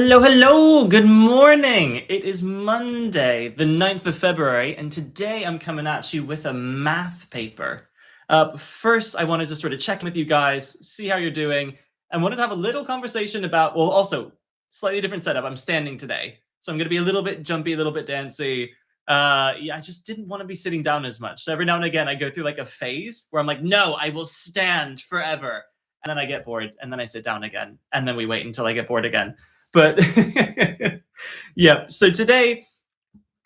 Hello, hello, good morning. It is Monday, the 9th of February, and today I'm coming at you with a math paper. First, I wanted to sort of check in with you guys, see how you're doing, and wanted to have a little conversation about, well, also, slightly different setup. I'm standing today, so I'm going to be a little bit jumpy, a little bit dancy. Yeah, I just didn't want to be sitting down as much. So every now and again, I go through like a phase where I'm like, no, I will stand forever. And then I get bored, and then I sit down again, and then we wait until I get bored again. But yeah, so today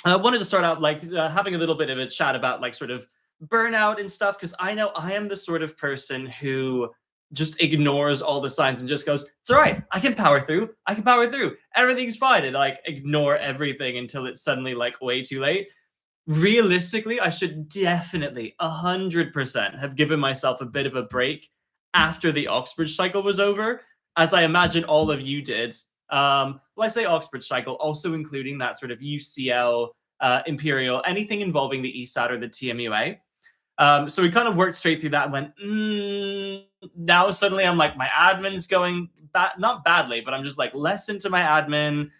I wanted to start out like having a little bit of a chat about like sort of burnout and stuff because I know I am the sort of person who just ignores all the signs and just goes, "It's all right. I can power through. I can power through. Everything's fine." And like ignore everything until it's suddenly like way too late. Realistically, I should definitely 100% have given myself a bit of a break after the Oxbridge cycle was over, as I imagine all of you did. Well, I say Oxbridge cycle, also including that sort of UCL, Imperial, anything involving the ESAT or the TMUA. So we kind of worked straight through that and went, now suddenly I'm like, my admin's going not badly, but I'm just like less into my admin.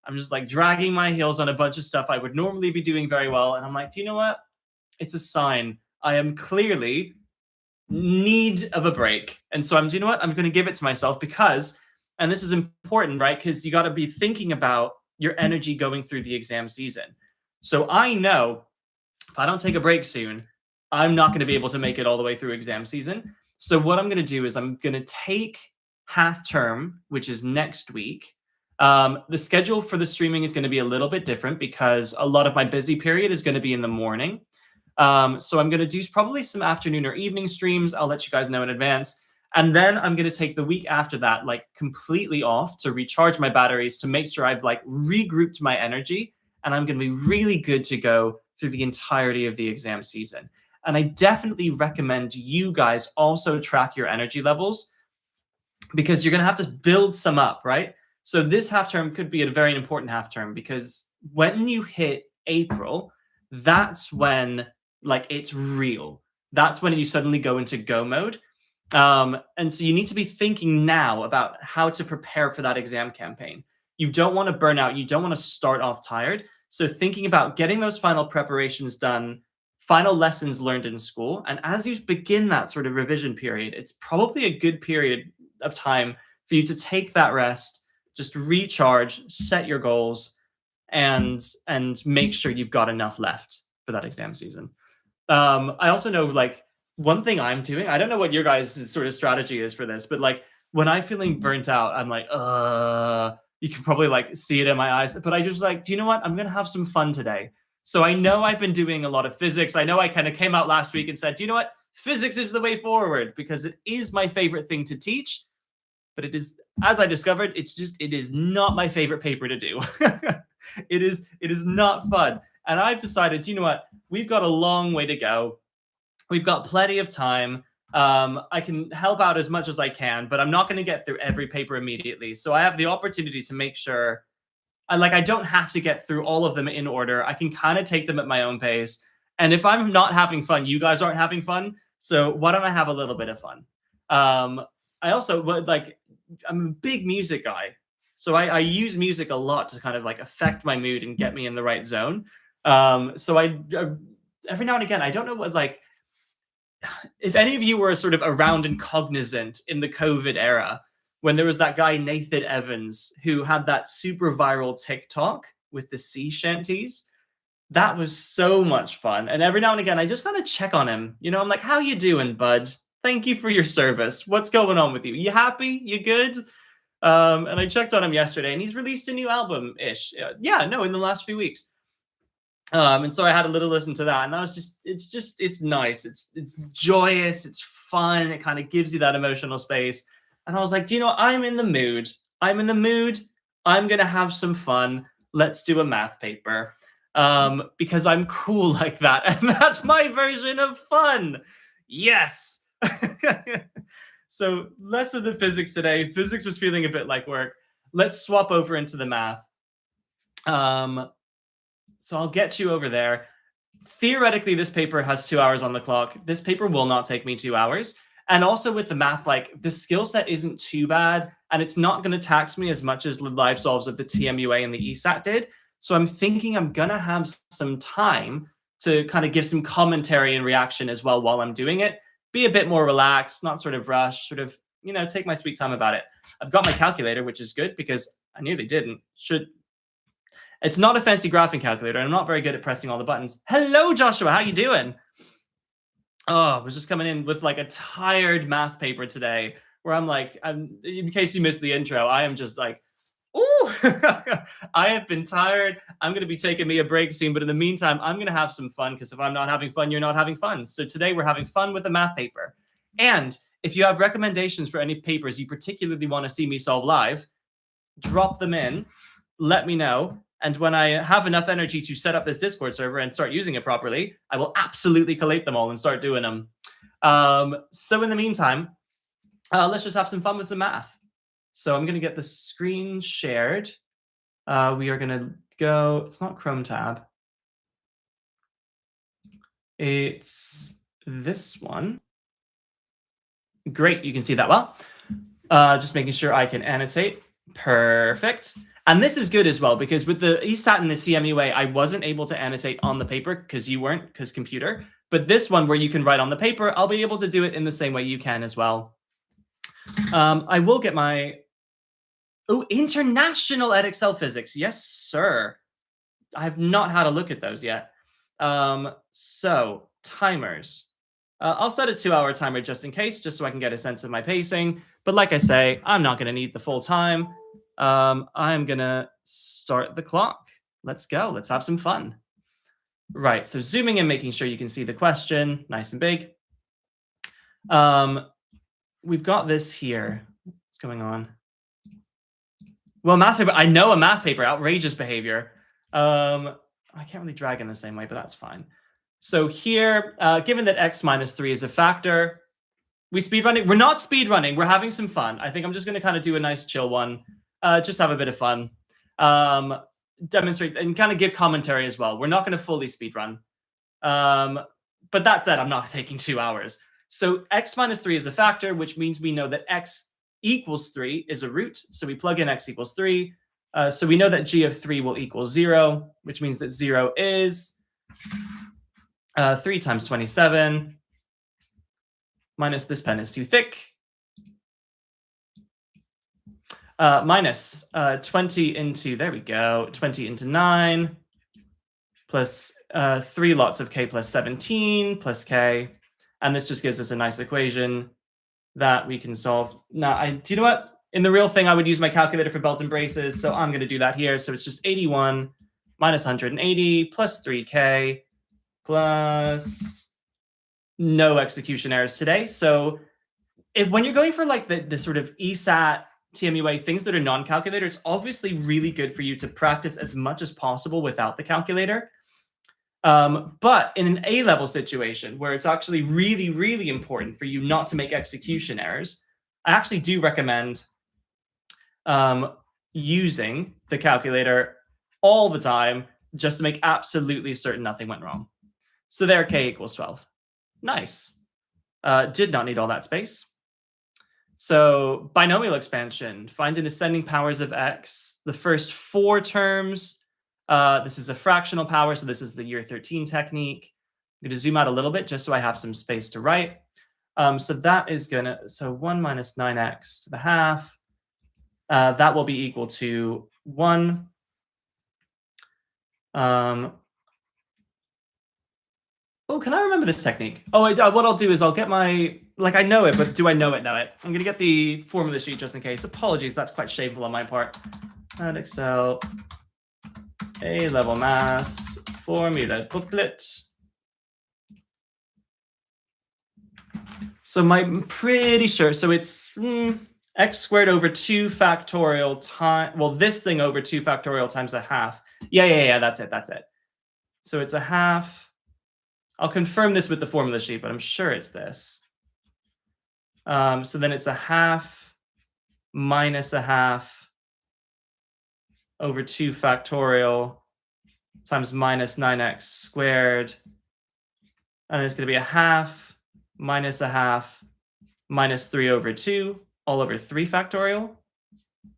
I'm just like dragging my heels on a bunch of stuff I would normally be doing very well. And I'm like, do you know what? It's a sign. I am clearly need of a break. And so do you know what? I'm going to give it to myself because, and this is important, right? Because you got to be thinking about your energy going through the exam season. So I know if I don't take a break soon, I'm not going to be able to make it all the way through exam season. So what I'm going to do is I'm going to take half term, which is next week. The schedule for the streaming is going to be a little bit different because a lot of my busy period is going to be in the morning. So I'm going to do probably some afternoon or evening streams. I'll let you guys know in advance. And then I'm going to take the week after that, like completely off to recharge my batteries to make sure I've like regrouped my energy. And I'm going to be really good to go through the entirety of the exam season. And I definitely recommend you guys also track your energy levels because you're going to have to build some up, right? So this half term could be a very important half term because when you hit April, that's when like it's real. That's when you suddenly go into go mode. And so you need to be thinking now about how to prepare for that exam campaign. You don't want to burn out. You don't want to start off tired. So thinking about getting those final preparations done, final lessons learned in school. And as you begin that sort of revision period, it's probably a good period of time for you to take that rest, just recharge, set your goals, and make sure you've got enough left for that exam season. I also know like one thing I'm doing, I don't know what your guys' sort of strategy is for this, but like when I'm feeling burnt out, I'm like, you can probably like see it in my eyes. But I just like, do you know what? I'm gonna have some fun today. So I know I've been doing a lot of physics. I know I kind of came out last week and said, do you know what? Physics is the way forward because it is my favorite thing to teach. But it is, as I discovered, it is not my favorite paper to do. it is not fun. And I've decided, you know what? We've got a long way to go. We've got plenty of time. I can help out as much as I can, but I'm not going to get through every paper immediately. So I have the opportunity to make sure I don't have to get through all of them in order. I can kind of take them at my own pace. And if I'm not having fun, you guys aren't having fun. So why don't I have a little bit of fun? I also like, I'm a big music guy. So I use music a lot to kind of like affect my mood and get me in the right zone. So I every now and again, I don't know what like, if any of you were sort of around and cognizant in the COVID era, when there was that guy, Nathan Evans, who had that super viral TikTok with the sea shanties, that was so much fun. And every now and again, I just kind of check on him. You know, I'm like, how you doing, bud? Thank you for your service. What's going on with you? You happy? You good? And I checked on him yesterday, and he's released a new album-ish. Yeah, no, in the last few weeks. And so I had a little listen to that, and I was it's nice. It's joyous. It's fun. It kind of gives you that emotional space. And I was like, do you know what? I'm in the mood. I'm in the mood. I'm going to have some fun. Let's do a math paper. Because I'm cool like that. And that's my version of fun. Yes. So less of the physics today. Physics was feeling a bit like work. Let's swap over into the math. So I'll get you over there. Theoretically, this paper has 2 hours on the clock. This paper will not take me 2 hours. And also with the math, like the skill set isn't too bad, and it's not going to tax me as much as the live solves of the TMUA and the ESAT did. So I'm thinking I'm going to have some time to kind of give some commentary and reaction as well while I'm doing it. Be a bit more relaxed, not sort of rush, sort of, take my sweet time about it. I've got my calculator, which is good because I knew they didn't. It's not a fancy graphing calculator. I'm not very good at pressing all the buttons. Hello, Joshua. How you doing? Oh, I was just coming in with like a tired math paper today where in case you missed the intro, I am just like, ooh, I have been tired. I'm going to be taking me a break soon. But in the meantime, I'm going to have some fun because if I'm not having fun, you're not having fun. So today we're having fun with the math paper. And if you have recommendations for any papers you particularly want to see me solve live, drop them in, let me know. And when I have enough energy to set up this Discord server and start using it properly, I will absolutely collate them all and start doing them. So in the meantime, let's just have some fun with some math. So I'm going to get the screen shared. We are going to go, it's not Chrome tab. It's this one. Great, you can see that well. Just making sure I can annotate. Perfect. And this is good as well, because with the ESAT and the TMUA, I wasn't able to annotate on the paper because you weren't, because computer. But this one where you can write on the paper, I'll be able to do it in the same way you can as well. I will get my... Oh, International Edexcel Physics. Yes, sir. I've not had a look at those yet. So, timers. I'll set a 2-hour timer just in case, just so I can get a sense of my pacing. But like I say, I'm not going to need the full time. I'm going to start the clock. Let's go. Let's have some fun. Right. So zooming in, making sure you can see the question nice and big. We've got this here. What's going on? Well, math paper. I know a math paper. Outrageous behavior. I can't really drag in the same way, but that's fine. So here, given that x minus 3 is a factor, we speedrunning. We're not speedrunning. We're having some fun. I think I'm just going to kind of do a nice chill one. Just have a bit of fun. Demonstrate and kind of give commentary as well. We're not going to fully speedrun. But that said, I'm not taking 2 hours. So x minus 3 is a factor, which means we know that x equals 3 is a root. So we plug in x equals 3. So we know that g of 3 will equal 0, which means that 0 is 3 times 27 minus this pen is too thick. Minus 20 into, there we go, 20 into 9 plus 3 lots of k plus 17 plus k. And this just gives us a nice equation that we can solve. Now, do you know what? In the real thing, I would use my calculator for belt and braces. So I'm going to do that here. So it's just 81 minus 180 plus 3k plus no execution errors today. So when you're going for like the sort of ESAT, TMUA, things that are non-calculator, it's obviously really good for you to practice as much as possible without the calculator. But in an A-level situation where it's actually really, really important for you not to make execution errors, I actually do recommend using the calculator all the time just to make absolutely certain nothing went wrong. So there, k equals 12. Nice. Did not need all that space. So binomial expansion, find an ascending powers of x. The first 4 terms, this is a fractional power, so this is the year 13 technique. I'm going to zoom out a little bit just so I have some space to write. So that is going to, so 1 minus 9x to the half, that will be equal to 1. Oh, can I remember this technique? Oh, what I'll do is I'll get my, like I know it, but do I know it? I'm going to get the formula sheet just in case. Apologies, that's quite shameful on my part. Edexcel A-level maths formula booklet. So I'm pretty sure, so it's x squared over 2 factorial time, well, this thing over 2 factorial times a half. Yeah, that's it. So it's a half. I'll confirm this with the formula sheet, but I'm sure it's this. So then it's a half minus a half over 2 factorial times minus 9x squared. And it's going to be a half minus a half minus 3 over 2 all over 3 factorial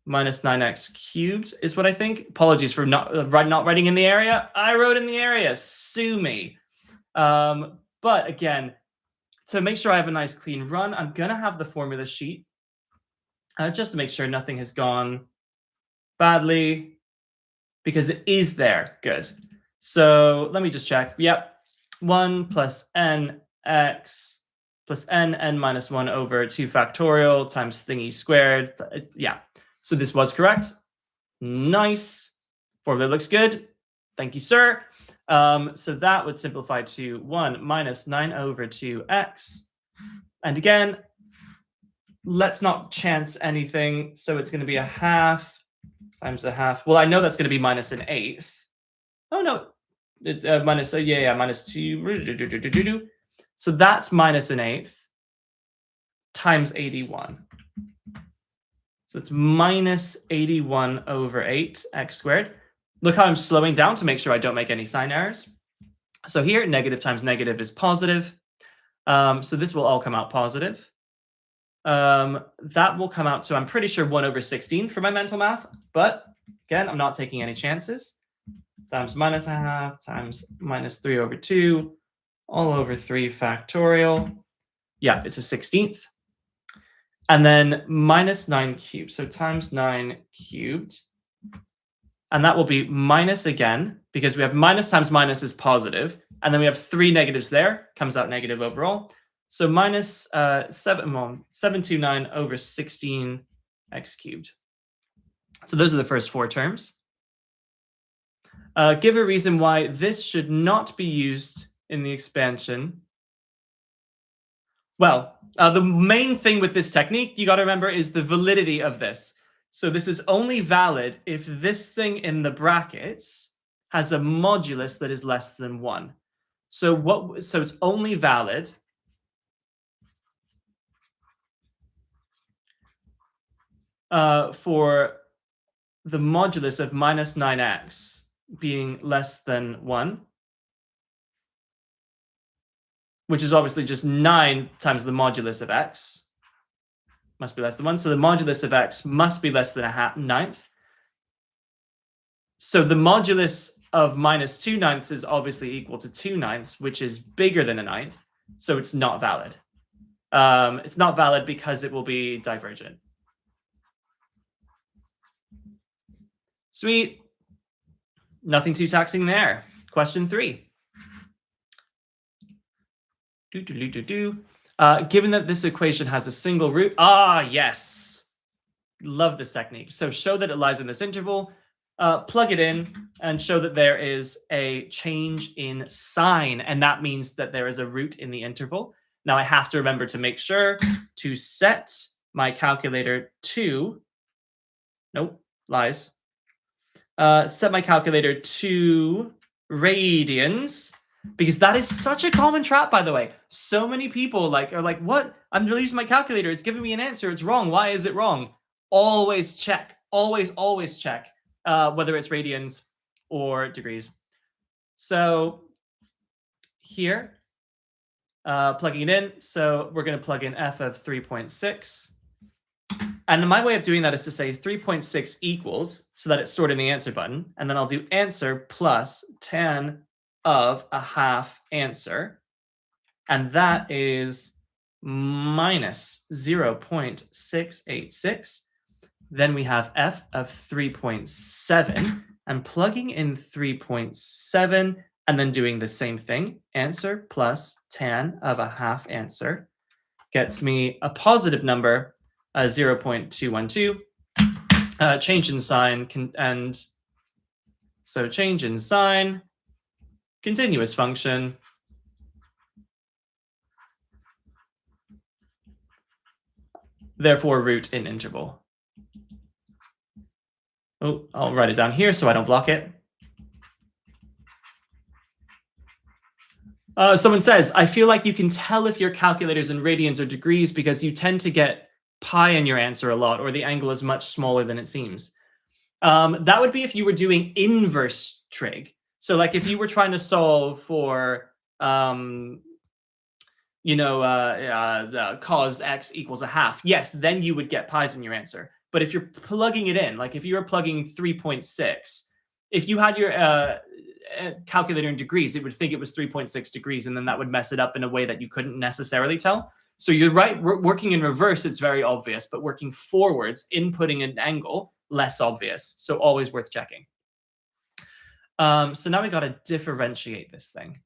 minus 9x cubed is what I think. Apologies for not writing in the area. I wrote in the area. Sue me. But again, to make sure I have a nice clean run, I'm going to have the formula sheet just to make sure nothing has gone badly, because it is there. Good. So let me just check. Yep. 1 plus nx plus n minus 1 over 2 factorial times thingy squared. Yeah. So this was correct. Nice. Formula looks good. Thank you, sir. So that would simplify to 1 minus 9 over 2x. And again, let's not chance anything. So it's going to be a half times a half. Well, I know that's going to be minus an eighth. Oh, no. It's minus, minus 2. So that's minus an eighth times 81. So it's minus 81 over 8 x squared. Look how I'm slowing down to make sure I don't make any sign errors. So here, negative times negative is positive. So this will all come out positive. That will come out to, I'm pretty sure, 1 over 16 for my mental math. But again, I'm not taking any chances. Times minus a half times minus 3 over 2 all over 3 factorial. Yeah, it's a 16th. And then minus 9 cubed. So times 9 cubed. And that will be minus again, because we have minus times minus is positive. And then we have 3 negatives there. Comes out negative overall. So minus 729 over 16 x cubed. So those are the first 4 terms. Give a reason why this should not be used in the expansion. Well, the main thing with this technique, you got to remember, is the validity of this. So this is only valid if this thing in the brackets has a modulus that is less than 1. So it's only valid for the modulus of minus 9x being less than 1, which is obviously just 9 times the modulus of x, must be less than 1. So the modulus of x must be less than a ninth. So the modulus of minus 2 ninths is obviously equal to 2 ninths, which is bigger than a ninth. So it's not valid. It's not valid because it will be divergent. Sweet. Nothing too taxing there. Question 3. Given that this equation has a single root, yes, love this technique. So show that it lies in this interval, plug it in, and show that there is a change in sign, and that means that there is a root in the interval. Now I have to remember to make sure to set my calculator to, nope, lies. Set my calculator to radians, because that is such a common trap, by the way. So many people are like, what? I'm using my calculator. It's giving me an answer. It's wrong. Why is it wrong? Always check. Always check whether it's radians or degrees. So here, plugging it in. So we're going to plug in f of 3.6. And my way of doing that is to say 3.6 equals, so that it's stored in the answer button. And then I'll do answer plus tan of a half answer. And that is minus 0.686. Then we have f of 3.7. I'm plugging in 3.7 and then doing the same thing. Answer plus tan of a half answer gets me a positive number, 0.212. Change in sign, so change in sign, continuous function. Therefore, root in interval. Oh, I'll write it down here so I don't block it. Someone says, I feel like you can tell if your calculator's in radians or degrees because you tend to get pi in your answer a lot, or the angle is much smaller than it seems. That would be if you were doing inverse trig. So like if you were trying to solve for cos x equals a half, yes, then you would get pi's in your answer. But if you're plugging it in, like if you were plugging 3.6, if you had your calculator in degrees, it would think it was 3.6 degrees, and then that would mess it up in a way that you couldn't necessarily tell. So you're right, working in reverse, it's very obvious, but working forwards, inputting an angle, less obvious. So always worth checking. So now we got to differentiate this thing.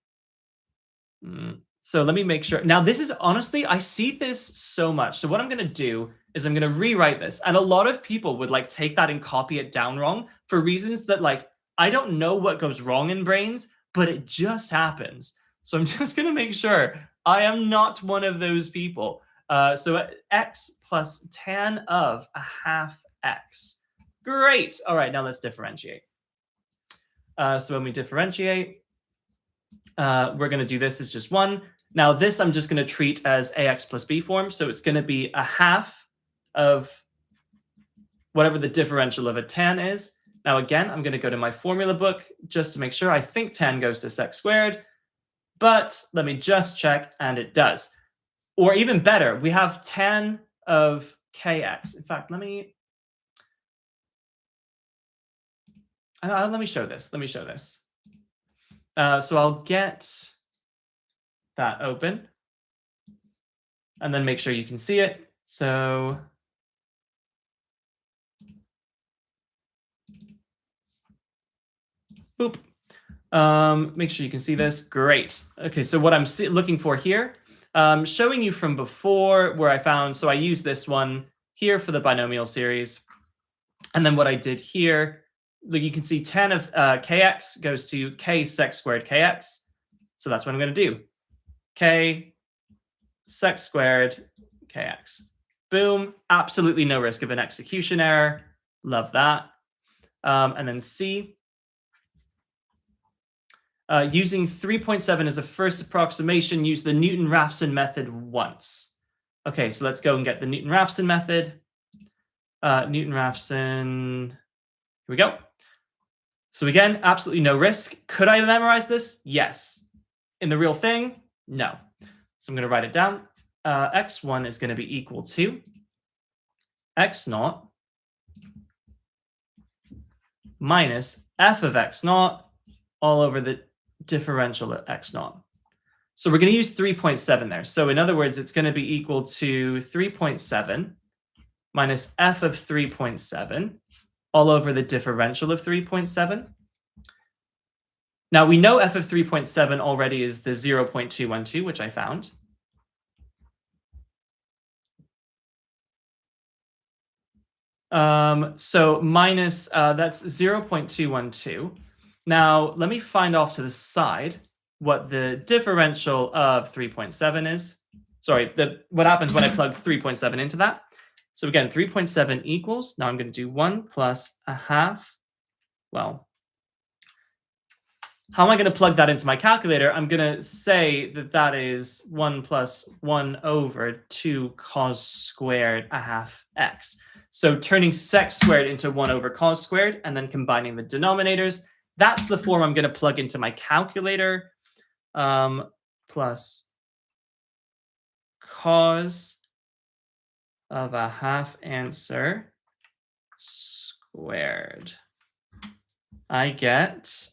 So let me make sure. Now, this is honestly, I see this so much. So what I'm going to do is I'm going to rewrite this. And a lot of people would like take that and copy it down wrong for reasons that like, I don't know what goes wrong in brains, but it just happens. So I'm just going to make sure I am not one of those people. So x plus tan of a half x. Great. All right, now let's differentiate. So when we differentiate, we're going to do this as just 1. Now this I'm just going to treat as ax plus b form. So it's going to be a half of whatever the differential of a tan is. Now again, I'm going to go to my formula book just to make sure. I think tan goes to sec squared, but let me just check, and it does. Or even better, we have tan of kx. In fact, let me show this. Let me show this. So I'll get that open and then make sure you can see it. So boop. Make sure you can see this. Great. Okay, so what I'm looking for here, showing you from before where I found, so I used this one here for the binomial series. And then what I did here, look, you can see tan of kx goes to k sec squared kx. So that's what I'm going to do. K sec squared kx. Boom. Absolutely no risk of an execution error. Love that. And then C. Using 3.7 as a first approximation, use the Newton-Raphson method once. Okay, so let's go and get the Newton-Raphson method. Newton-Raphson, here we go. So again, absolutely no risk. Could I memorize this? Yes. In the real thing? No. So I'm going to write it down. X1 is going to be equal to x0 minus f of x0 all over the differential at x0. So we're going to use 3.7 there. So in other words, it's going to be equal to 3.7 minus f of 3.7 all over the differential of 3.7. Now we know f of 3.7 already is the 0.212, which I found. So minus, that's 0.212. Now let me find off to the side what the differential of 3.7 is. Sorry, what happens when I plug 3.7 into that. So again, 3.7 equals, now I'm going to do 1 plus a half. Well, how am I going to plug that into my calculator? I'm going to say that that is 1 plus 1 over 2 cos squared a half x. So turning sec squared into 1 over cos squared and then combining the denominators, that's the form I'm going to plug into my calculator. Plus cos of a half answer squared. I get...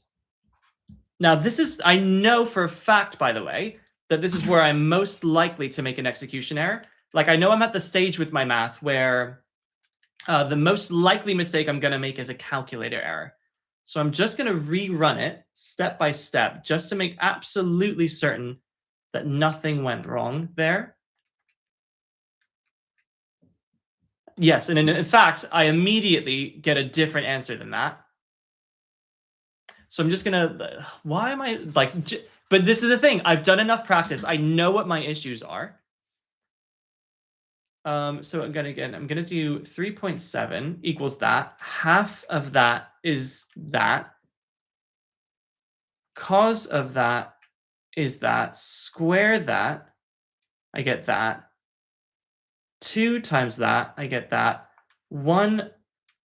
Now this is, I know for a fact, by the way, that this is where I'm most likely to make an execution error. Like I know I'm at the stage with my math where the most likely mistake I'm going to make is a calculator error. So I'm just going to rerun it step by step just to make absolutely certain that nothing went wrong there. Yes, and in fact, I immediately get a different answer than that. So I'm just going to, why am I like, but this is the thing. I've done enough practice. I know what my issues are. So I'm going to do 3.7 equals that. Half of that is that. Cos of that is that. Square that. I get that. 2 times that. I get that. 1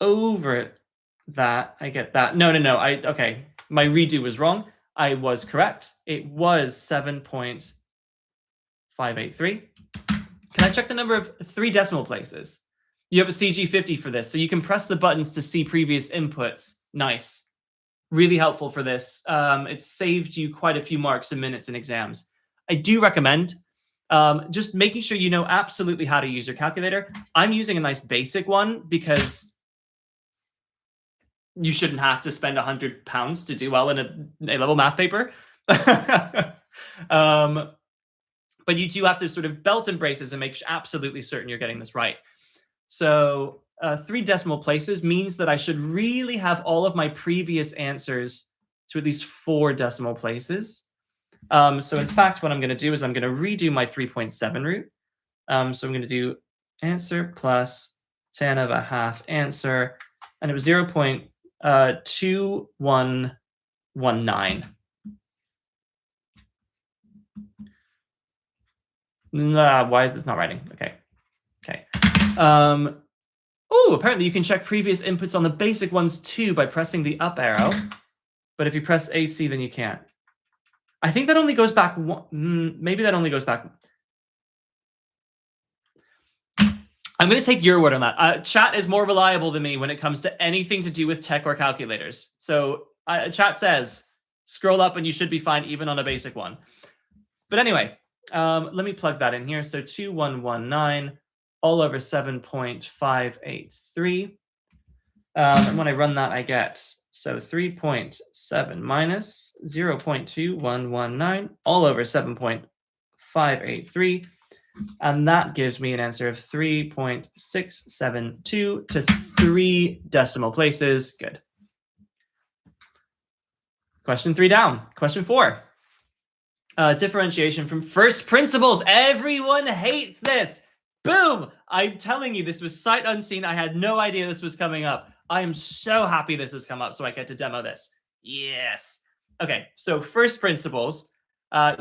over that. I get that. No. Okay. My redo was wrong. I was correct. It was 7.5 583. Can I check the number of 3 decimal places? You have a CG50 for this, so you can press the buttons to see previous inputs. Nice. Really helpful for this. It's saved you quite a few marks and minutes in exams. I do recommend just making sure you know absolutely how to use your calculator. I'm using a nice basic one because you shouldn't have to spend £100 to do well in a A-level math paper. But you do have to sort of belt and braces and make absolutely certain you're getting this right. So 3 decimal places means that I should really have all of my previous answers to at least 4 decimal places. So in fact, what I'm going to do is I'm going to redo my 3.7 root. So I'm going to do answer plus tan of a half answer, and it was 0.2119. Why is this not writing? Okay. Oh, apparently you can check previous inputs on the basic ones too by pressing the up arrow. But if you press AC, then you can't. I think that only goes back one. Maybe that only goes back. I'm going to take your word on that. Chat is more reliable than me when it comes to anything to do with tech or calculators. So chat says, scroll up and you should be fine even on a basic one. But anyway, let me plug that in here. So 2119 all over 7.583. And when I run that, I get, so 3.7 minus 0.2119 all over 7.583. And that gives me an answer of 3.672 to 3 decimal places. Good. Question 3 down. Question 4. Differentiation from first principles. Everyone hates this. Boom! I'm telling you, this was sight unseen. I had no idea this was coming up. I am so happy this has come up, so I get to demo this. Yes. Okay, so first principles.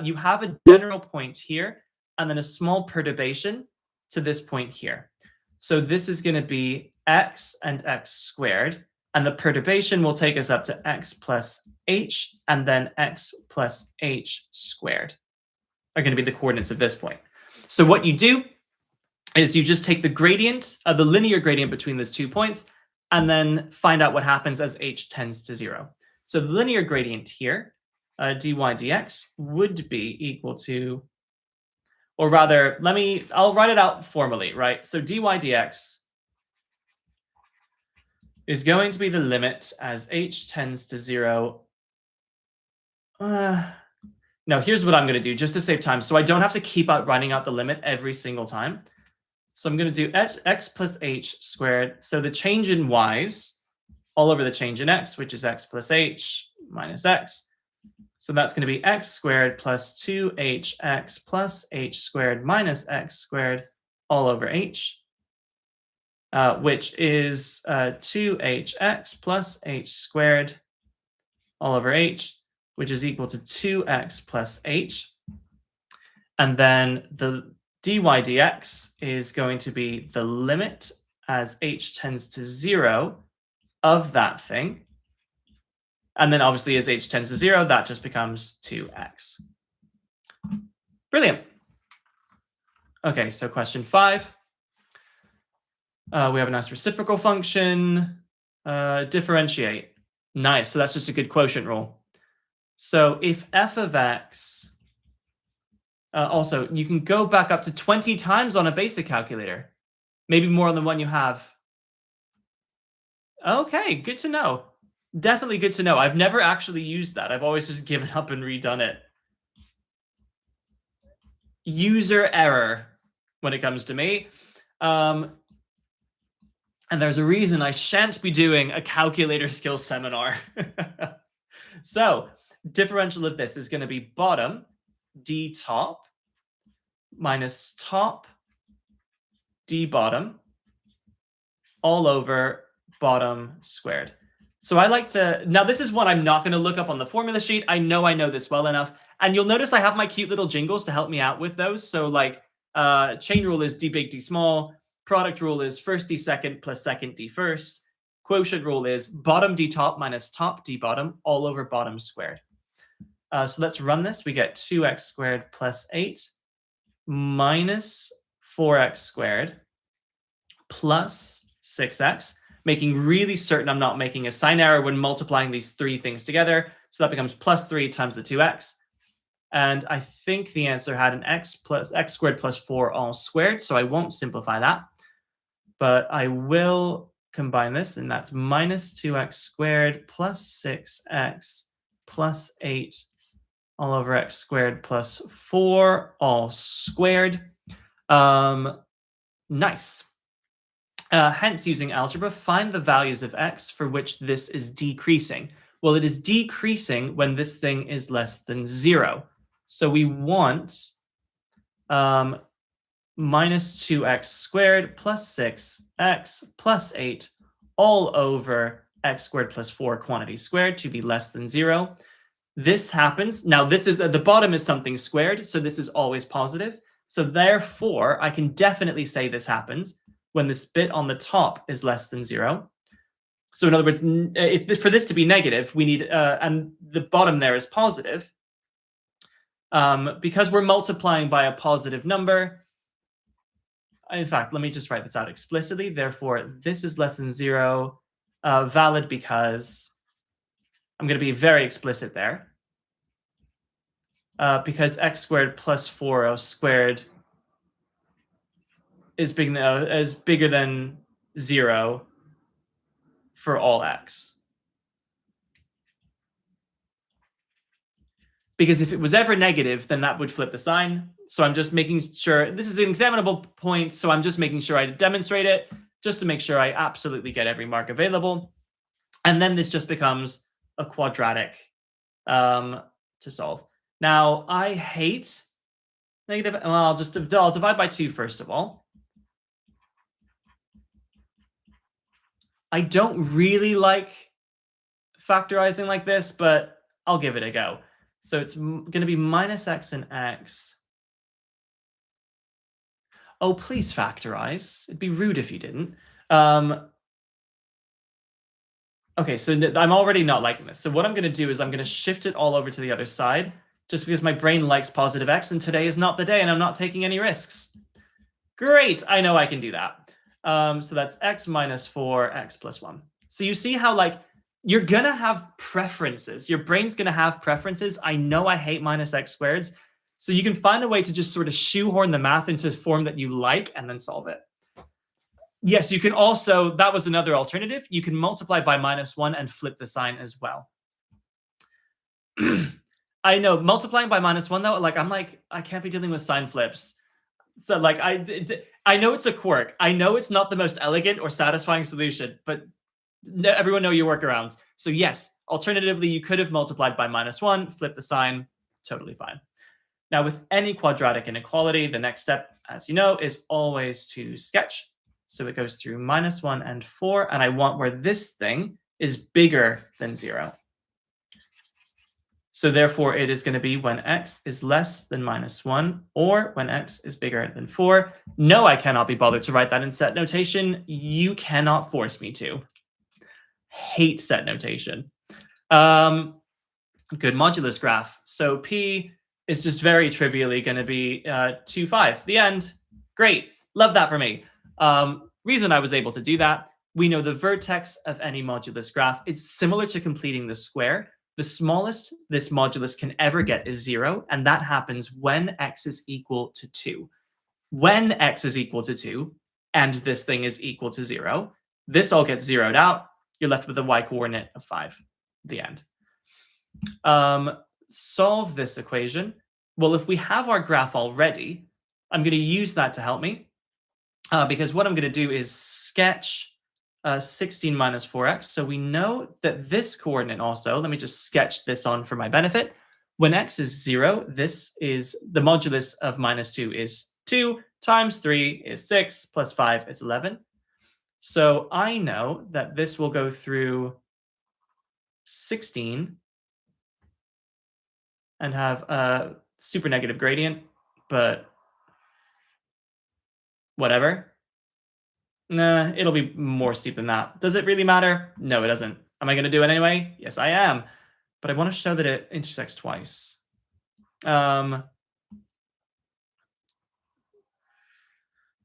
You have a general point here, and then a small perturbation to this point here. So this is going to be x and x squared, and the perturbation will take us up to x plus h, and then x plus h squared are going to be the coordinates of this point. So what you do is you just take the gradient, the linear gradient between those 2 points, and then find out what happens as h tends to 0. So the linear gradient here, dy dx, would be equal to, or rather, I'll write it out formally, right? So dy dx is going to be the limit as h tends to 0. No, here's what I'm going to do just to save time, so I don't have to keep writing out the limit every single time. So I'm going to do x plus h squared. So the change in y's all over the change in x, which is x plus h minus x. So that's going to be x squared plus 2hx plus h squared minus x squared all over h, which is 2hx plus h squared all over h, which is equal to 2x plus h. And then the dy dx is going to be the limit as h tends to 0 of that thing. And then obviously as h tends to 0, that just becomes 2x. Brilliant. Okay, so question 5. We have a nice reciprocal function. Differentiate. Nice, so that's just a good quotient rule. So if f of x, also, you can go back up to 20 times on a basic calculator. Maybe more than one you have. Okay, good to know. Definitely good to know. I've never actually used that. I've always just given up and redone it. User error when it comes to me. And there's a reason I shan't be doing a calculator skills seminar. So, differential of this is going to be bottom d top minus top d bottom all over bottom squared. So I like to, now this is one I'm not going to look up on the formula sheet. I know this well enough. And you'll notice I have my cute little jingles to help me out with those. So like chain rule is d big, d small. Product rule is first d second plus second d first. Quotient rule is bottom d top minus top d bottom all over bottom squared. So let's run this. We get 2x squared plus 8 minus 4x squared plus 6x, making really certain I'm not making a sign error when multiplying these three things together. So that becomes plus 3 times the 2x. And I think the answer had an x squared plus 4 all squared, so I won't simplify that. But I will combine this, and that's minus 2x squared plus 6x plus 8 all over x squared plus 4 all squared. Nice. Hence, using algebra, find the values of x for which this is decreasing. Well, it is decreasing when this thing is less than 0. So we want minus 2x squared plus 6x plus 8 all over x squared plus 4 quantity squared to be less than 0. This happens. Now, this is the bottom is something squared, so this is always positive. So therefore, I can definitely say this happens when this bit on the top is less than 0. So in other words, for this to be negative, we need, and the bottom there is positive, because we're multiplying by a positive number. In fact, let me just write this out explicitly. Therefore, this is less than 0, valid because I'm going to be very explicit there. Because x squared plus 4 squared is bigger than 0 for all x. Because if it was ever negative, then that would flip the sign. So I'm just making sure, this is an examinable point, so I'm just making sure I demonstrate it, just to make sure I absolutely get every mark available. And then this just becomes a quadratic to solve. Now, I hate negative, well, I'll divide by 2 first of all. I don't really like factorizing like this, but I'll give it a go. So it's going to be minus x and x. Oh, please factorize. It'd be rude if you didn't. Okay, so I'm already not liking this. So what I'm going to do is I'm going to shift it all over to the other side, just because my brain likes positive x, and today is not the day, and I'm not taking any risks. Great, I know I can do that. So that's x minus 4, x plus 1. So you see how, like, you're going to have preferences. Your brain's going to have preferences. I know I hate minus x squareds. So you can find a way to just sort of shoehorn the math into a form that you like and then solve it. Yes, you can also, that was another alternative. You can multiply by minus 1 and flip the sign as well. I know, multiplying by minus 1, though, I can't be dealing with sign flips. So, like, I know it's a quirk. I know it's not the most elegant or satisfying solution, but everyone know your workarounds. So yes, alternatively, you could have multiplied by minus 1, flip the sign, totally fine. Now, with any quadratic inequality, the next step, as you know, is always to sketch. So it goes through minus 1 and 4, and I want where this thing is bigger than 0. So therefore, it is going to be when x is less than minus 1 or when x is bigger than 4. No, I cannot be bothered to write that in set notation. You cannot force me to. Hate set notation. Good modulus graph. So P is just very trivially going to be 2, 5. The end. Great. Love that for me. Reason I was able to do that, we know the vertex of any modulus graph. It's similar to completing the square. The smallest this modulus can ever get is 0, and that happens when x is equal to 2. When x is equal to 2 and this thing is equal to 0, this all gets zeroed out. You're left with a y-coordinate of 5. The end. Solve this equation. Well, if we have our graph already, I'm going to use that to help me. Because what I'm going to do is sketch 16 minus 4x. So we know that this coordinate also, let me just sketch this on for my benefit. When x is 0, this is the modulus of minus 2 is 2 times 3 is 6 plus 5 is 11. So I know that this will go through 16 and have a super negative gradient, but whatever. Nah, it'll be more steep than that. Does it really matter? No, it doesn't. Am I going to do it anyway? Yes, I am. But I want to show that it intersects twice.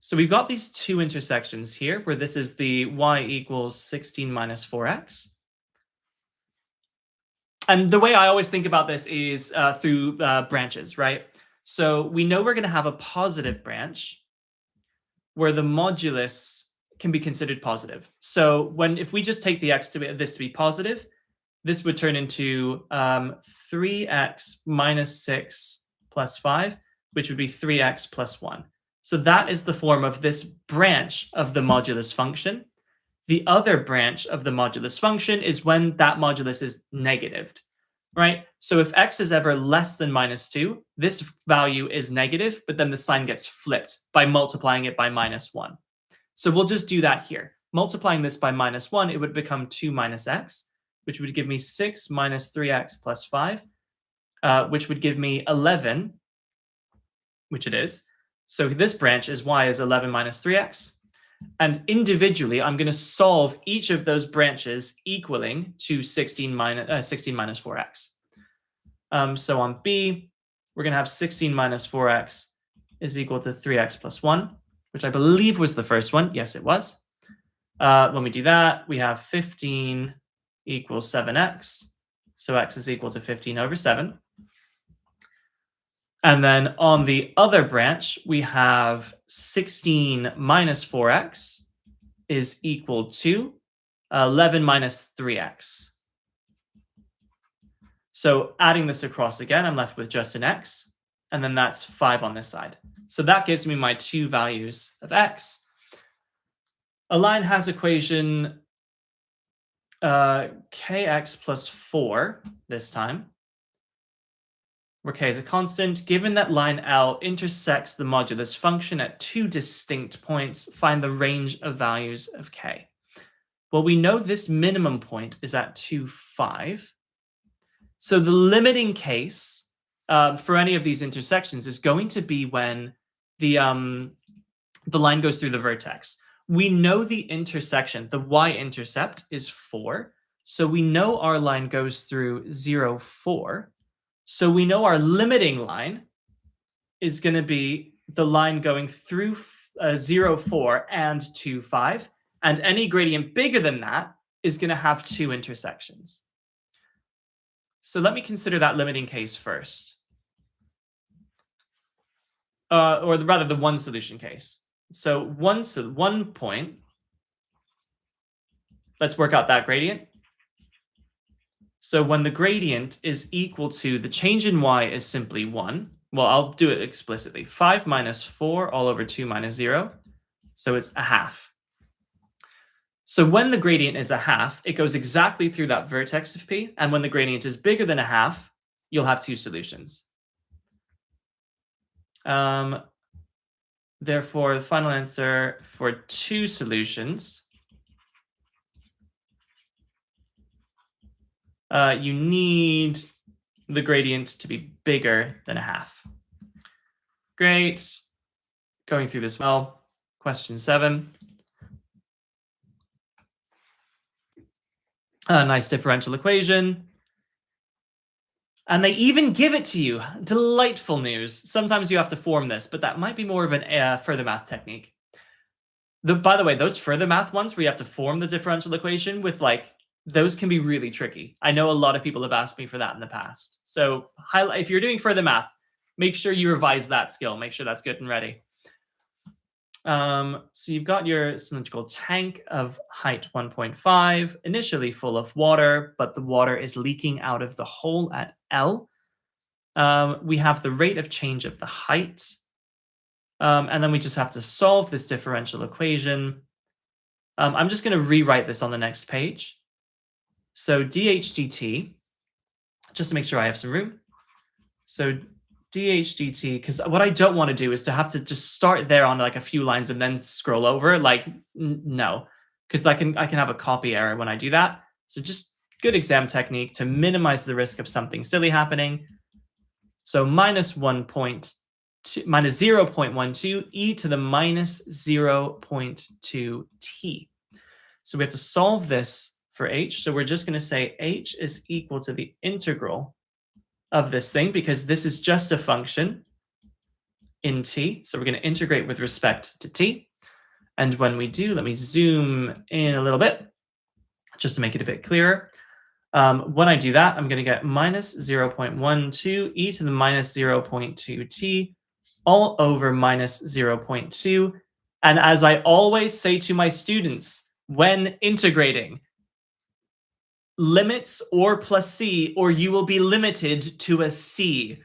So we've got these two intersections here where this is the y equals 16 minus 4x. And the way I always think about this is through branches, right? So we know we're going to have a positive branch where the modulus can be considered positive. So if we just take the x this to be positive, this would turn into 3x minus 6 plus 5, which would be 3x plus 1. So that is the form of this branch of the modulus function. The other branch of the modulus function is when that modulus is negatived, right? So if x is ever less than minus 2, this value is negative, but then the sign gets flipped by multiplying it by minus 1. So we'll just do that here. Multiplying this by minus 1, it would become 2 minus x, which would give me 6 minus 3x plus 5, which would give me 11, which it is. So this branch is y is 11 minus 3x. And individually, I'm going to solve each of those branches equaling to 16 minus 4x. So on B, we're going to have 16 minus 4x is equal to 3x plus 1, which I believe was the first one. Yes, it was. When we do that, we have 15 equals 7x. So x is equal to 15 over 7. And then on the other branch, we have 16 minus 4x is equal to 11 minus 3x. So adding this across again, I'm left with just an x, and then that's 5 on this side. So that gives me my two values of x. A line has equation kx plus 4 this time, where k is a constant. Given that line L intersects the modulus function at two distinct points, find the range of values of k. Well, we know this minimum point is at 2, 5. So the limiting case for any of these intersections is going to be when the line goes through the vertex. We know the intersection, the y-intercept is 4. So we know our line goes through 0, 4. So we know our limiting line is going to be the line going through 0, 4 and 2, 5. And any gradient bigger than that is going to have two intersections. So let me consider that limiting case first. Or rather, the one solution case. So one point, let's work out that gradient. So when the gradient is equal to the change in y is simply 1. Well, I'll do it explicitly. 5 minus 4 all over 2 minus 0. So it's a half. So when the gradient is a half, it goes exactly through that vertex of P. And when the gradient is bigger than a half, you'll have two solutions. Therefore, the final answer for two solutions, you need the gradient to be bigger than a half. Great. Going through this well. Question 7. A nice differential equation. And they even give it to you. Delightful news. Sometimes you have to form this, but that might be more of an further math technique. By the way, those further math ones where you have to form the differential equation with those can be really tricky. I know a lot of people have asked me for that in the past. So if you're doing further math, make sure you revise that skill. Make sure that's good and ready. So you've got your cylindrical tank of height 1.5, initially full of water, but the water is leaking out of the hole at L. We have the rate of change of the height. And then we just have to solve this differential equation. I'm just going to rewrite this on the next page. So dH dt, just to make sure I have some room. So dH dt, because what I don't want to do is to have to just start there on a few lines and then scroll over. No, because I can have a copy error when I do that. So just good exam technique to minimize the risk of something silly happening. So minus 0.12 e to the minus 0.2 t. So we have to solve this for h. So we're just going to say h is equal to the integral of this thing, because this is just a function in t. So we're going to integrate with respect to t. And when we do, let me zoom in a little bit just to make it a bit clearer. When I do that, I'm going to get minus 0.12 e to the minus 0.2 t all over minus 0.2. And as I always say to my students when integrating, limits or plus c, or you will be limited to a c,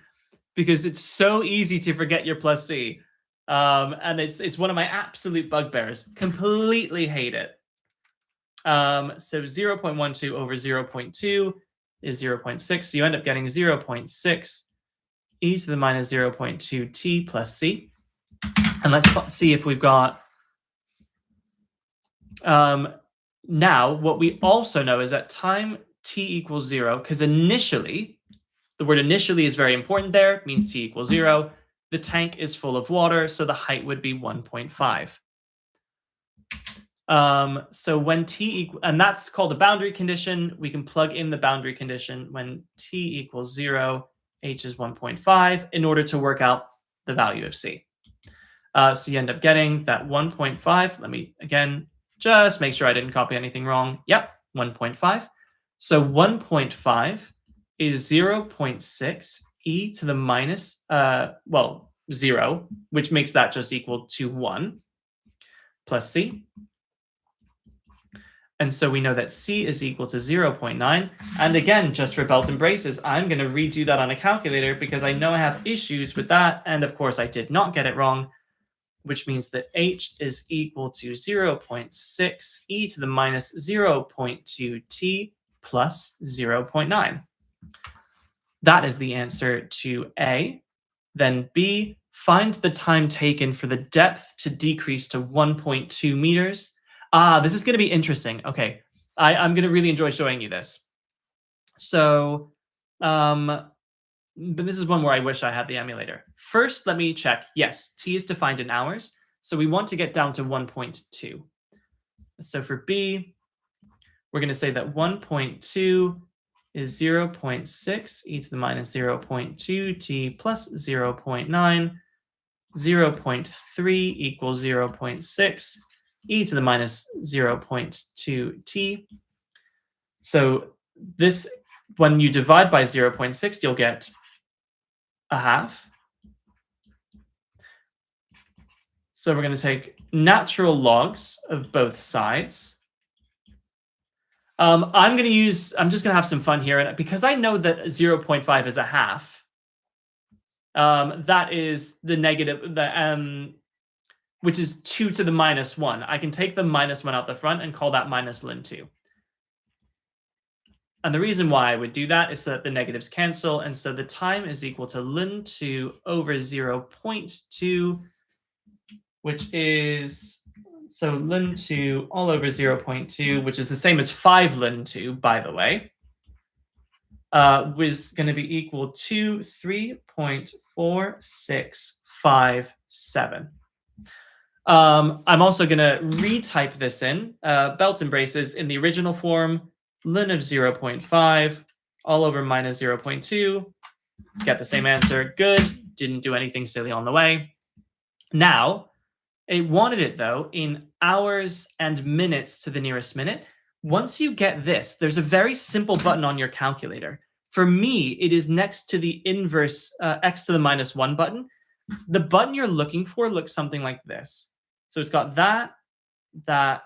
because it's so easy to forget your plus c. And it's one of my absolute bugbears. Completely hate it. So 0.12 over 0.2 is 0.6. So you end up getting 0.6 e to the minus 0.2 t plus c. And let's see if we've got... now, what we also know is that time t equals 0, because initially, the word initially is very important there. It means t equals 0. The tank is full of water, so the height would be 1.5. So when t equals, and that's called a boundary condition. We can plug in the boundary condition when t equals 0, h is 1.5 in order to work out the value of c. So you end up getting that 1.5. Let me, again, just make sure I didn't copy anything wrong. Yep, 1.5. So 1.5 is 0.6 e to the minus, 0, which makes that just equal to 1 plus c. And so we know that c is equal to 0.9. And again, just for belts and braces, I'm going to redo that on a calculator because I know I have issues with that. And of course, I did not get it wrong, which means that h is equal to 0.6 e to the minus 0.2 t plus 0.9. That is the answer to A. Then B, find the time taken for the depth to decrease to 1.2 meters. This is going to be interesting. Okay, I'm going to really enjoy showing you this. So, but this is one where I wish I had the emulator. First, let me check. Yes, t is defined in hours. So we want to get down to 1.2. So for B, we're going to say that 1.2 is 0.6 e to the minus 0.2 t plus 0.9. 0.3 equals 0.6 e to the minus 0.2 t. So this, when you divide by 0.6, you'll get a half. So we're going to take natural logs of both sides. I'm just going to have some fun here. And because I know that 0.5 is a half, that is the negative, which is 2 to the minus 1. I can take the minus 1 out the front and call that minus ln 2. And the reason why I would do that is so that the negatives cancel. And so the time is equal to ln 2 over 0.2, which is, so ln 2 all over 0.2, which is the same as 5 ln 2, by the way, was going to be equal to 3.4657. I'm also going to retype this in, belts and braces, in the original form, ln of 0.5 all over minus 0.2. Get the same answer. Good. Didn't do anything silly on the way. Now, it wanted it, though, in hours and minutes to the nearest minute. Once you get this, there's a very simple button on your calculator. For me, it is next to the inverse x to the minus 1 button. The button you're looking for looks something like this. So it's got that, that,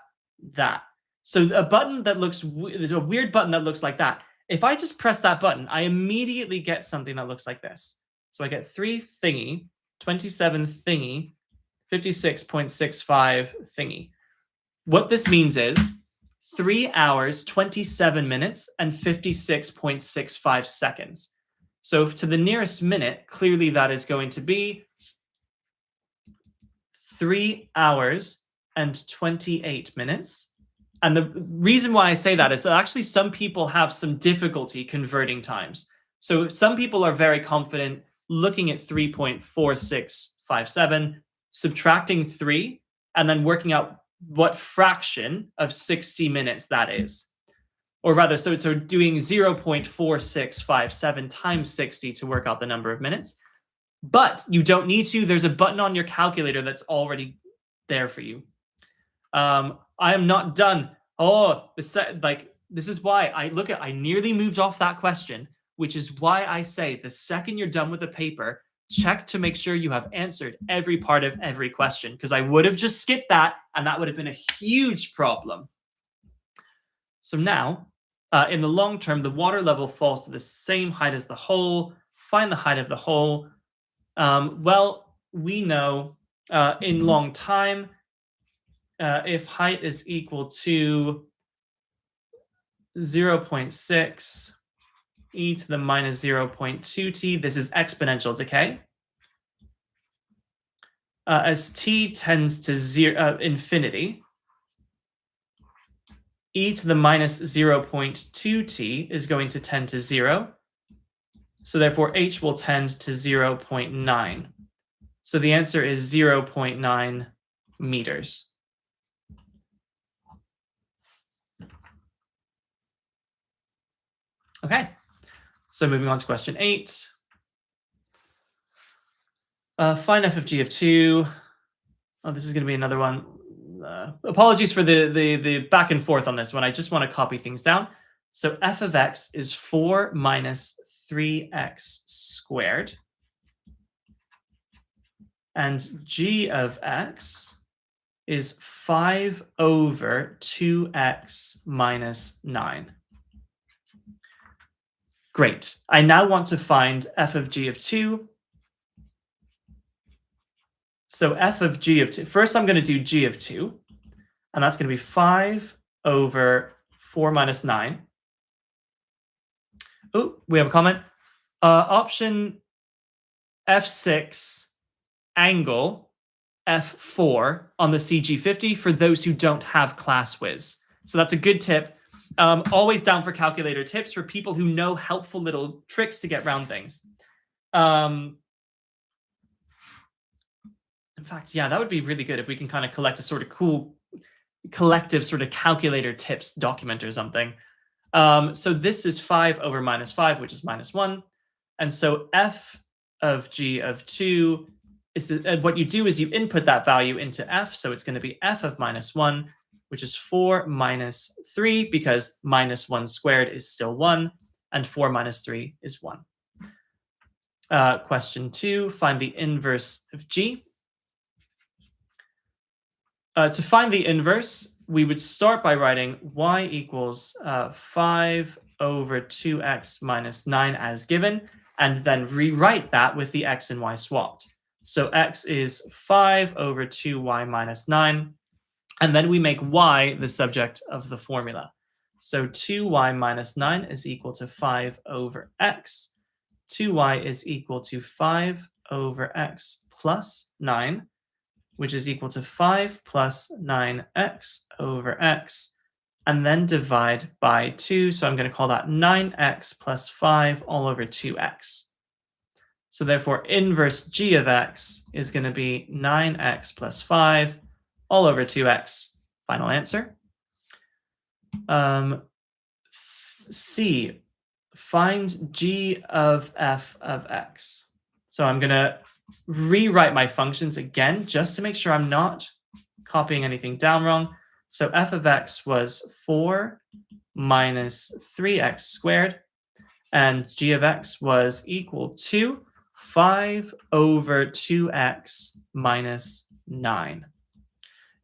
that. So a button that looks, there's a weird button that looks like that. If I just press that button, I immediately get something that looks like this. So I get 3 thingy, 27 thingy, 56.65 thingy. What this means is 3 hours, 27 minutes, and 56.65 seconds. So to the nearest minute, clearly that is going to be 3 hours and 28 minutes. And the reason why I say that is that actually some people have some difficulty converting times. So some people are very confident looking at 3.4657, subtracting 3, and then working out what fraction of 60 minutes that is. Or rather, so doing 0.4657 times 60 to work out the number of minutes. But you don't need to. There's a button on your calculator that's already there for you. I am not done. Oh, this is why I nearly moved off that question, which is why I say the second you're done with a paper, check to make sure you have answered every part of every question, because I would have just skipped that, and that would have been a huge problem. So now, in the long term, the water level falls to the same height as the hole. Find the height of the hole. Well, we know in long time, if height is equal to 0.6 e to the minus 0.2t, this is exponential decay. As t tends to infinity, e to the minus 0.2t is going to tend to 0. So therefore, h will tend to 0.9. So the answer is 0.9 meters. Okay, so moving on to question 8. Find f of g of 2. Oh, this is going to be another one. Apologies for the back and forth on this one. I just want to copy things down. So f of x is 4 minus 3x squared. And g of x is 5 over 2x minus 9. Great. I now want to find f of g of 2. So f of g of 2. First, I'm going to do g of 2. And that's going to be 5 over 4 minus 9. Oh, we have a comment. Option F6 angle F4 on the CG50 for those who don't have ClassWiz. So that's a good tip. Always down for calculator tips for people who know helpful little tricks to get around things. In fact, yeah, that would be really good if we can kind of collect a sort of cool collective sort of calculator tips document or something. So this is 5 over minus 5, which is minus 1. And so f of g of 2 is what you do is you input that value into f. So it's going to be f of minus 1, which is 4 minus 3, because minus 1 squared is still 1, and 4 minus 3 is 1. Question 2, find the inverse of g. To find the inverse, we would start by writing y equals 5 over 2x minus 9 as given, and then rewrite that with the x and y swapped. So x is 5 over 2y minus 9, and then we make y the subject of the formula. So 2y minus 9 is equal to 5 over x. 2y is equal to 5 over x plus 9, which is equal to 5 plus 9x over x, and then divide by 2. So I'm going to call that 9x plus 5 all over 2x. So therefore, inverse g of x is going to be 9x plus 5 all over 2x. Final answer. C, find g of f of x. So I'm going to rewrite my functions again, just to make sure I'm not copying anything down wrong. So f of x was 4 minus 3x squared, and g of x was equal to 5 over 2x minus 9.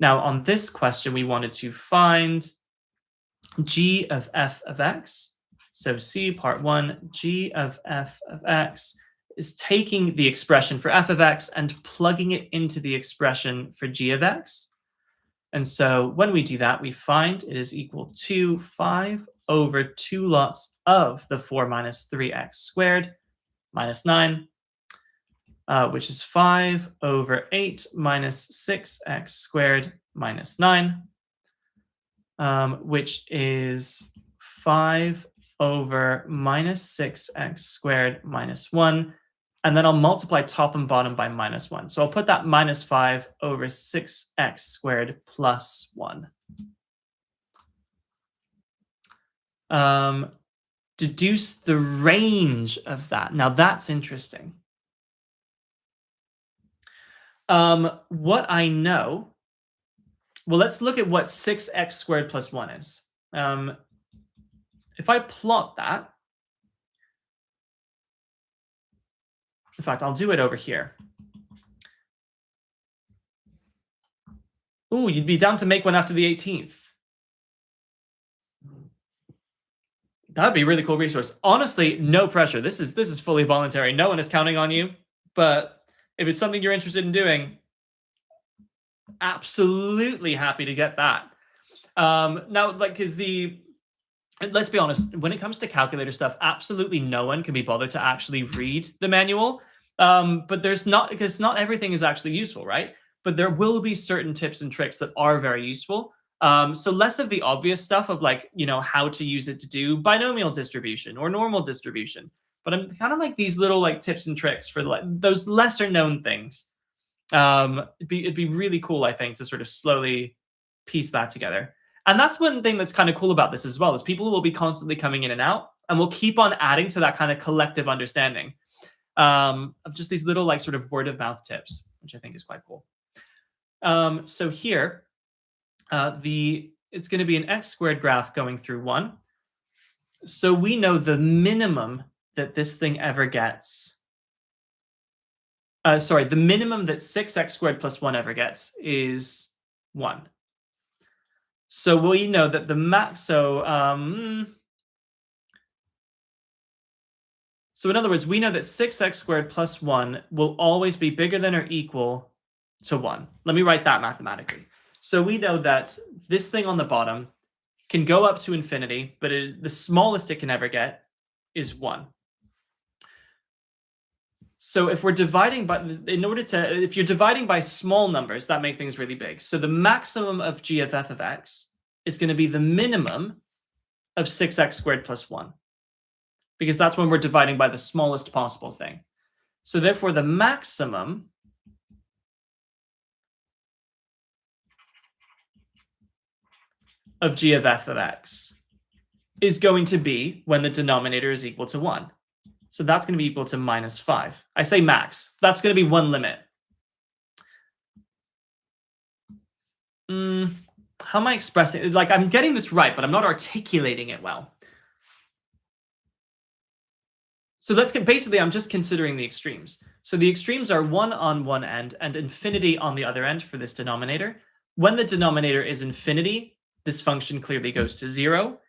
Now, on this question, we wanted to find g of f of x. So C, part 1, g of f of x is taking the expression for f of x and plugging it into the expression for g of x. And so when we do that, we find it is equal to 5 over 2 lots of the 4 minus 3x squared minus 9, which is 5 over 8 minus 6x squared minus 9, which is 5 over minus 6x squared minus 1. And then I'll multiply top and bottom by minus 1. So I'll put that minus 5 over 6x squared plus 1. Deduce the range of that. Now that's interesting. What I know, well, let's look at what 6x squared plus 1 is. If I plot that, in fact, I'll do it over here. Ooh, you'd be down to make one after the 18th. That'd be a really cool resource. Honestly, no pressure. This is fully voluntary. No one is counting on you. But if it's something you're interested in doing, absolutely happy to get that. Now, like, let's be honest, when it comes to calculator stuff, absolutely no one can be bothered to actually read the manual. But there's not, because not everything is actually useful, right? But there will be certain tips and tricks that are very useful. So less of the obvious stuff of like, how to use it to do binomial distribution or normal distribution. But I'm kind of like these little like tips and tricks for like those lesser known things. It'd be really cool, I think, to sort of slowly piece that together. And that's one thing that's kind of cool about this as well, is people will be constantly coming in and out, and we'll keep on adding to that kind of collective understanding of just these little like sort of word of mouth tips, which I think is quite cool. So here, it's going to be an x squared graph going through 1. So we know the minimum that this thing ever gets. The minimum that 6x squared plus 1 ever gets is 1. So we know that the max. So in other words, we know that 6x squared plus 1 will always be bigger than or equal to 1. Let me write that mathematically. So we know that this thing on the bottom can go up to infinity, but the smallest it can ever get is 1. So if we're dividing by, if you're dividing by small numbers, that make things really big. So the maximum of g of f of x is going to be the minimum of 6x squared plus 1, because that's when we're dividing by the smallest possible thing. So therefore, the maximum of g of f of x is going to be when the denominator is equal to 1. So that's going to be equal to minus 5. I say max. That's going to be one limit. How am I expressing it? Like, I'm getting this right, but I'm not articulating it well. So basically, I'm just considering the extremes. So the extremes are 1 on one end and infinity on the other end for this denominator. When the denominator is infinity, this function clearly goes to 0.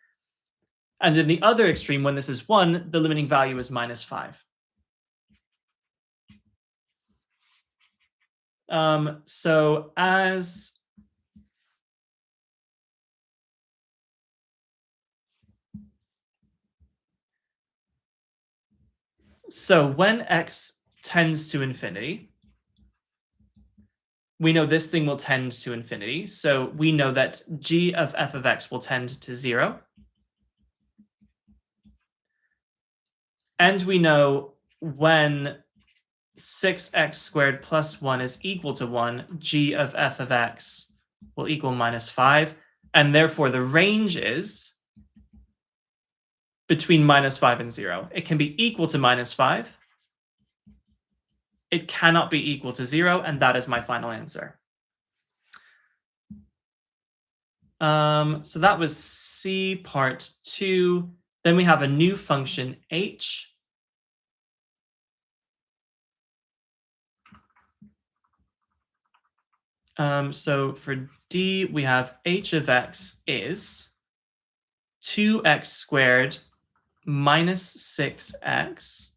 And in the other extreme, when this is 1, the limiting value is minus 5. So when x tends to infinity, we know this thing will tend to infinity. So we know that g of f of x will tend to 0. And we know when 6x squared plus 1 is equal to 1, g of f of x will equal minus 5. And therefore, the range is between minus 5 and 0. It can be equal to minus 5. It cannot be equal to 0, and that is my final answer. So that was C part 2. Then we have a new function h. So for D, we have h of x is 2x squared minus 6x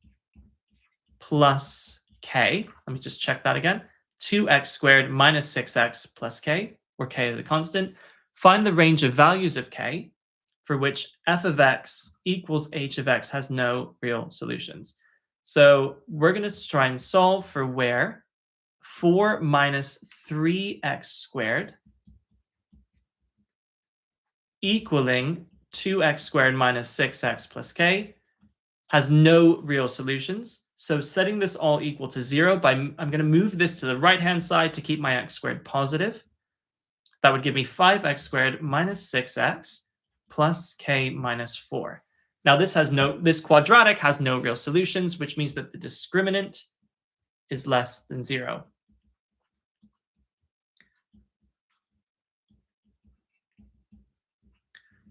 plus k. Let me just check that again. 2x squared minus 6x plus k, where k is a constant. Find the range of values of k for which f of x equals h of x has no real solutions. So we're going to try and solve for where 4 minus 3x squared equaling 2x squared minus 6x plus k has no real solutions. So setting this all equal to 0, I'm going to move this to the right-hand side to keep my x squared positive. That would give me 5x squared minus 6x plus k minus 4. Now this quadratic has no real solutions, which means that the discriminant is less than 0.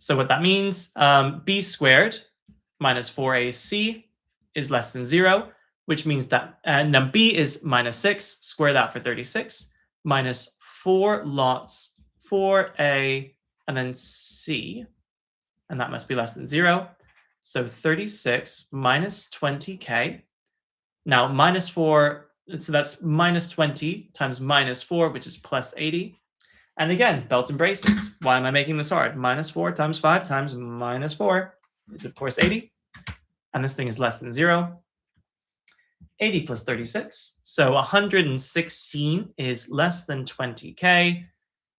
So what that means, b squared minus 4ac is less than 0, which means that now b is minus 6, square that for 36, minus 4 lots 4a and then c, and that must be less than 0. So 36 minus 20k. Now minus 4, so that's minus 20 times minus 4, which is plus 80. And again, belts and braces. Why am I making this hard? Minus 4 times 5 times minus 4 is, of course, 80. And this thing is less than 0. 80 plus 36. So 116 is less than 20k.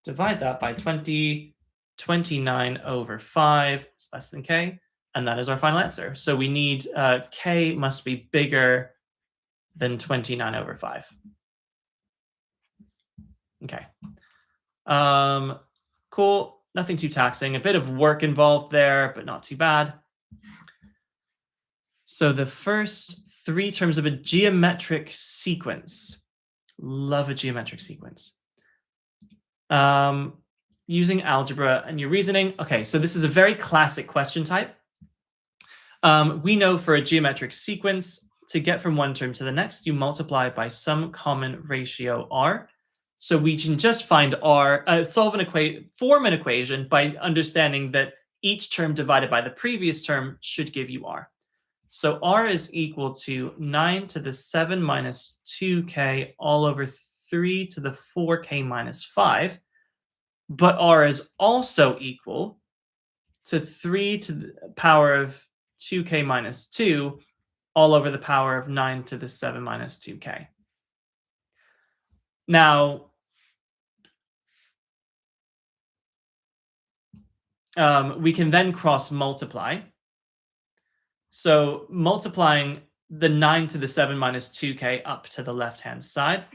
Divide that by 20. 29 over 5 is less than k. And that is our final answer. So we need k must be bigger than 29 over 5. Okay. Cool. Nothing too taxing. A bit of work involved there, but not too bad. So the first 3 terms of a geometric sequence. Love a geometric sequence. Using algebra and your reasoning. Okay, so this is a very classic question type. We know for a geometric sequence, to get from one term to the next, you multiply by some common ratio r. So we can just find r, form an equation by understanding that each term divided by the previous term should give you r. So r is equal to 9 to the 7 minus 2k all over 3 to the 4k minus 5. But r is also equal to 3 to the power of 2k minus 2 all over the power of 9 to the 7 minus 2k. Now, we can then cross multiply. So multiplying the 9 to the 7 minus 2k up to the left-hand side,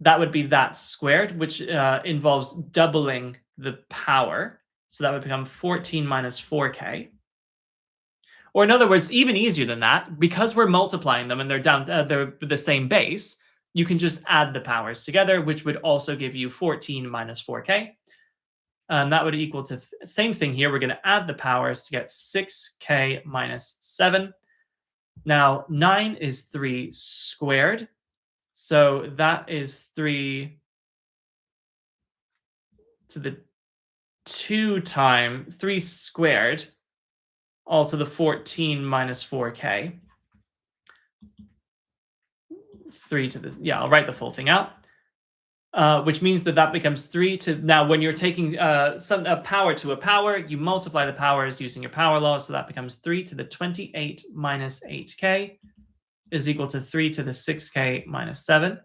that would be that squared, which involves doubling the power. So that would become 14 minus 4k. Or in other words, even easier than that, because we're multiplying them and they're the same base, you can just add the powers together, which would also give you 14 minus 4k. And that would equal to same thing here. We're going to add the powers to get 6k minus 7. Now, 9 is 3 squared. So that is 3 to the 2 times 3 squared, all to the 14 minus 4k. 3 to the, yeah, I'll write the full thing out. Which means that becomes 3 to, now when you're taking a power to a power, you multiply the powers using your power law. So that becomes 3 to the 28 minus 8k is equal to 3 to the 6k minus 7.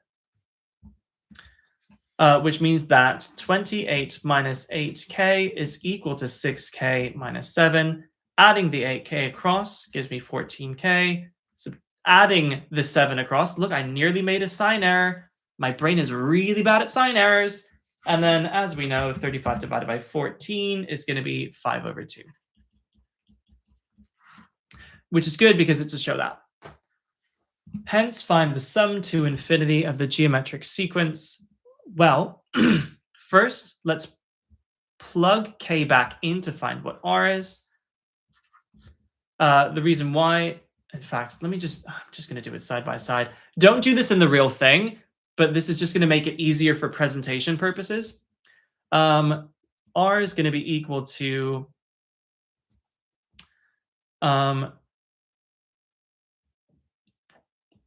Which means that 28 minus 8k is equal to 6k minus 7. Adding the 8k across gives me 14k. So adding the 7 across, look, I nearly made a sign error. My brain is really bad at sign errors. And then, as we know, 35 divided by 14 is going to be 5 over 2. Which is good because it's to show that. Hence, find the sum to infinity of the geometric sequence. Well, first, let's plug k back in to find what r is. The reason why, in fact, I'm just going to do it side by side. Don't do this in the real thing, but this is just going to make it easier for presentation purposes. R is going to be equal to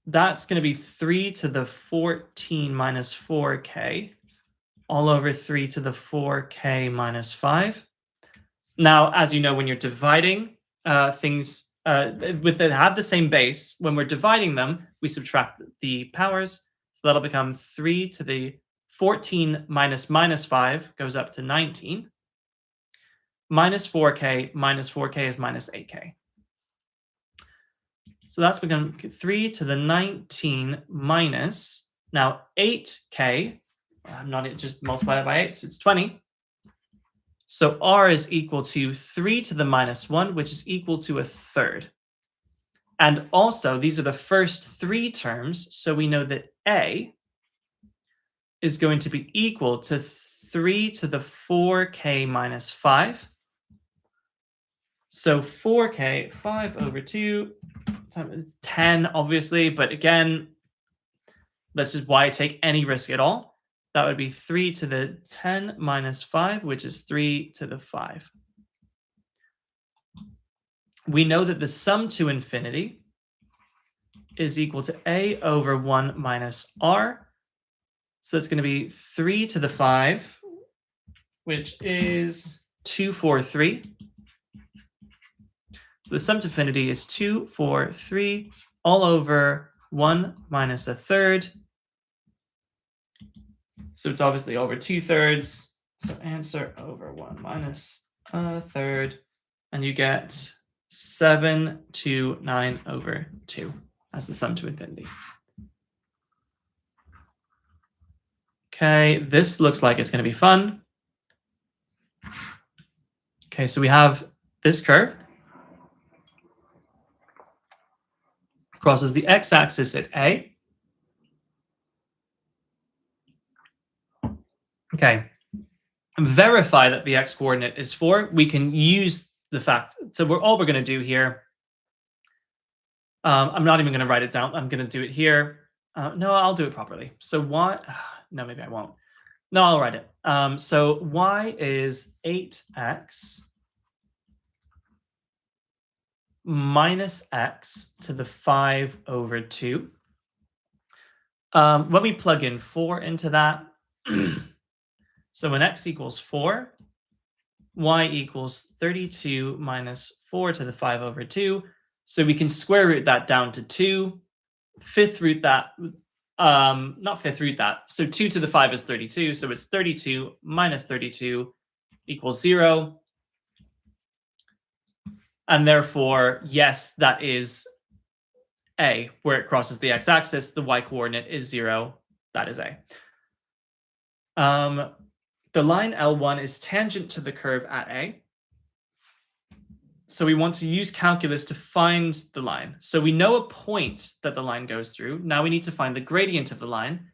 that's going to be 3 to the 14 minus 4k all over 3 to the 4k minus 5. Now, as you know, when you're dividing things that have the same base, when we're dividing them, we subtract the powers. So that'll become 3 to the 14 minus 5 goes up to 19. Minus 4k is minus 8k. So that's become 3 to the 19 minus, now 8k, I'm not just multiply that by 8, so it's 20. So r is equal to 3 to the minus 1, which is equal to a third. And also, these are the first 3 terms, so we know that a is going to be equal to 3 to the 4k minus 5. So 4k, 5 over 2 times 10, obviously. But again, this is why I take any risk at all. That would be 3 to the 10 minus 5, which is 3 to the 5. We know that the sum to infinity is equal to a over 1 minus r. So that's going to be 3 to the 5, which is 243. So the sum to infinity is 243 all over 1 minus a third. So it's obviously over 2/3. So answer over 1 minus a third. And you get 729 over 2 as the sum to infinity. Okay, this looks like it's going to be fun. Okay, so we have this curve. Crosses the x-axis at A. Okay, verify that the x-coordinate is 4. We can use the fact. So all we're going to do here, I'm not even going to write it down. I'm going to do it here. No, I'll do it properly. So y, no, maybe I won't. No, I'll write it. So y is 8x minus x to the 5 over 2. When we plug in 4 into that, so when x equals 4, y equals 32 minus 4 to the 5 over 2. So we can square root that down to 2, fifth root that, not fifth root that. So 2 to the 5 is 32. So it's 32 minus 32 equals 0. And therefore, yes, that is A, where it crosses the x-axis. The y-coordinate is 0. That is A. The line L1 is tangent to the curve at A. So we want to use calculus to find the line. So we know a point that the line goes through. Now we need to find the gradient of the line.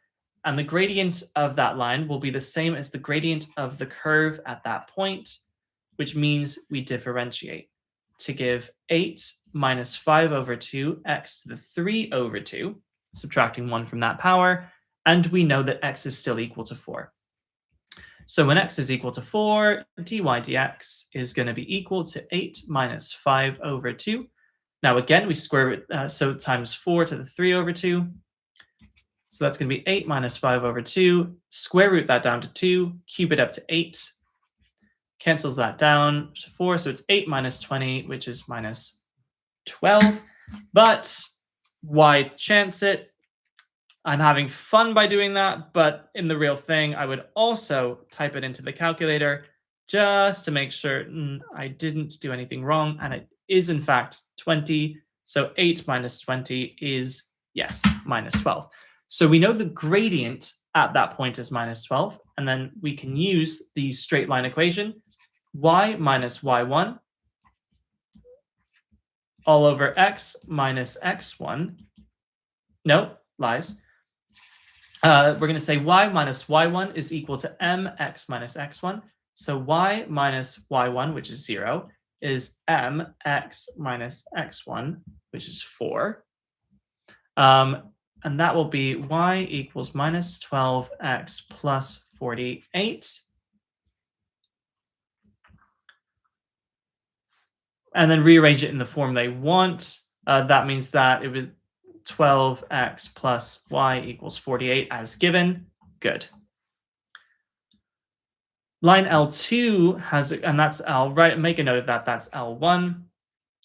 And the gradient of that line will be the same as the gradient of the curve at that point, which means we differentiate to give 8 minus 5 over 2 x to the 3 over 2, subtracting 1 from that power. And we know that x is still equal to 4. So when x is equal to 4, dy dx is going to be equal to 8 minus 5 over 2. Now again, we square it, so times 4 to the 3 over 2. So that's going to be 8 minus 5 over 2. Square root that down to 2, cube it up to 8. Cancels that down to 4, so it's 8 minus 20, which is minus 12. But why chance it? I'm having fun by doing that, but in the real thing, I would also type it into the calculator just to make sure I didn't do anything wrong, and it is in fact 20. So 8 minus 20 is, yes, minus 12. So we know the gradient at that point is minus 12, and then we can use the straight line equation, y minus y1 all over x minus x1. No, lies. We're going to say y minus y1 is equal to mx minus x1. So y minus y1, which is 0, is mx minus x1, which is 4. And that will be y equals minus 12x plus 48. And then rearrange it in the form they want. That means that it was 12x plus y equals 48 as given. Good. Line L2 has, and that's L, right? Make a note of that. That's L1.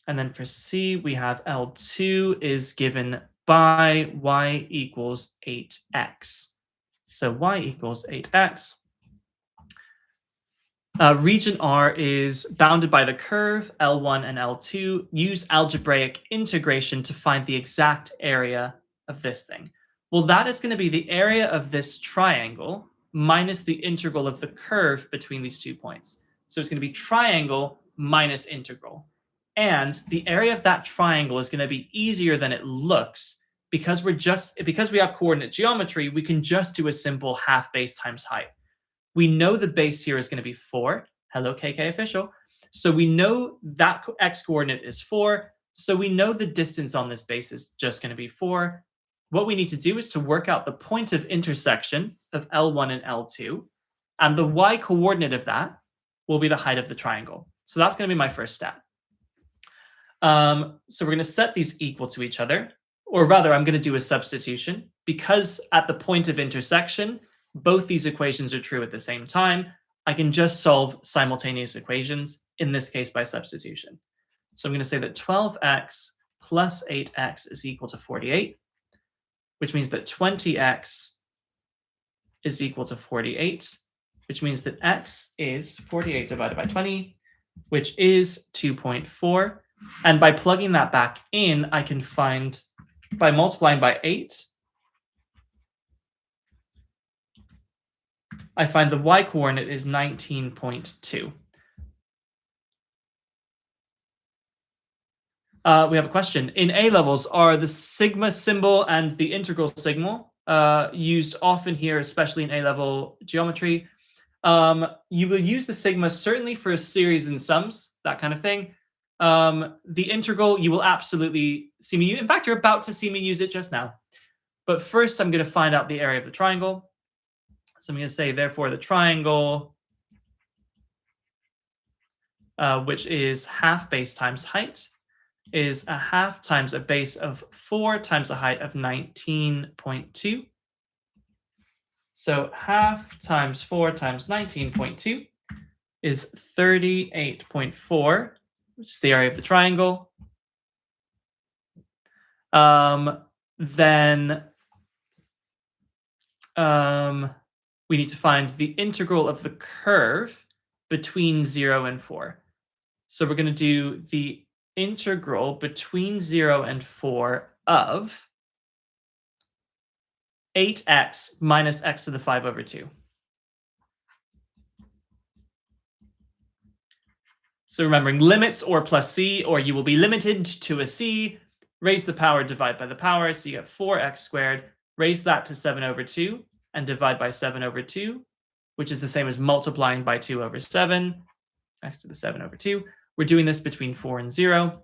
And then for C, we have L2 is given by y equals 8x. So y equals 8x. Region R is bounded by the curve L1 and L2. Use algebraic integration to find the exact area of this thing. Well, that is going to be the area of this triangle minus the integral of the curve between these 2 points. So it's going to be triangle minus integral. And the area of that triangle is going to be easier than it looks because we have coordinate geometry, we can just do a simple half base times height. We know the base here is going to be 4. Hello, KK official. So we know that x coordinate is 4. So we know the distance on this base is just going to be 4. What we need to do is to work out the point of intersection of L1 and L2. And the y coordinate of that will be the height of the triangle. So that's going to be my first step. So we're going to set these equal to each other. Or rather, I'm going to do a substitution. Because at the point of intersection, both these equations are true at the same time, I can just solve simultaneous equations, in this case by substitution. So I'm going to say that 12x plus 8x is equal to 48, which means that 20x is equal to 48, which means that x is 48 divided by 20, which is 2.4. And by plugging that back in, I can find, by multiplying by 8, I find the y coordinate is 19.2. We have a question. In A levels, are the sigma symbol and the integral symbol used often here, especially in A level geometry? You will use the sigma certainly for series and sums, that kind of thing. The integral, you will absolutely see me use. In fact, you're about to see me use it just now. But first, I'm going to find out the area of the triangle. So I'm going to say, therefore, the triangle, which is half base times height, is a half times a base of 4 times a height of 19.2. So half times 4 times 19.2 is 38.4, which is the area of the triangle. Then we need to find the integral of the curve between 0 and 4. So we're going to do the integral between 0 and 4 of 8x minus x to the 5 over 2. So remembering limits or plus c, or you will be limited to a c, raise the power, divide by the power, so you get 4x squared, raise that to 7 over 2, and divide by 7 over 2, which is the same as multiplying by 2 over 7, x to the 7 over 2. We're doing this between 4 and 0.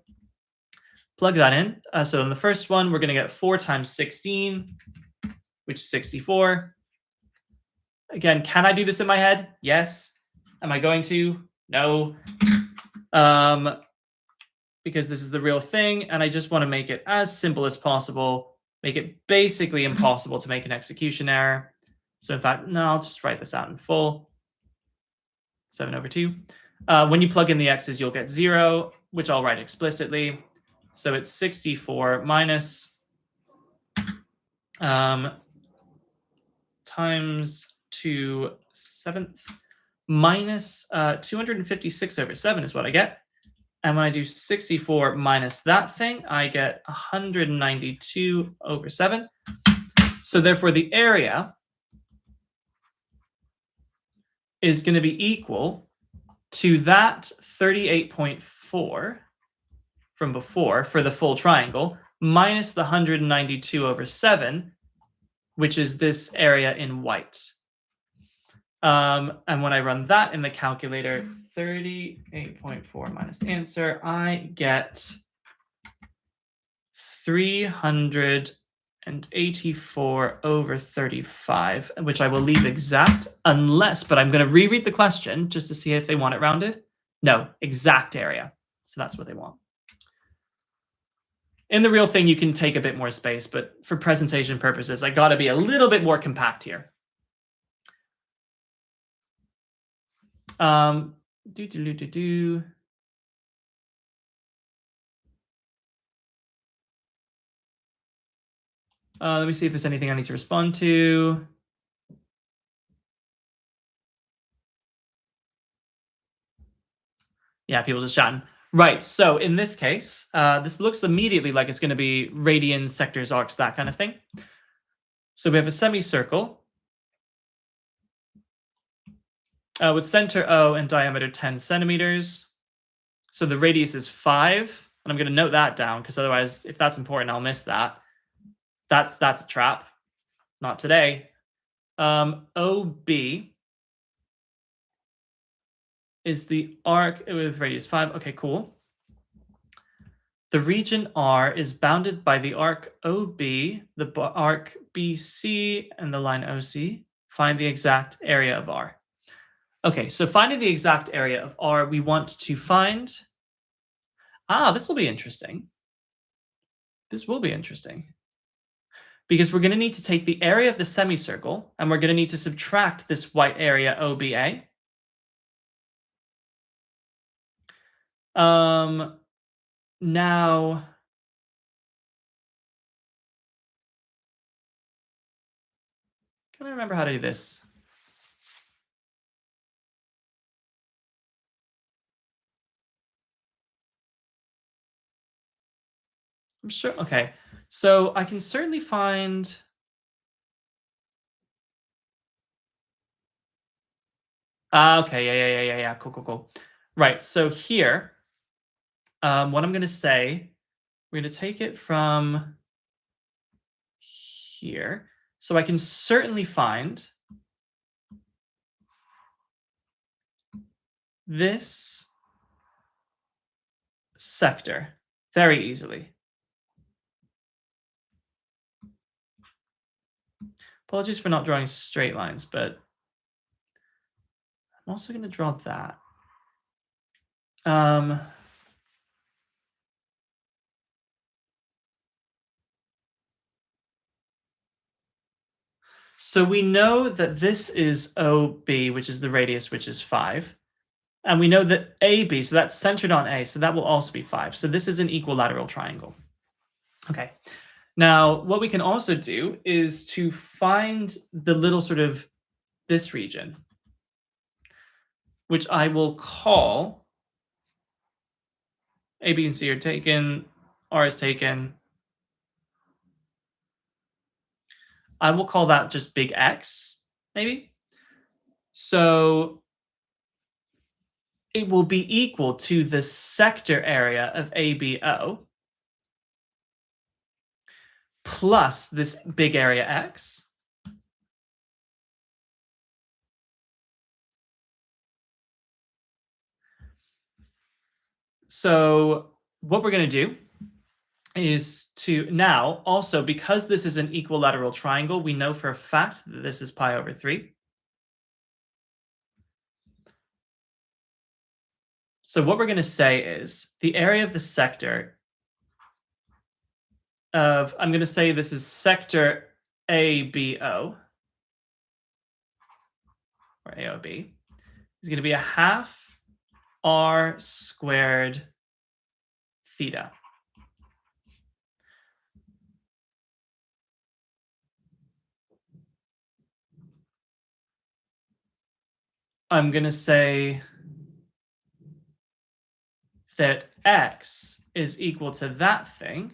Plug that in. So in the first one, we're going to get 4 times 16, which is 64. Again, can I do this in my head? Yes. Am I going to? No. Because this is the real thing, and I just want to make it as simple as possible, make it basically impossible to make an execution error. So in fact, no, I'll just write this out in full. 7 over 2. When you plug in the x's, you'll get 0, which I'll write explicitly. So it's 64 minus times 2 sevenths minus 256 over 7 is what I get. And when I do 64 minus that thing, I get 192 over 7. So therefore, the area is going to be equal to that 38.4 from before for the full triangle, minus the 192 over 7, which is this area in white. And when I run that in the calculator, 38.4 minus answer, I get 384 over 35, which I will leave exact unless, but I'm going to reread the question just to see if they want it rounded. No, exact area. So that's what they want. In the real thing, you can take a bit more space, but for presentation purposes, I got to be a little bit more compact here. Let me see if there's anything I need to respond to. Yeah, people just chatting. Right, so in this case, this looks immediately like it's going to be radians, sectors, arcs, that kind of thing. So we have a semicircle with center O and diameter 10 centimeters. So the radius is 5. And I'm going to note that down because otherwise, if that's important, I'll miss that. That's a trap. Not today. OB is the arc with radius 5. Okay, cool. The region R is bounded by the arc OB, the arc BC, and the line OC. Find the exact area of R. Okay, so finding the exact area of R, we want to find... this will be interesting. This will be interesting. Because we're going to need to take the area of the semicircle, and we're going to need to subtract this white area OBA. Now, can I remember how to do this? I'm sure. Okay, so I can certainly find... okay, yeah. Cool. Right, so here, what I'm going to say, we're going to take it from here. So I can certainly find this sector very easily. Apologies for not drawing straight lines, but I'm also going to draw that. So we know that this is OB, which is the radius, which is 5. And we know that AB, so that's centered on A, so that will also be 5. So this is an equilateral triangle. Okay. Now, what we can also do is to find the little sort of this region, which I will call A, B, and C are taken, R is taken. I will call that just big X, maybe. So it will be equal to the sector area of ABO plus this big area X. So what we're going to do is to now also, because this is an equilateral triangle, we know for a fact that this is pi over 3. So what we're going to say is the area of the sector of, I'm going to say this is sector ABO, or AOB, is going to be a half r squared theta. I'm going to say that X is equal to that thing,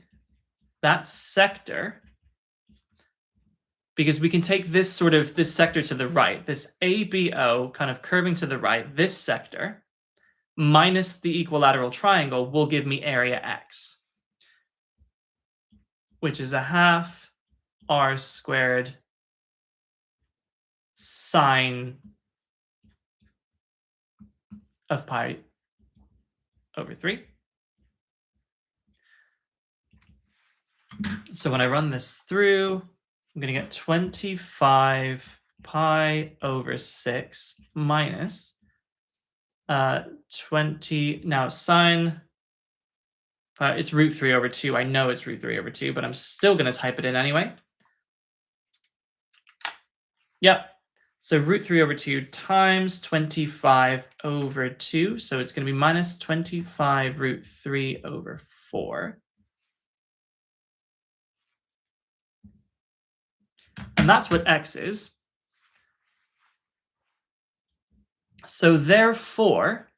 that sector, because we can take this this sector to the right, this ABO kind of curving to the right, this sector, minus the equilateral triangle will give me area X, which is a half r squared sine of pi over 3. So when I run this through, I'm going to get 25 pi over 6 minus 20. Now sine, it's root 3 over 2. I know it's root 3 over 2, but I'm still going to type it in anyway. Yep. So root 3 over 2 times 25 over 2. So it's going to be minus 25 root 3 over 4. And that's what X is. So therefore,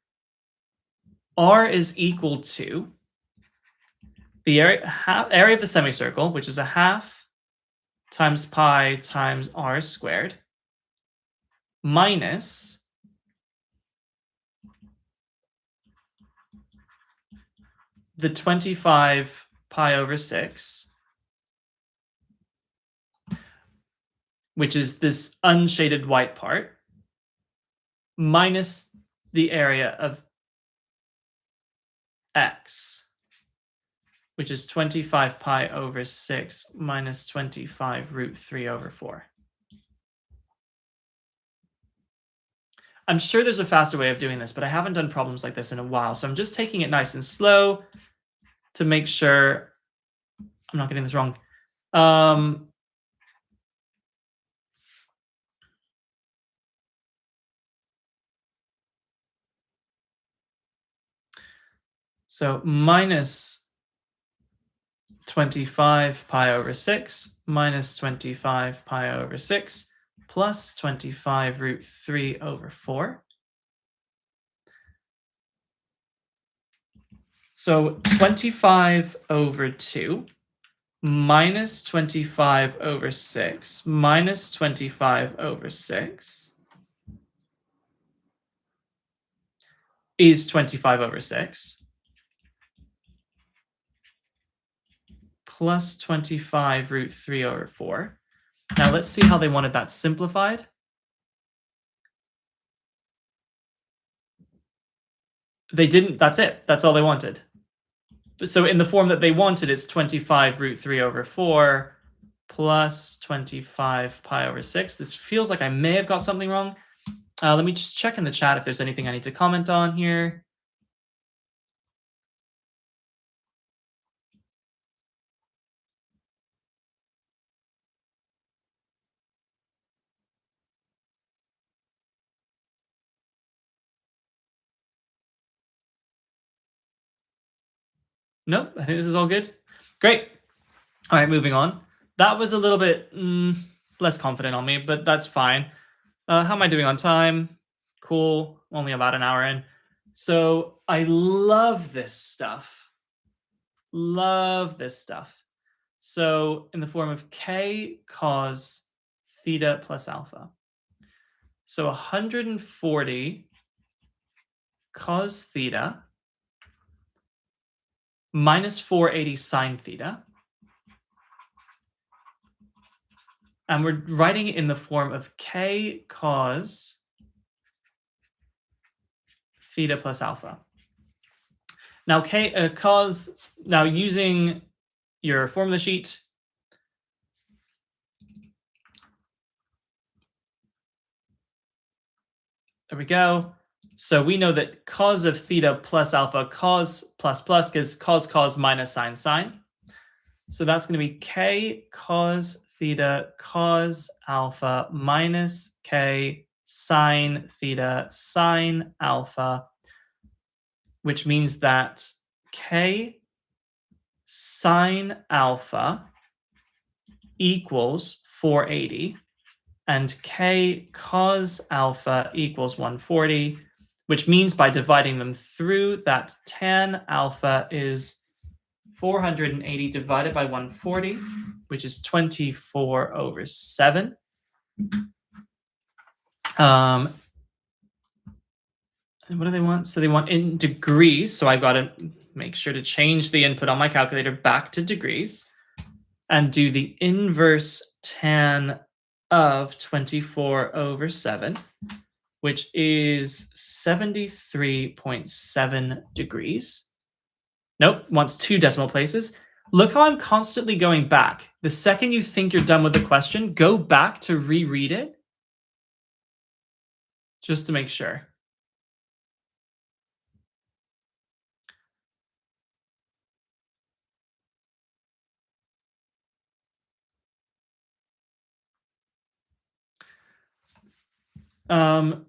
R is equal to the area of the semicircle, which is a half times pi times r squared, minus the 25 pi over 6, which is this unshaded white part, minus the area of x, which is 25 pi over 6 minus 25 root 3 over 4. I'm sure there's a faster way of doing this, but I haven't done problems like this in a while, so I'm just taking it nice and slow to make sure I'm not getting this wrong. So minus 25 pi over 6 minus 25 pi over 6 plus 25 root 3 over 4. So 25 over 2 minus 25 over 6 minus 25 over 6 is 25 over 6 plus 25 root 3 over 4. Now let's see how they wanted that simplified. They didn't, that's it. That's all they wanted. So in the form that they wanted, it's 25 root 3 over 4 plus 25 pi over 6. This feels like I may have got something wrong. Let me just check in the chat if there's anything I need to comment on here. Nope, I think this is all good. Great. All right, moving on. That was a little bit less confident on me, but that's fine. How am I doing on time? Cool, only about an hour in. So I love this stuff. Love this stuff. So in the form of k cos theta plus alpha. So 140 cos theta minus 480 sine theta. And we're writing it in the form of k cos theta plus alpha. Now, now using your formula sheet, there we go. So we know that cos of theta plus alpha, cos plus plus, because cos minus sine sine. So that's going to be k cos theta cos alpha minus k sine theta sine alpha, which means that k sine alpha equals 480 and k cos alpha equals 140, which means by dividing them through, that tan alpha is 480 divided by 140, which is 24 over 7. And what do they want? So they want in degrees. So I've got to make sure to change the input on my calculator back to degrees and do the inverse tan of 24 over 7, which is 73.7 degrees. Nope, wants 2 decimal places. Look how I'm constantly going back. The second you think you're done with the question, go back to reread it just to make sure.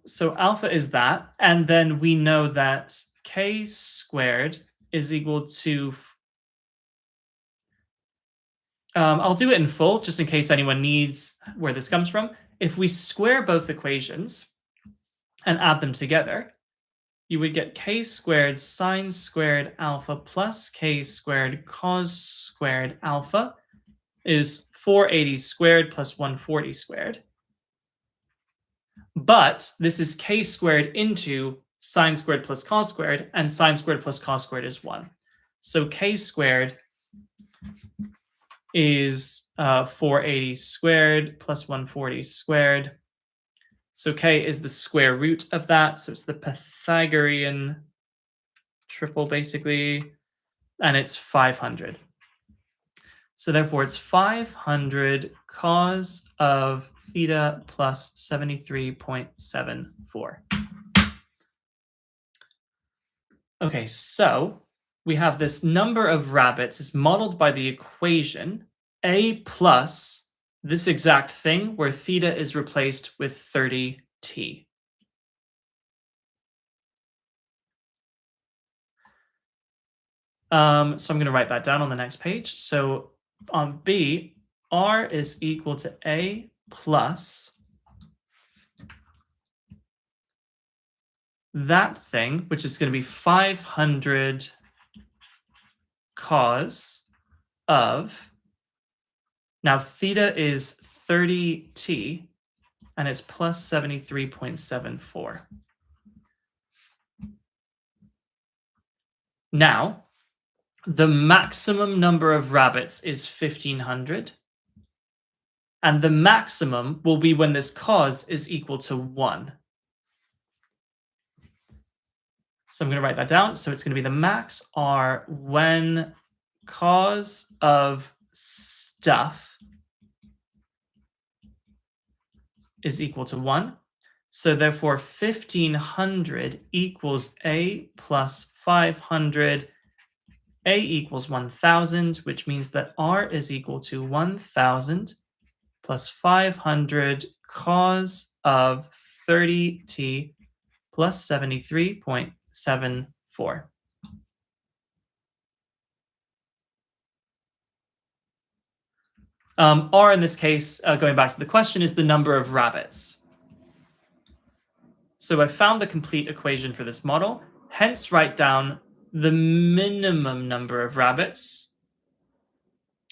So alpha is that, and then we know that k squared is equal to, I'll do it in full just in case anyone needs where this comes from. If we square both equations and add them together, you would get k squared sine squared alpha plus k squared cos squared alpha is 480 squared plus 140 squared. But this is k squared into sine squared plus cos squared, and sine squared plus cos squared is 1. So k squared is 480 squared plus 140 squared. So k is the square root of that. So it's the Pythagorean triple, basically, and it's 500. So therefore, it's 500 cos of theta plus 73.74. Okay, so we have this number of rabbits is modeled by the equation a plus this exact thing where theta is replaced with 30t. So I'm going to write that down on the next page. So on B, R is equal to A plus that thing, which is going to be 500 cos of, now theta is 30t, and it's plus 73.74. Now, the maximum number of rabbits is 1500. And the maximum will be when this cos is equal to 1. So I'm going to write that down. So it's going to be the max are when cos of stuff is equal to 1. So therefore, 1500 equals A plus 500. A equals 1000, which means that R is equal to 1000 plus 500 cos of 30t plus 73.74. R in this case, going back to the question, is the number of rabbits. So I found the complete equation for this model, hence write down the minimum number of rabbits.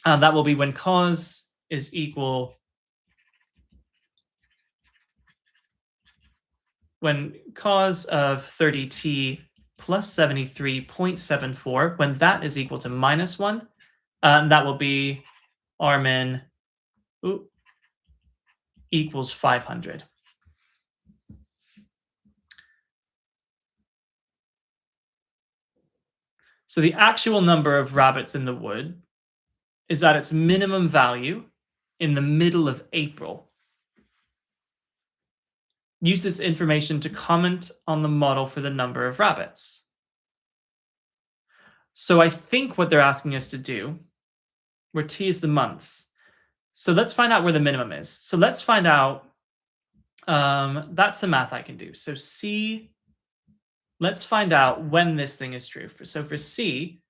That will be when cos is equal, when cos of 30t plus 73.74, when that is equal to minus 1, that will be R min equals 500. So the actual number of rabbits in the wood is at its minimum value in the middle of April. Use this information to comment on the model for the number of rabbits. So I think what they're asking us to do, where t is the months. So let's find out where the minimum is. So let's find out, that's the math I can do. So C, let's find out when this thing is true. So for C,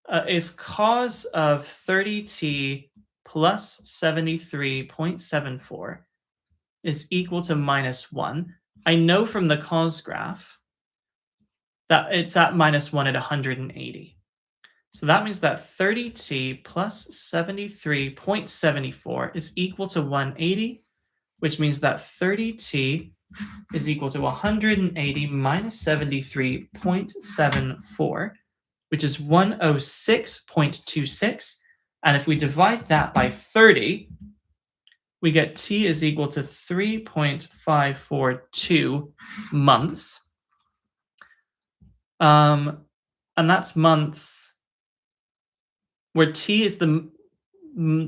if cos of 30t plus 73.74 is equal to minus 1, I know from the cos graph that it's at minus 1 at 180. So that means that 30t plus 73.74 is equal to 180, which means that 30t is equal to 180 minus 73.74, which is 106.26. And if we divide that by 30, we get t is equal to 3.542 months. And that's months where t is the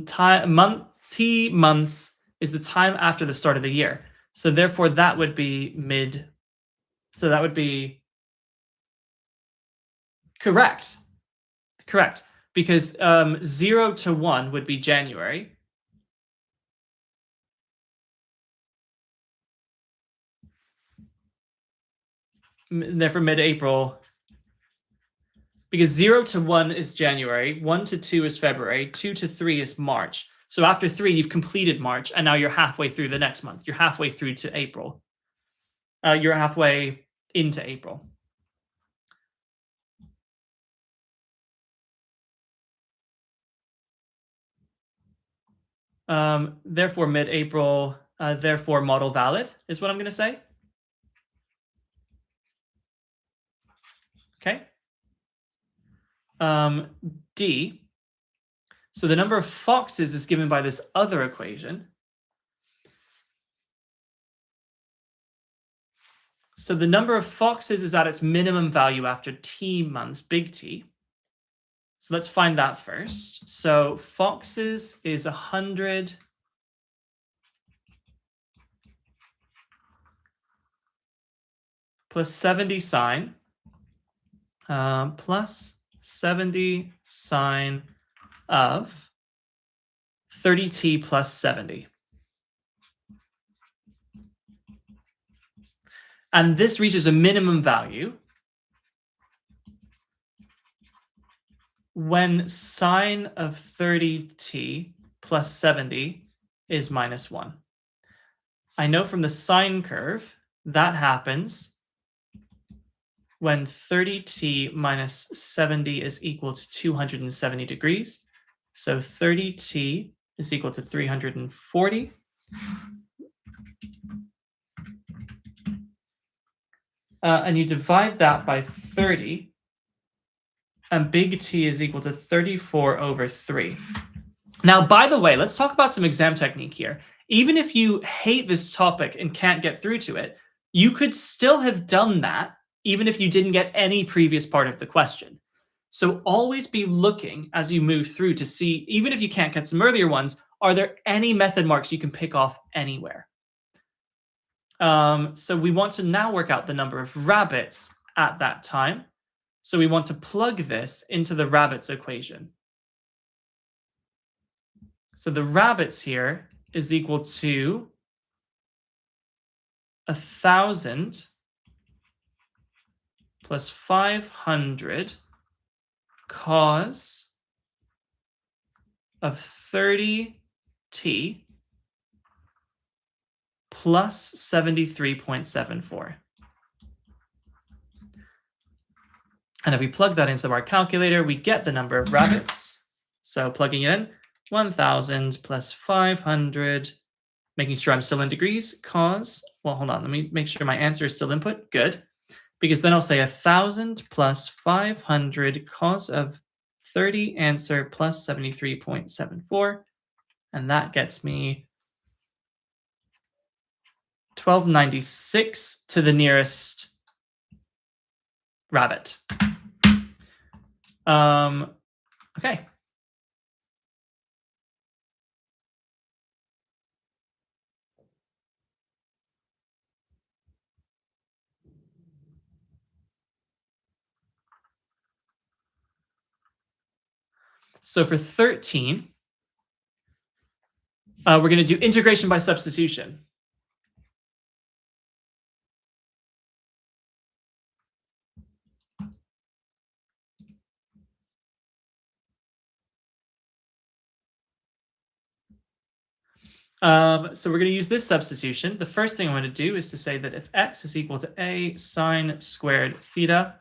time, t months is the time after the start of the year. So therefore that would be mid, so that would be correct, because 0 to 1 would be January. Therefore mid-April, because 0 to 1 is January, 1 to 2 is February, 2 to 3 is March. So after 3, you've completed March, and now you're halfway through the next month. You're halfway through to April. You're halfway into April. Therefore, mid-April, therefore model valid is what I'm going to say. Okay. D. So the number of foxes is given by this other equation. So the number of foxes is at its minimum value after t months, big T. So let's find that first. So foxes is 100 plus 70 sine plus 70 sine of 30t plus 70. And this reaches a minimum value when sine of 30t plus 70 is minus 1. I know from the sine curve that happens when 30t minus 70 is equal to 270 degrees. So 30t is equal to 340. And you divide that by 30, and big T is equal to 34 over 3. Now, by the way, let's talk about some exam technique here. Even if you hate this topic and can't get through to it, you could still have done that even if you didn't get any previous part of the question. So always be looking as you move through to see, even if you can't get some earlier ones, are there any method marks you can pick off anywhere? So we want to now work out the number of rabbits at that time. So we want to plug this into the rabbits equation. So the rabbits here is equal to 1,000 plus 500 cos of 30t plus 73.74. And if we plug that into our calculator, we get the number of rabbits. So plugging in 1,000 plus 500, making sure I'm still in degrees, cos, well, hold on, let me make sure my answer is still input. Good. Because then I'll say 1,000 plus 500 cos of 30 answer plus 73.74. And that gets me 1296 to the nearest rabbit. Okay. So for 13, we're going to do integration by substitution. So we're going to use this substitution. The first thing I'm going to do is to say that if x is equal to a sine squared theta,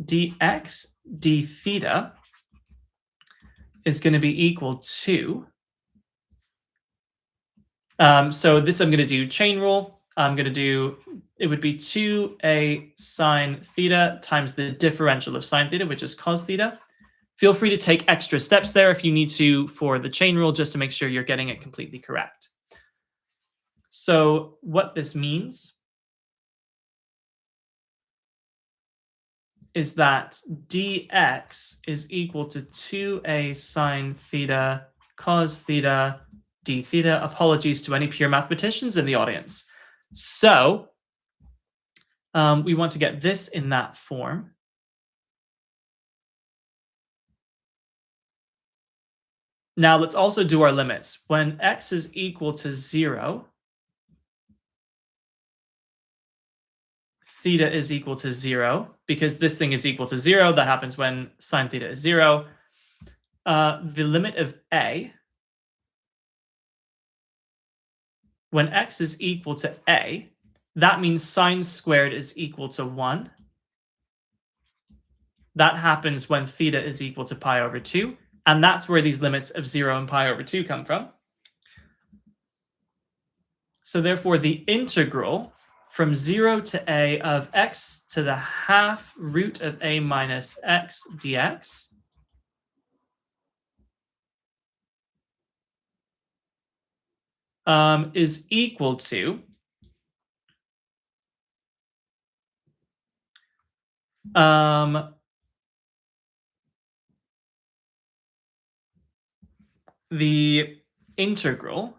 dx d theta is going to be equal to, so this I'm going to do chain rule. I'm going to do, it would be 2a sine theta times the differential of sine theta, which is cos theta. Feel free to take extra steps there if you need to for the chain rule, just to make sure you're getting it completely correct. So what this means is that dx is equal to 2a sine theta cos theta d theta. Apologies to any pure mathematicians in the audience. So we want to get this in that form. Now let's also do our limits. When x is equal to 0, theta is equal to 0, because this thing is equal to 0. That happens when sine theta is 0. The limit of a, when x is equal to a, that means sine squared is equal to 1. That happens when theta is equal to pi over 2. And that's where these limits of 0 and pi over 2 come from. So therefore, the integral from 0 to a of x to the half root of a minus x dx is equal to The integral,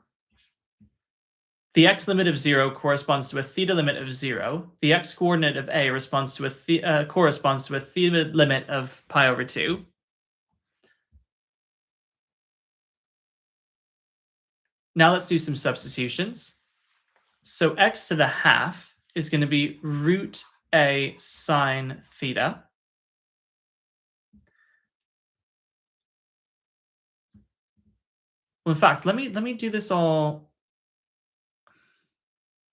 the x limit of 0 corresponds to a theta limit of 0. The x coordinate of a corresponds to a theta limit of pi over 2. Now let's do some substitutions. So x to the half is going to be root a sine theta. Well, in fact, let me do this all.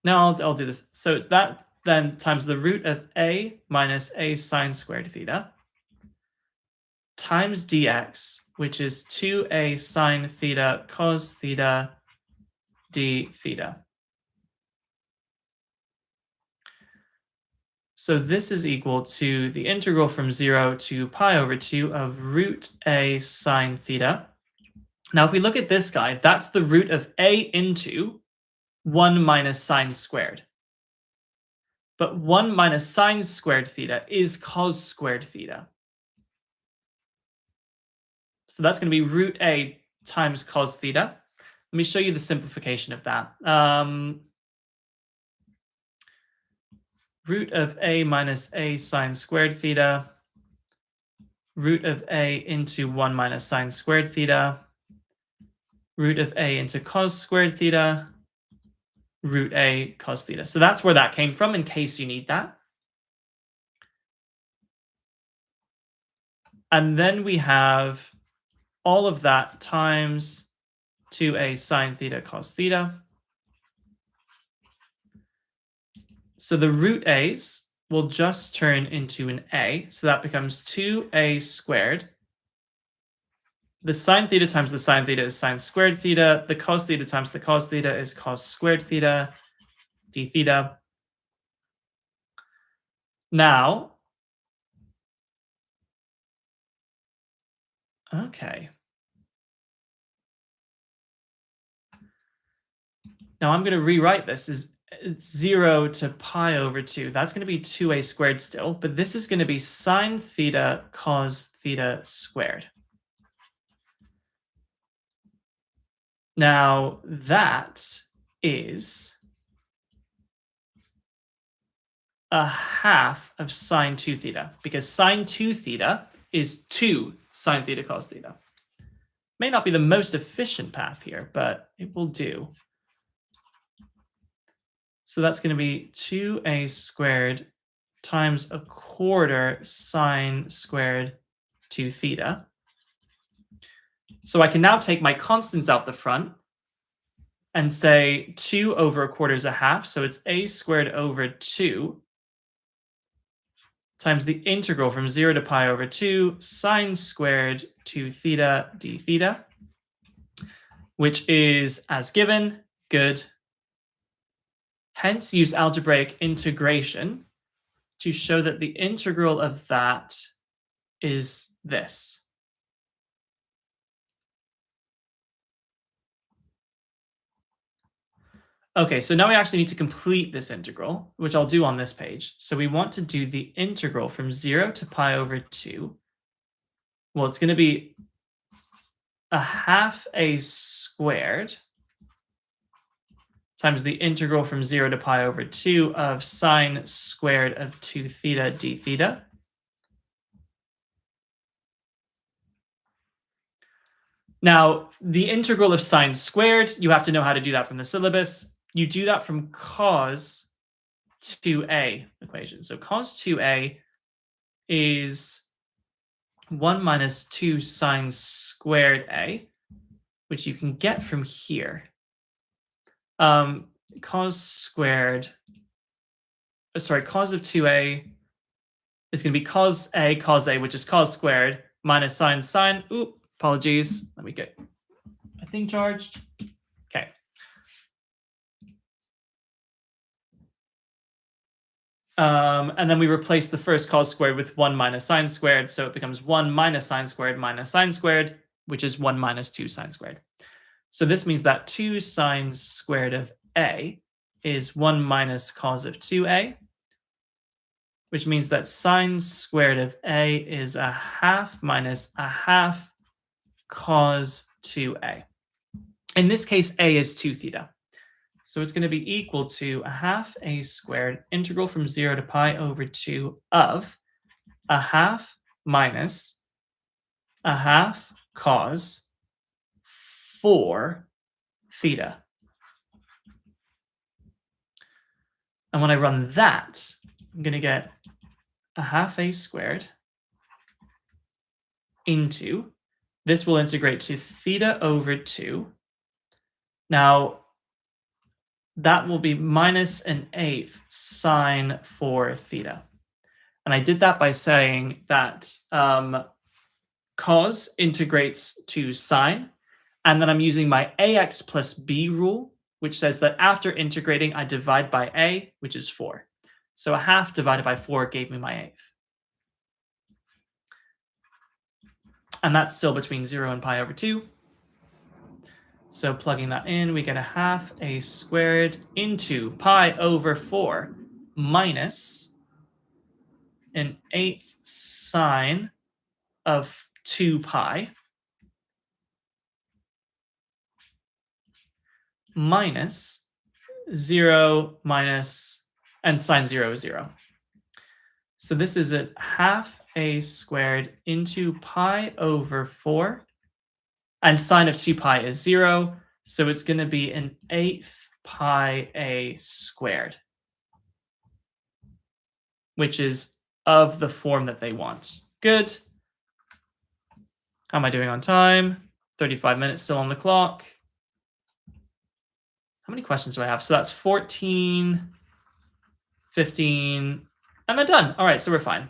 Now I'll do this. So that then times the root of a minus a sine squared theta times dx, which is 2a sine theta cos theta d theta. So this is equal to the integral from 0 to pi over 2 of root a sine theta. Now, if we look at this guy, that's the root of a into 1 minus sine squared. But 1 minus sine squared theta is cos squared theta. So that's going to be root a times cos theta. Let me show you the simplification of that. Root of a minus a sine squared theta, root of a into 1 minus sine squared theta, root of a into cos squared theta, root a cos theta. So that's where that came from in case you need that. And then we have all of that times 2a sine theta cos theta. So the root a's will just turn into an a. So that becomes 2a squared. The sine theta times the sine theta is sine squared theta. The cos theta times the cos theta is cos squared theta d theta. Now, okay. Now I'm going to rewrite this as 0 to pi over 2. That's going to be 2a squared still, but this is going to be sine theta cos theta squared. Now that is a half of sine 2 theta, because sine 2 theta is 2 sine theta cos theta. May not be the most efficient path here, but it will do. So that's going to be 2a squared times a quarter sine squared 2 theta. So I can now take my constants out the front and say 2 over a quarter is a half. So it's a squared over 2 times the integral from 0 to pi over 2 sine squared 2 theta d theta, which is as given, good. Hence, use algebraic integration to show that the integral of that is this. Okay, so now we actually need to complete this integral, which I'll do on this page. So we want to do the integral from 0 to pi over 2. Well, it's going to be a half a squared times the integral from 0 to pi over 2 of sine squared of 2 theta d theta. Now, the integral of sine squared, you have to know how to do that from the syllabus. You do that from cos 2a equation. So cos 2a is 1 minus 2 sine squared a, which you can get from here. Cos squared, cos of 2a is going to be cos a, which is cos squared, minus sine. Oop, apologies. Let me get my thing charged. Okay. And then we replace the first cos squared with 1 minus sine squared. So it becomes 1 minus sine squared, which is 1 minus 2 sine squared. So this means that 2 sine squared of a is 1 minus cos of 2a. which means that sine squared of A is a half minus a half cos 2A. In this case, A is 2 theta. So it's going to be equal to a half A squared integral from 0 to pi over 2 of a half minus a half cos 4 theta. And when I run that, I'm going to get a half A squared into, this will integrate to theta over 2. Now, that will be minus an eighth sine 4 theta. And I did that by saying that cos integrates to sine, and then I'm using my ax plus b rule, which says that after integrating, I divide by a, which is 4. So a half divided by 4 gave me my eighth. And that's still between 0 and pi over 2. So plugging that in, we get a half A squared into pi over 4 minus an eighth sine of 2 pi minus 0 minus, and sine 0 is 0. So this is a half A squared into pi over 4. And sine of 2 pi is 0, so it's going to be an eighth pi A squared, which is of the form that they want. Good. How am I doing on time? 35 minutes still on the clock. How many questions do I have? So that's 14, 15, and they're done. All right, so we're fine.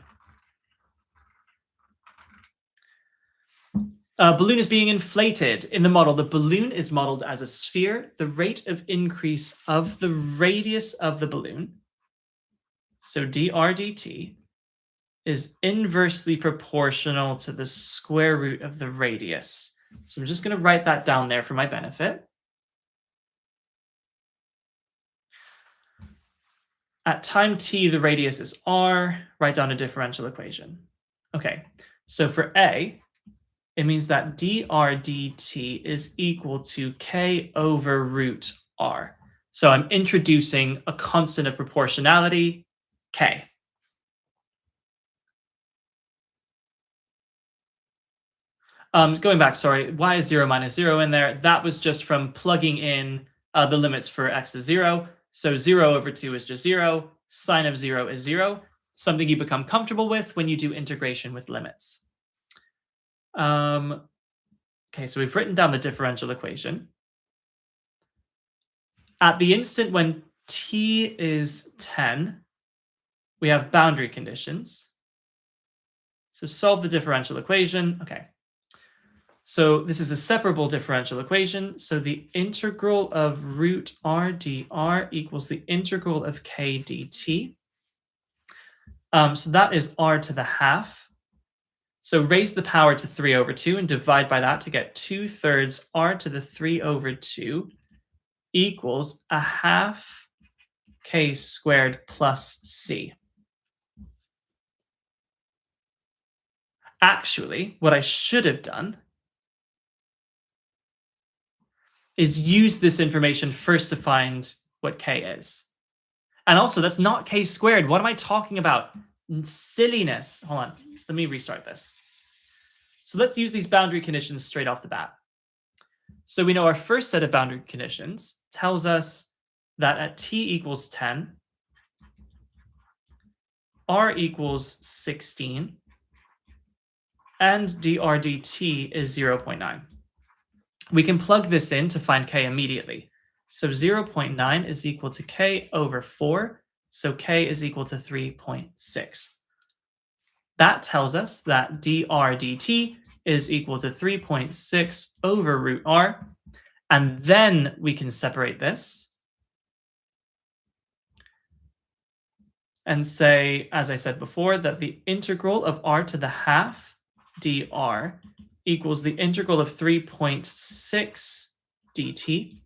Balloon is being inflated. In the model, the balloon is modeled as a sphere. The rate of increase of the radius of the balloon, so dr dt, is inversely proportional to the square root of the radius. So I'm just going to write that down there for my benefit. At time t, the radius is r. Write down a differential equation. Okay, so for A, it means that dr dt is equal to k over root r. So I'm introducing a constant of proportionality, k. Going back, sorry, why is 0 minus 0 in there? That was just from plugging in the limits for x is 0. So 0 over 2 is just 0. Sine of 0 is 0. Something you become comfortable with when you do integration with limits. Okay, so we've written down the differential equation. At the instant when t is 10, we have boundary conditions. So solve the differential equation. Okay. So this is a separable differential equation. So the integral of root r dr equals the integral of k dt. So that is r to the half. So raise the power to 3 over 2 and divide by that to get 2/3 r to the 3 over 2 equals a half k squared plus c. Actually, what I should have done is use this information first to find what k is. And also, that's not k squared. What am I talking about? Silliness. Hold on. Let me restart this. So let's use these boundary conditions straight off the bat. So we know our first set of boundary conditions tells us that at t equals 10, r equals 16, and dr dt is 0.9. We can plug this in to find k immediately. So 0.9 is equal to k over 4, so k is equal to 3.6. That tells us that dr dt is equal to 3.6 over root r, and then we can separate this and say, as I said before, that the integral of r to the half dr equals the integral of 3.6 dt.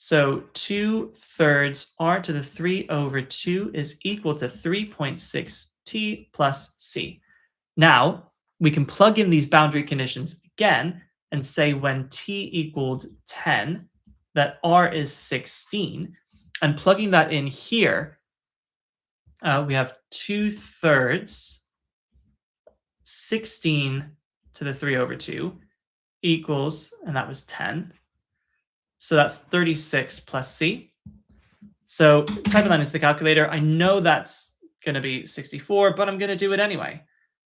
So 2/3 r to the 3 over 2 is equal to 3.6t plus c. Now, we can plug in these boundary conditions again and say when t equaled 10, that r is 16. And plugging that in here, we have 2/3 16 to the 3 over 2 equals, and that was 10. So that's 36 plus c. So typing that into the calculator, I know that's going to be 64, but I'm going to do it anyway.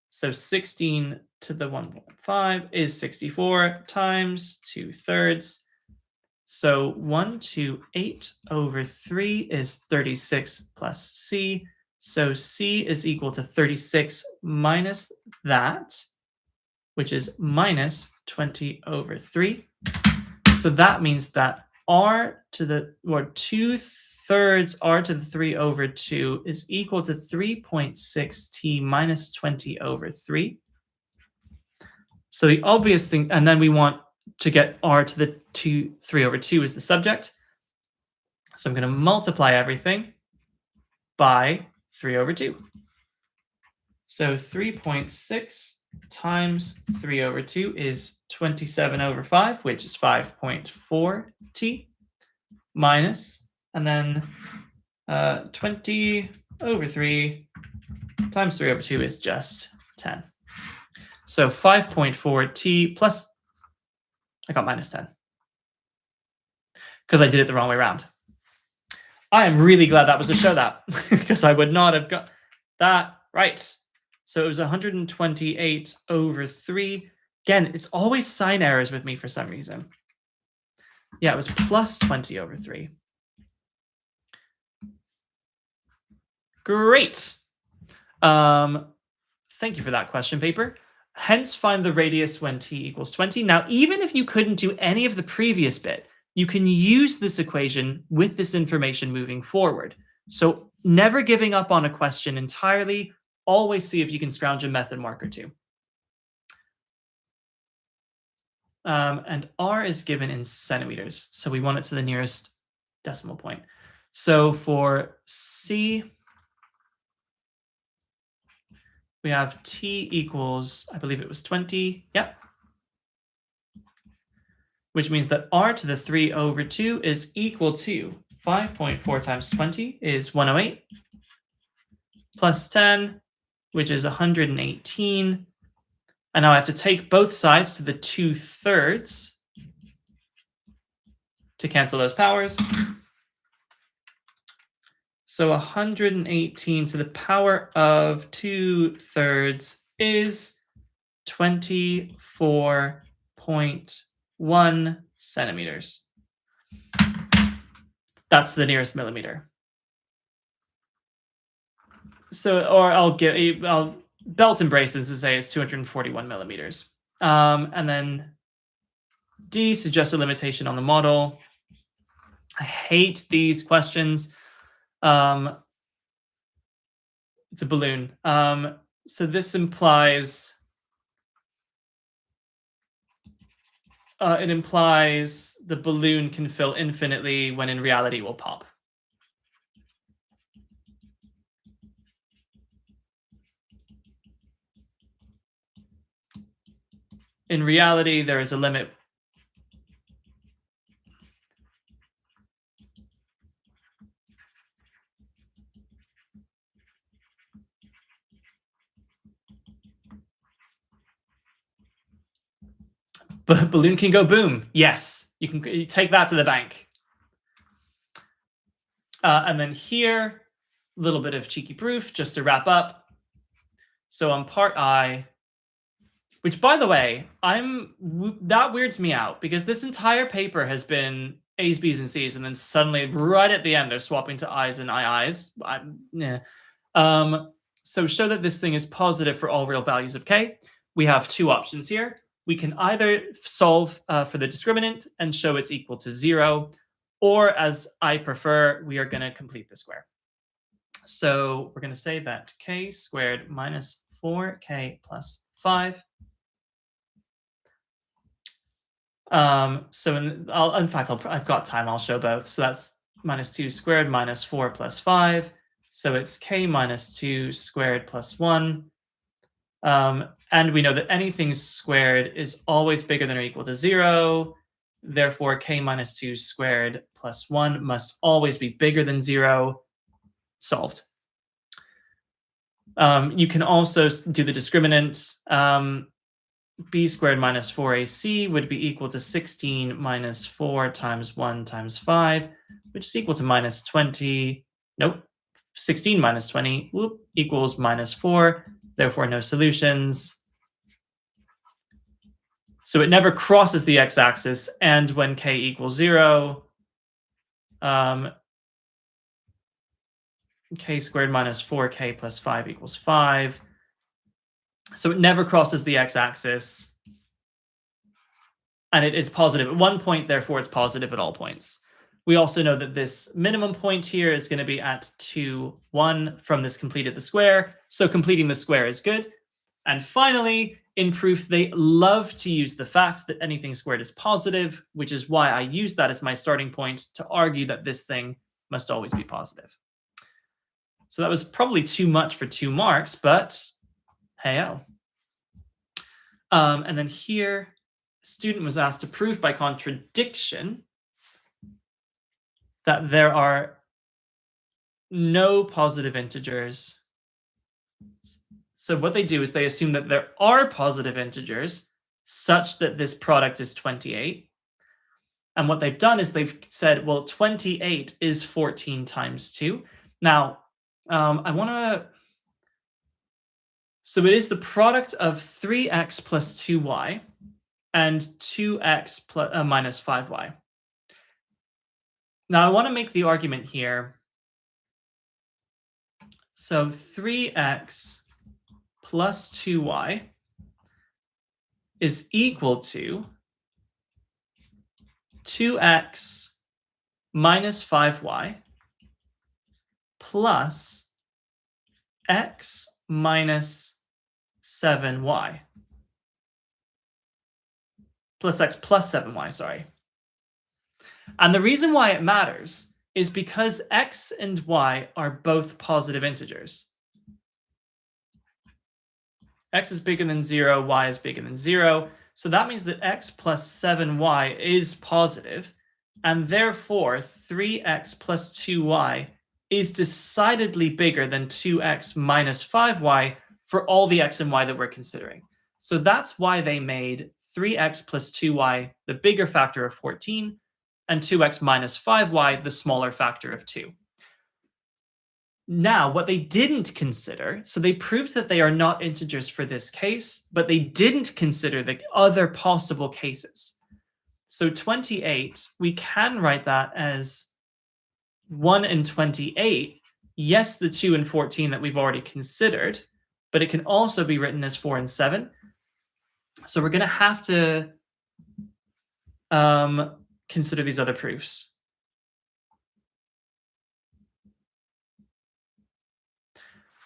So 16 to the 1.5 is 64 times 2/3. So 128 over 3 is 36 plus c. So c is equal to 36 minus that, which is minus 20 over 3. So that means that r to the, or 2/3 r to the 3 over 2 is equal to 3.6t minus 20 over 3. So the obvious thing, and then we want to get r to the 3 over 2 is the subject. So I'm going to multiply everything by 3 over 2. So 3.6 times 3 over 2 is 27 over 5, which is 5.4t, minus, and then 20 over 3 times 3 over 2 is just 10. So 5.4t plus, I got minus 10, because I did it the wrong way around. I am really glad that was a show that, because I would not have got that right. So it was 128 over 3. Again, it's always sign errors with me for some reason. Yeah, it was plus 20 over 3. Great. Thank you for that question paper. Hence, find the radius when t equals 20. Now, even if you couldn't do any of the previous bit, you can use this equation with this information moving forward. So never giving up on a question entirely. Always see if you can scrounge a method mark or two. And r is given in centimeters, so we want it to the nearest decimal point. So for c, we have t equals, I believe it was 20. Yep. Which means that r to the 3 over 2 is equal to 5.4 times 20 is 108, plus 10, which is 118. And now I have to take both sides to the 2/3 to cancel those powers. So 118 to the power of 2/3 is 24.1 centimeters. That's the nearest millimeter. So, or I'll belt and braces to say is 241 millimeters. And then D, suggested limitation on the model. I hate these questions. It's a balloon. So this implies, it implies the balloon can fill infinitely when in reality will pop. In reality, there is a limit. But balloon can go boom. Yes, you can take that to the bank. And then here, a little bit of cheeky proof just to wrap up. So on part I, which by the way, that weirds me out because this entire paper has been A's, B's, and C's, and then suddenly right at the end they're swapping to I's and II's. So show that this thing is positive for all real values of K. We have two options here. We can either solve for the discriminant and show it's equal to 0, or as I prefer, we are going to complete the square. So we're going to say that K squared minus 4K plus 5 In fact, I've got time, I'll show both. So that's minus 2 squared minus 4 plus 5. So it's k minus 2 squared plus 1. And we know that anything squared is always bigger than or equal to 0. Therefore, k minus 2 squared plus 1 must always be bigger than 0. Solved. You can also do the discriminant. B squared minus 4ac would be equal to 16 minus 4 times 1 times 5, which is equal to minus 20. Nope. 16 minus 20 equals minus 4. Therefore, no solutions. So it never crosses the x-axis, and when k equals 0, k squared minus 4k plus 5 equals 5. So it never crosses the x-axis, and it is positive at one point, therefore it's positive at all points. We also know that this minimum point here is going to be at 2, 1 from this completed the square, so completing the square is good. And finally, in proof, they love to use the fact that anything squared is positive, which is why I use that as my starting point to argue that this thing must always be positive. So that was probably too much for 2 marks, but hey-oh. And then here, student was asked to prove by contradiction that there are no positive integers. So what they do is they assume that there are positive integers such that this product is 28. And what they've done is they've said, well, 28 is 14 times 2. Now, so it is the product of 3x plus 2y and 2x plus, minus 5y. Now, I want to make the argument here. So 3x plus 2y is equal to 2x minus 5y plus x minus 7y. Plus x plus 7y, sorry. And the reason why it matters is because x and y are both positive integers. X is bigger than 0, y is bigger than 0. So that means that x plus 7y is positive, and therefore 3x plus 2y is decidedly bigger than 2x minus 5y for all the x and y that we're considering. So that's why they made 3x plus 2y the bigger factor of 14, and 2x minus 5y the smaller factor of 2. Now, what they didn't consider, so they proved that they are not integers for this case, but they didn't consider the other possible cases. So 28, we can write that as 1 and 28. Yes, the 2 and 14 that we've already considered, but it can also be written as 4 and 7. So we're going to have to consider these other proofs.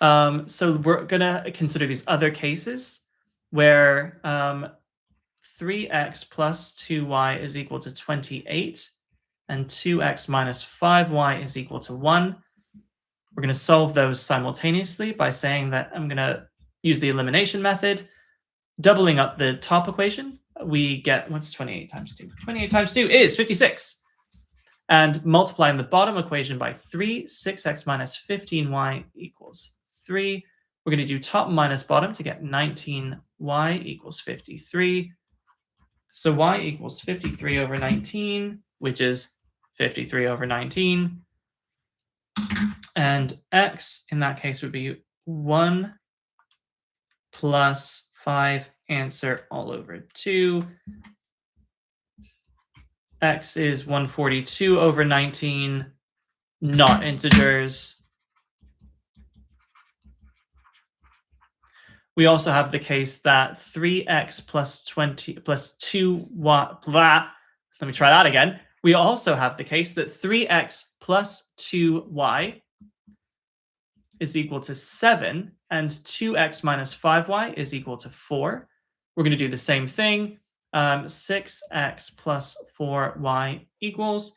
So we're going to consider these other cases where 3x plus 2y is equal to 28 and 2x minus 5y is equal to 1. We're going to solve those simultaneously by saying that I'm going to use the elimination method. Doubling up the top equation, we get, what's 28 times 2? 28 times 2 is 56. And multiplying the bottom equation by 3, 6x minus 15y equals 3. We're going to do top minus bottom to get 19y equals 53. So y equals 53 over 19, which is 53 over 19. And x, in that case, would be 1 plus 5, answer all over 2. X is 142 over 19, not integers. We also have the case that 3x plus 20 plus 2y, blah. Let me try that again. We also have the case that 3x plus 2y is equal to 7, and 2x minus 5y is equal to 4. We're going to do the same thing. 6x plus 4y equals,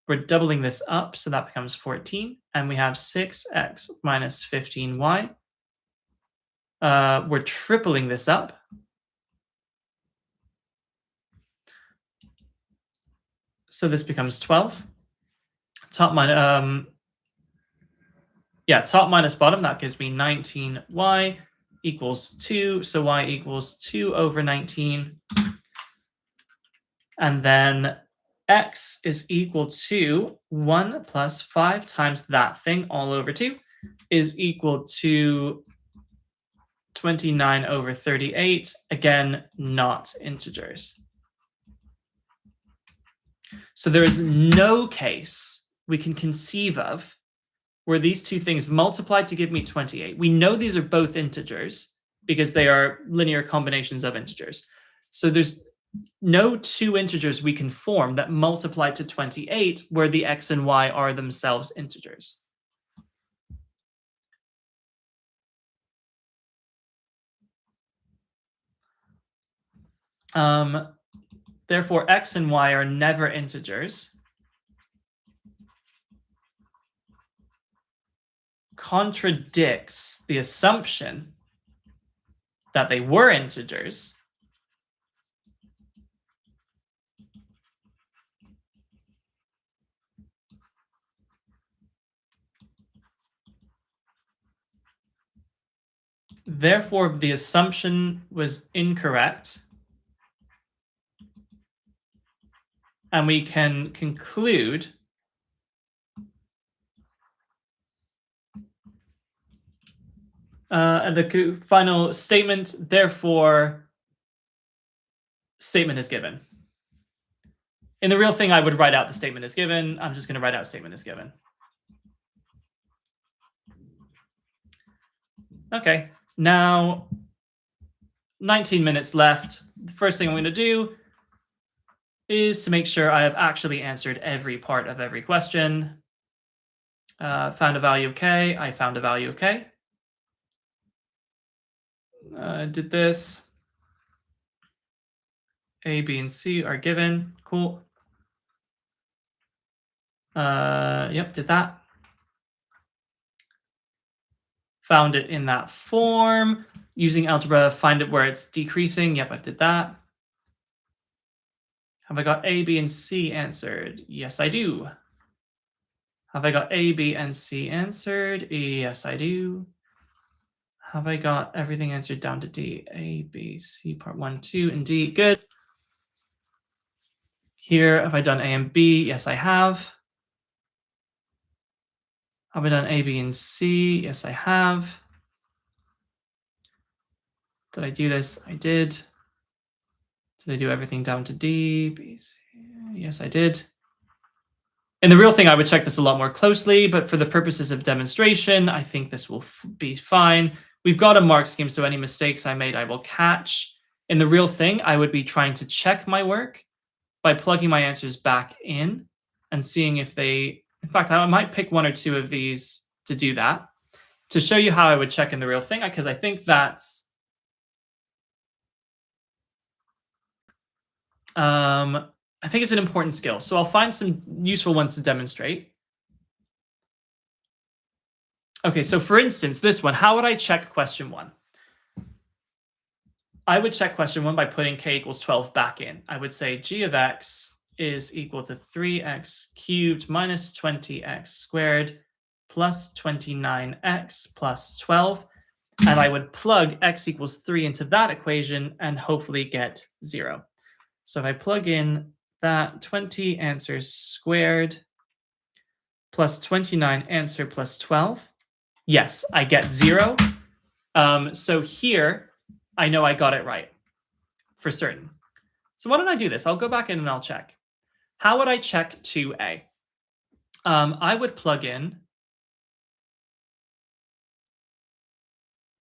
we're doubling this up, so that becomes 14, and we have 6x minus 15y. We're tripling this up. So this becomes 12. Top minus bottom, that gives me 19y equals 2. So y equals 2 over 19. And then x is equal to 1 plus 5 times that thing all over 2 is equal to 29 over 38. Again, not integers. So there is no case we can conceive of where these two things multiplied to give me 28. We know these are both integers because they are linear combinations of integers. So there's no two integers we can form that multiply to 28 where the x and y are themselves integers. Therefore, x and y are never integers. Contradicts the assumption that they were integers. Therefore, the assumption was incorrect. And we can conclude the final statement, therefore, statement is given. In the real thing, I would write out the statement is given. I'm just going to write out statement is given. Okay, now 19 minutes left. The first thing I'm going to do is to make sure I have actually answered every part of every question. Found a value of k. I found a value of k. Did this. A, B, and C are given. Cool. Yep, did that. Found it in that form. Using algebra, find it where it's decreasing. Yep, I did that. Have I got A, B, and C answered? Yes, I do. Have I got A, B, and C answered? Yes, I do. Have I got everything answered down to D? A, B, C, part 1, 2, and D. Good. Here, have I done A and B? Yes, I have. Have I done A, B, and C? Yes, I have. Did I do this? I did. Did I do everything down to D, B, C? Yes, I did. In the real thing, I would check this a lot more closely, but for the purposes of demonstration, I think this will be fine. We've got a mark scheme, so any mistakes I made, I will catch. In the real thing, I would be trying to check my work by plugging my answers back in and seeing if they, in fact, I might pick one or two of these to do that, to show you how I would check in the real thing, because I think that's, I think it's an important skill. So I'll find some useful ones to demonstrate. Okay, so for instance, this one, how would I check question 1? I would check question 1 by putting k equals 12 back in. I would say g of x is equal to 3x cubed minus 20x squared plus 29x plus 12. And I would plug x equals 3 into that equation and hopefully get 0. So if I plug in that 20 answers squared plus 29 answer plus 12, yes, I get 0. So here, I know I got it right for certain. So why don't I do this? I'll go back in and I'll check. How would I check 2a? I would plug in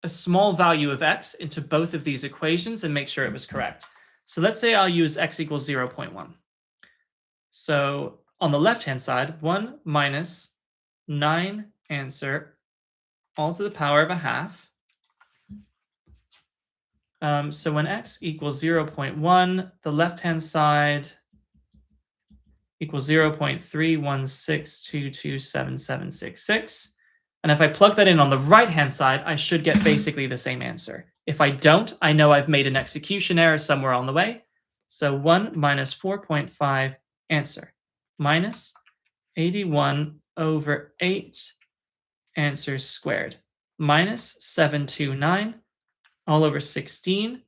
a small value of x into both of these equations and make sure it was correct. So let's say I'll use x equals 0.1. So on the left-hand side, 1 minus 9 answer all to the power of a half So when x equals 0.1, the left-hand side equals 0.316227766. And if I plug that in on the right-hand side, I should get basically the same answer. If I don't, I know I've made an execution error somewhere on the way. So 1 minus 4.5 answer minus 81 over 8 answers squared minus 729 all over 16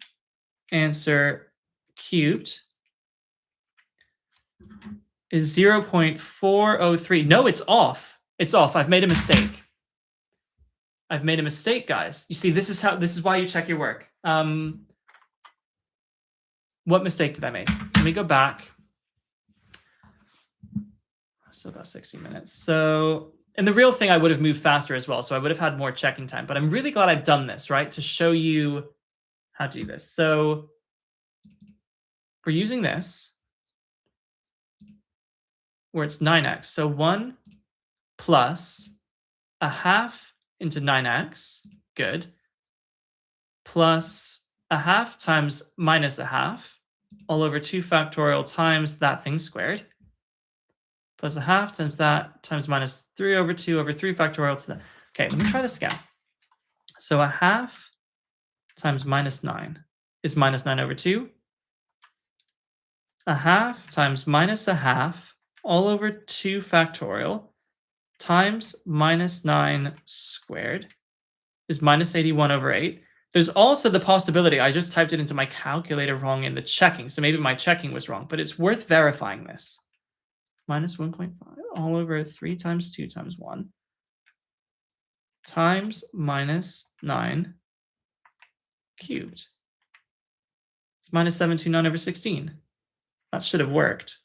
answer cubed is 0.403. No, it's off. It's off. I've made a mistake. I've made a mistake, guys. You see, this is why you check your work. What mistake did I make? Let me go back. I've still got 60 minutes. So, and the real thing, I would have moved faster as well. So I would have had more checking time, but I'm really glad I've done this, right? To show you how to do this. So we're using this where it's 9x. So 1 plus a half into 9x, good, plus a half times minus a half, all over 2 factorial times that thing squared, plus a half times that times minus 3 over 2 over 3 factorial to that. Okay, let me try this again. So a half times minus 9 is minus 9 over 2. A half times minus a half all over 2 factorial times minus 9 squared is minus 81 over 8. There's also the possibility I just typed it into my calculator wrong in the checking. So maybe my checking was wrong, but it's worth verifying this. Minus 1.5 all over 3 times 2 times 1 times minus 9 cubed. It's minus 729 over 16. That should have worked.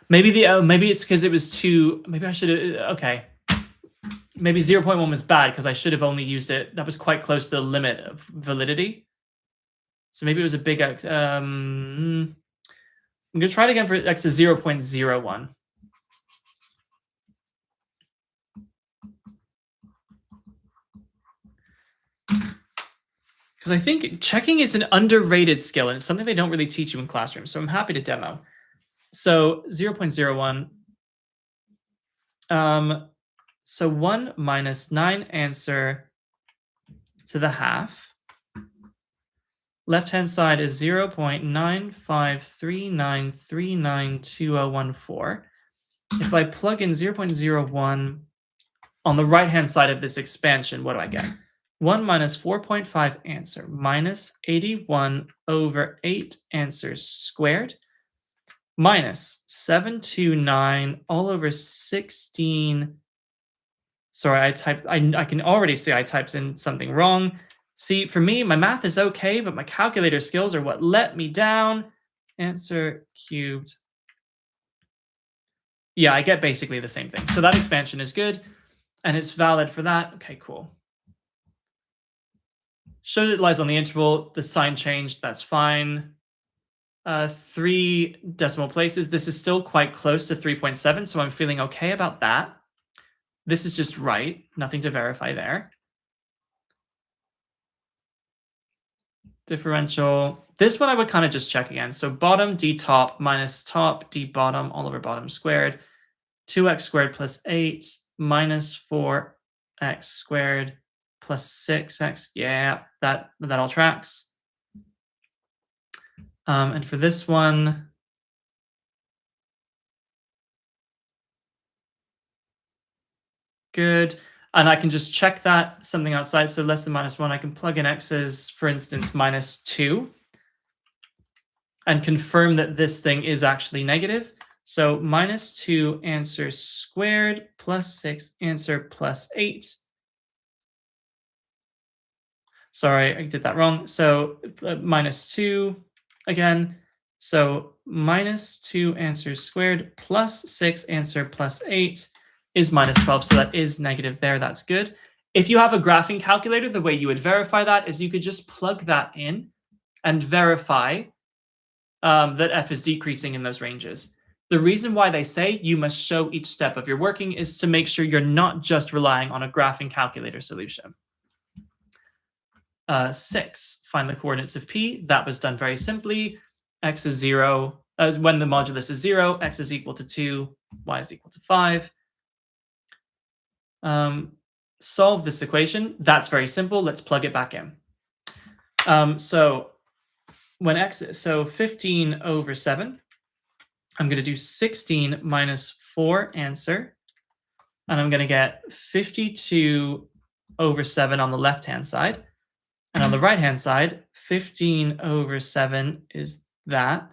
Maybe maybe it's because it was too. Maybe I should have. Okay. Maybe 0.1 was bad because I should have only used it. That was quite close to the limit of validity. So maybe it was a big x. I'm going to try it again for x is 0.01. Because I think checking is an underrated skill, and it's something they don't really teach you in classrooms. So I'm happy to demo. So 0.01. So 1 minus 9 answer to the half. Left-hand side is 0.9539392014. If I plug in 0.01 on the right-hand side of this expansion, what do I get? 1 minus 4.5 answer minus 81 over 8 answers squared minus 729 all over 16. Sorry, I can already see I typed in something wrong. See, for me, my math is okay, but my calculator skills are what let me down. Answer cubed. Yeah, I get basically the same thing. So that expansion is good, and it's valid for that. Okay, cool. Show that it lies on the interval. The sign changed. That's fine. 3 decimal places. This is still quite close to 3.7, so I'm feeling okay about that. This is just right. Nothing to verify there. Differential. This one I would kind of just check again. So bottom d top minus top d bottom all over bottom squared. 2x squared plus 8 minus 4x squared plus 6x. Yeah, that all tracks. And for this one, good. And I can just check that something outside. So less than minus 1, I can plug in x's, for instance, minus 2, and confirm that this thing is actually negative. So minus 2 answer squared plus 6 answer plus 8. Sorry, I did that wrong. So minus 2 again. So minus 2 answers squared plus 6 answer plus 8 is minus 12. So that is negative there. That's good. If you have a graphing calculator, the way you would verify that is you could just plug that in and verify that f is decreasing in those ranges. The reason why they say you must show each step of your working is to make sure you're not just relying on a graphing calculator solution. 6, find the coordinates of P. That was done very simply. X is 0. When the modulus is 0, x is equal to 2, y is equal to 5. Solve this equation. That's very simple. Let's plug it back in. So when x is, 15 over 7, I'm going to do 16 minus 4 answer, and I'm going to get 52 over 7 on the left-hand side. And on the right-hand side, 15 over 7 is that.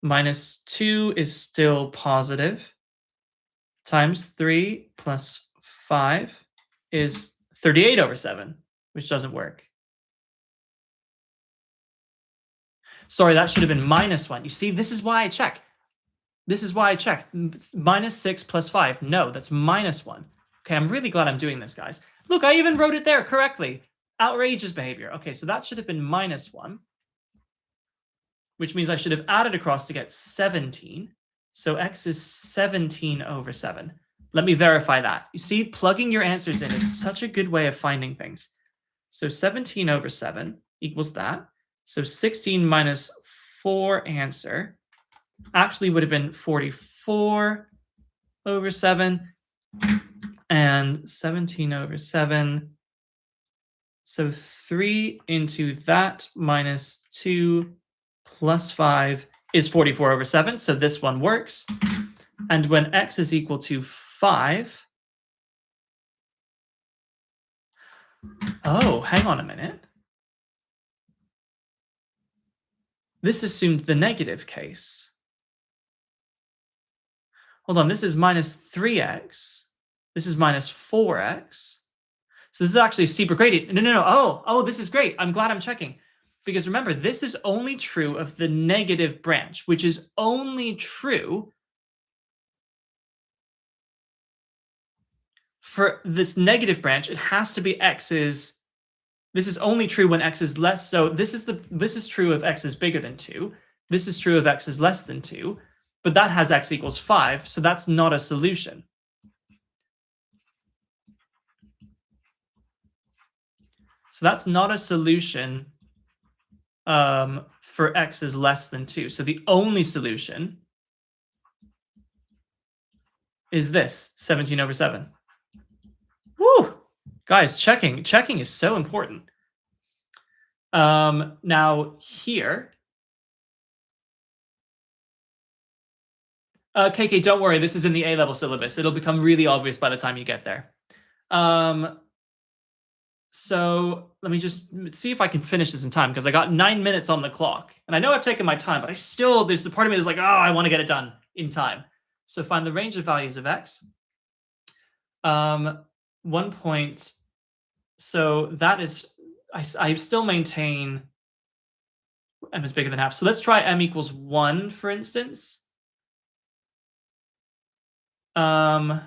Minus 2 is still positive. Times 3 plus 5 is 38 over 7, which doesn't work. Sorry, that should have been minus 1. You see, this is why I check. This is why I check. Minus 6 plus 5. No, that's minus 1. Okay, I'm really glad I'm doing this, guys. Look, I even wrote it there correctly. Outrageous behavior. Okay, so that should have been minus 1, which means I should have added across to get 17. So x is 17 over 7. Let me verify that. You see, plugging your answers in is such a good way of finding things. So 17 over 7 equals that. So 16 minus 4 answer actually would have been 44 over 7. And 17 over 7. So 3 into that minus 2 plus 5 is 44 over 7. So this one works. And when x is equal to 5. Oh, hang on a minute. This assumed the negative case. Hold on, this is minus 3x. This is minus 4x. So this is actually a steeper gradient. No. Oh, this is great. I'm glad I'm checking. Because remember, this is only true of the negative branch, which is only true for this negative branch. It has to be x's. This is only true when x is less. So this is true if x is bigger than 2. This is true if x is less than 2. But that has x equals 5. So that's not a solution. So that's not a solution for x is less than 2. So the only solution is this, 17 over 7. Woo! Guys, checking is so important. Now here, KK, don't worry. This is in the A-level syllabus. It'll become really obvious by the time you get there. So let me just see if I can finish this in time, because I got 9 minutes on the clock. And I know I've taken my time, but there's the part of me that's like, oh, I want to get it done in time. So find the range of values of x. 1 point. So that is, I still maintain m is bigger than half. So let's try m equals 1, for instance. 1.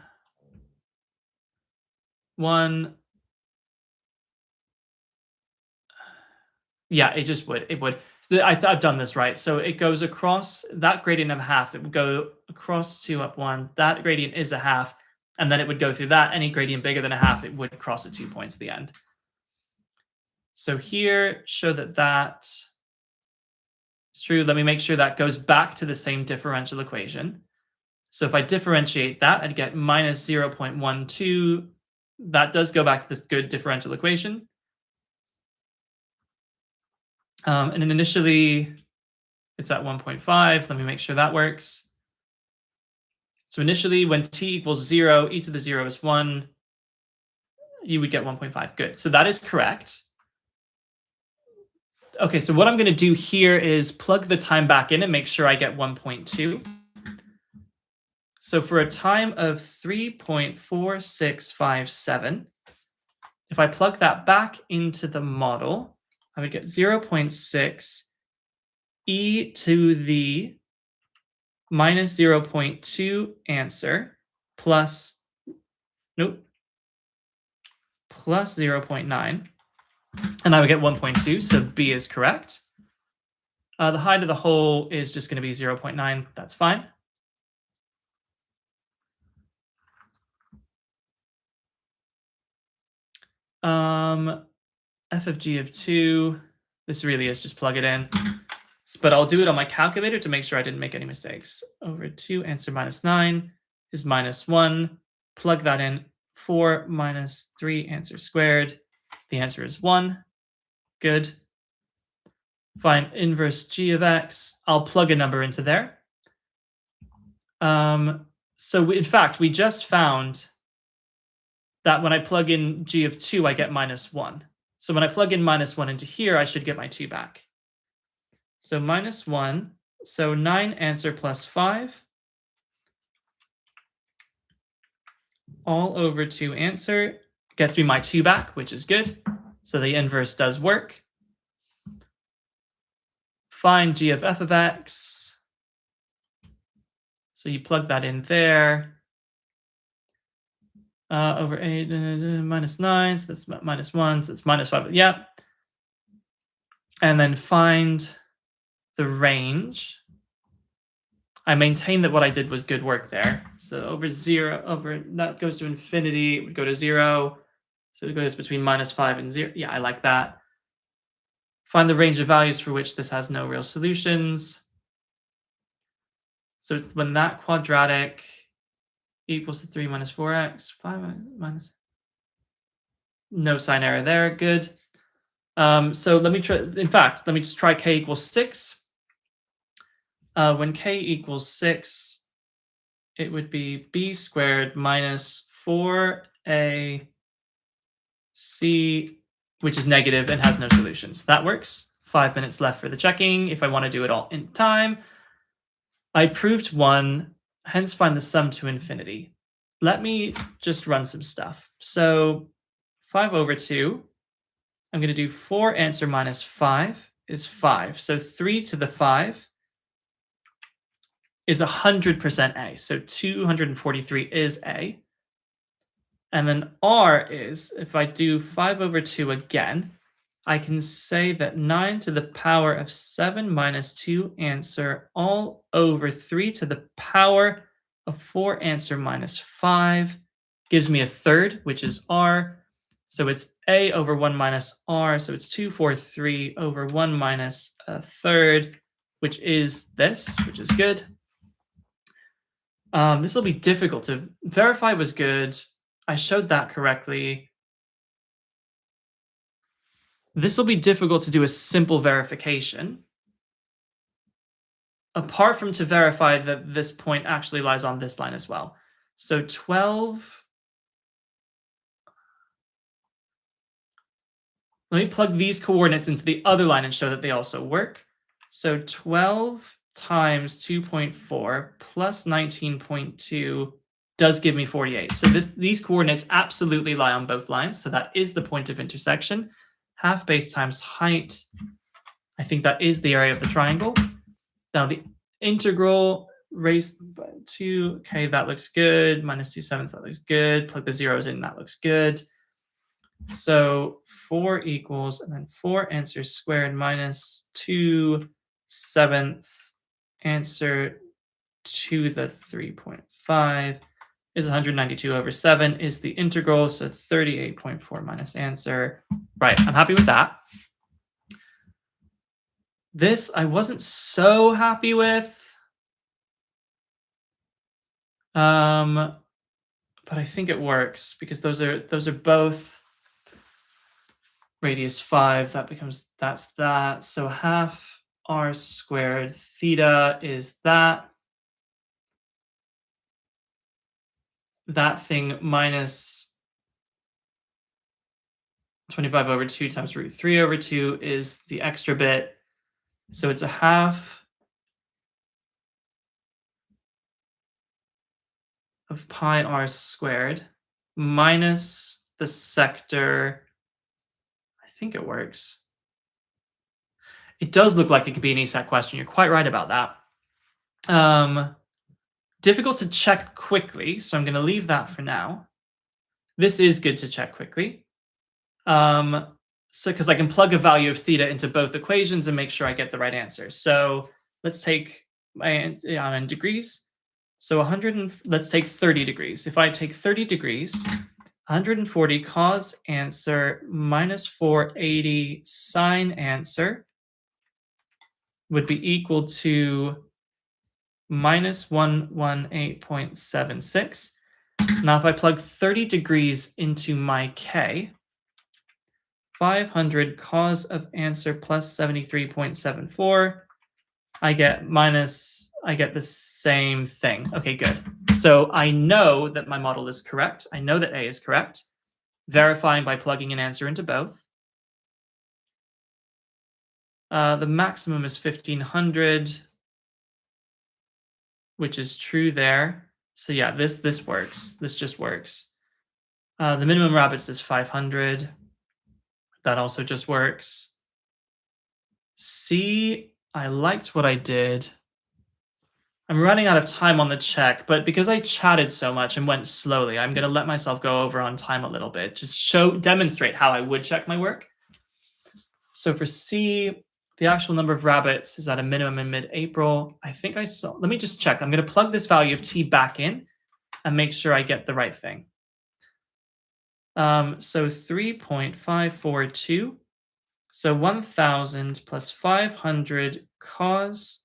Yeah, it just would. It would. So I've done this right. So it goes across that gradient of half. It would go across 2 up 1. That gradient is a half. And then it would go through that. Any gradient bigger than a half, it would cross at 2 points at the end. So here, show that is true. Let me make sure that goes back to the same differential equation. So if I differentiate that, I'd get minus 0.12. That does go back to this good differential equation. And then initially, it's at 1.5. Let me make sure that works. So initially, when t equals 0, e to the 0 is 1, you would get 1.5. Good. So that is correct. Okay, so what I'm going to do here is plug the time back in and make sure I get 1.2. So for a time of 3.4657, if I plug that back into the model, I would get 0.6 e to the minus 0.2 answer plus 0.9. And I would get 1.2, so B is correct. The height of the hole is just going to be 0.9. That's fine. f of g of 2. This really is just plug it in. But I'll do it on my calculator to make sure I didn't make any mistakes. Over 2, answer minus 9 is minus 1. Plug that in. 4 minus 3, answer squared. The answer is 1. Good. Find inverse g of x. I'll plug a number into there. So in fact, we just found that when I plug in g of 2, I get minus 1. So when I plug in minus 1 into here, I should get my 2 back. So minus 1, so 9 answer plus 5, all over 2 answer, gets me my 2 back, which is good. So the inverse does work. Find g of f of x. So you plug that in there. Over 8 minus 9, so that's minus 1, so it's minus 5. Yeah. And then find the range. I maintain that what I did was good work there. So over 0, over that goes to infinity, it would go to 0. So it goes between minus 5 and 0. Yeah, I like that. Find the range of values for which this has no real solutions. So it's when that quadratic equals to 3 minus 4x, 5 minus. No sign error there, good. So let me try, in fact, let me just try k equals 6. When k equals 6, it would be b squared minus 4ac, which is negative and has no solutions. That works. 5 minutes left for the checking if I want to do it all in time. I proved 1, hence find the sum to infinity. Let me just run some stuff. So 5 over 2, I'm going to do 4 answer minus 5 is 5. So 3 to the 5 is 100% A. So 243 is A. And then R is, if I do 5 over 2 again, I can say that 9 to the power of 7 minus 2 answer all over 3 to the power of 4 answer minus 5 gives me a third, which is R. So it's A over 1 minus R. So it's 243 over 1 minus a third, which is this, which is good. This will be difficult to verify was good. I showed that correctly. This will be difficult to do a simple verification, apart from to verify that this point actually lies on this line as well. So 12. Let me plug these coordinates into the other line and show that they also work. So 12 times 2.4 plus 19.2 does give me 48. So these coordinates absolutely lie on both lines. So that is the point of intersection. Half base times height. I think that is the area of the triangle. Now the integral raised by 2. Okay, that looks good. Minus 2/7, that looks good. Plug the zeros in, that looks good. So 4 equals, and then 4 answer squared minus 2/7 answer to the 3.5 is 192 over 7 is the integral. So 38.4 minus answer. Right, I'm happy with that. This I wasn't so happy with. But I think it works because those are both radius 5. That becomes, that's that. So half r squared theta is that. That thing minus 25 over 2 times root 3 over 2 is the extra bit. So it's a half of pi r squared minus the sector. I think it works. It does look like it could be an ESAT question. You're quite right about that. Difficult to check quickly, so I'm going to leave that for now. This is good to check quickly. So because I can plug a value of theta into both equations and make sure I get the right answer. So let's take my in degrees. So 100 and let's take 30 degrees. If I take 30 degrees, 140 cos answer minus 480 sine answer would be equal to minus 118.76. Now, if I plug 30 degrees into my K, 500 cos of answer plus 73.74, I get the same thing. Okay, good. So I know that my model is correct. I know that A is correct. Verifying by plugging an answer into both. The maximum is 1500, which is true there. So yeah, this works. This just works. The minimum rabbits is 500. That also just works. C, I liked what I did. I'm running out of time on the check, but because I chatted so much and went slowly, I'm going to let myself go over on time a little bit. Just demonstrate how I would check my work. So for C, the actual number of rabbits is at a minimum in mid-April. I think I saw, let me just check. I'm going to plug this value of T back in and make sure I get the right thing. So 3.542. So 1000 plus 500 cos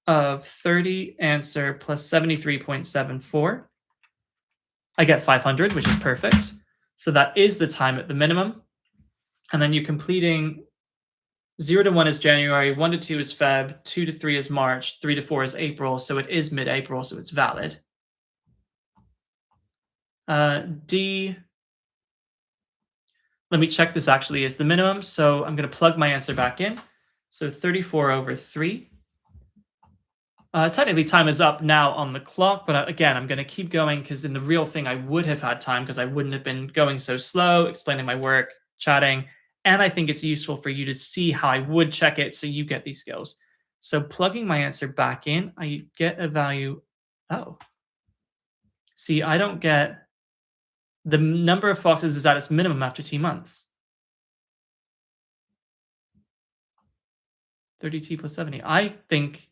of 30 answer plus 73.74. I get 500, which is perfect. So that is the time at the minimum. And then you're completing 0 to 1 is January, 1 to 2 is Feb, 2 to 3 is March, 3 to 4 is April. So it is mid-April, so it's valid. D, let me check this actually is the minimum. So I'm going to plug my answer back in. So 34 over 3. Technically, time is up now on the clock, but again, I'm going to keep going because in the real thing, I would have had time because I wouldn't have been going so slow, explaining my work, chatting, and I think it's useful for you to see how I would check it so you get these skills. So plugging my answer back in, I get a value. Oh, see, I don't get the number of foxes is at its minimum after T months. 30T plus 70. I think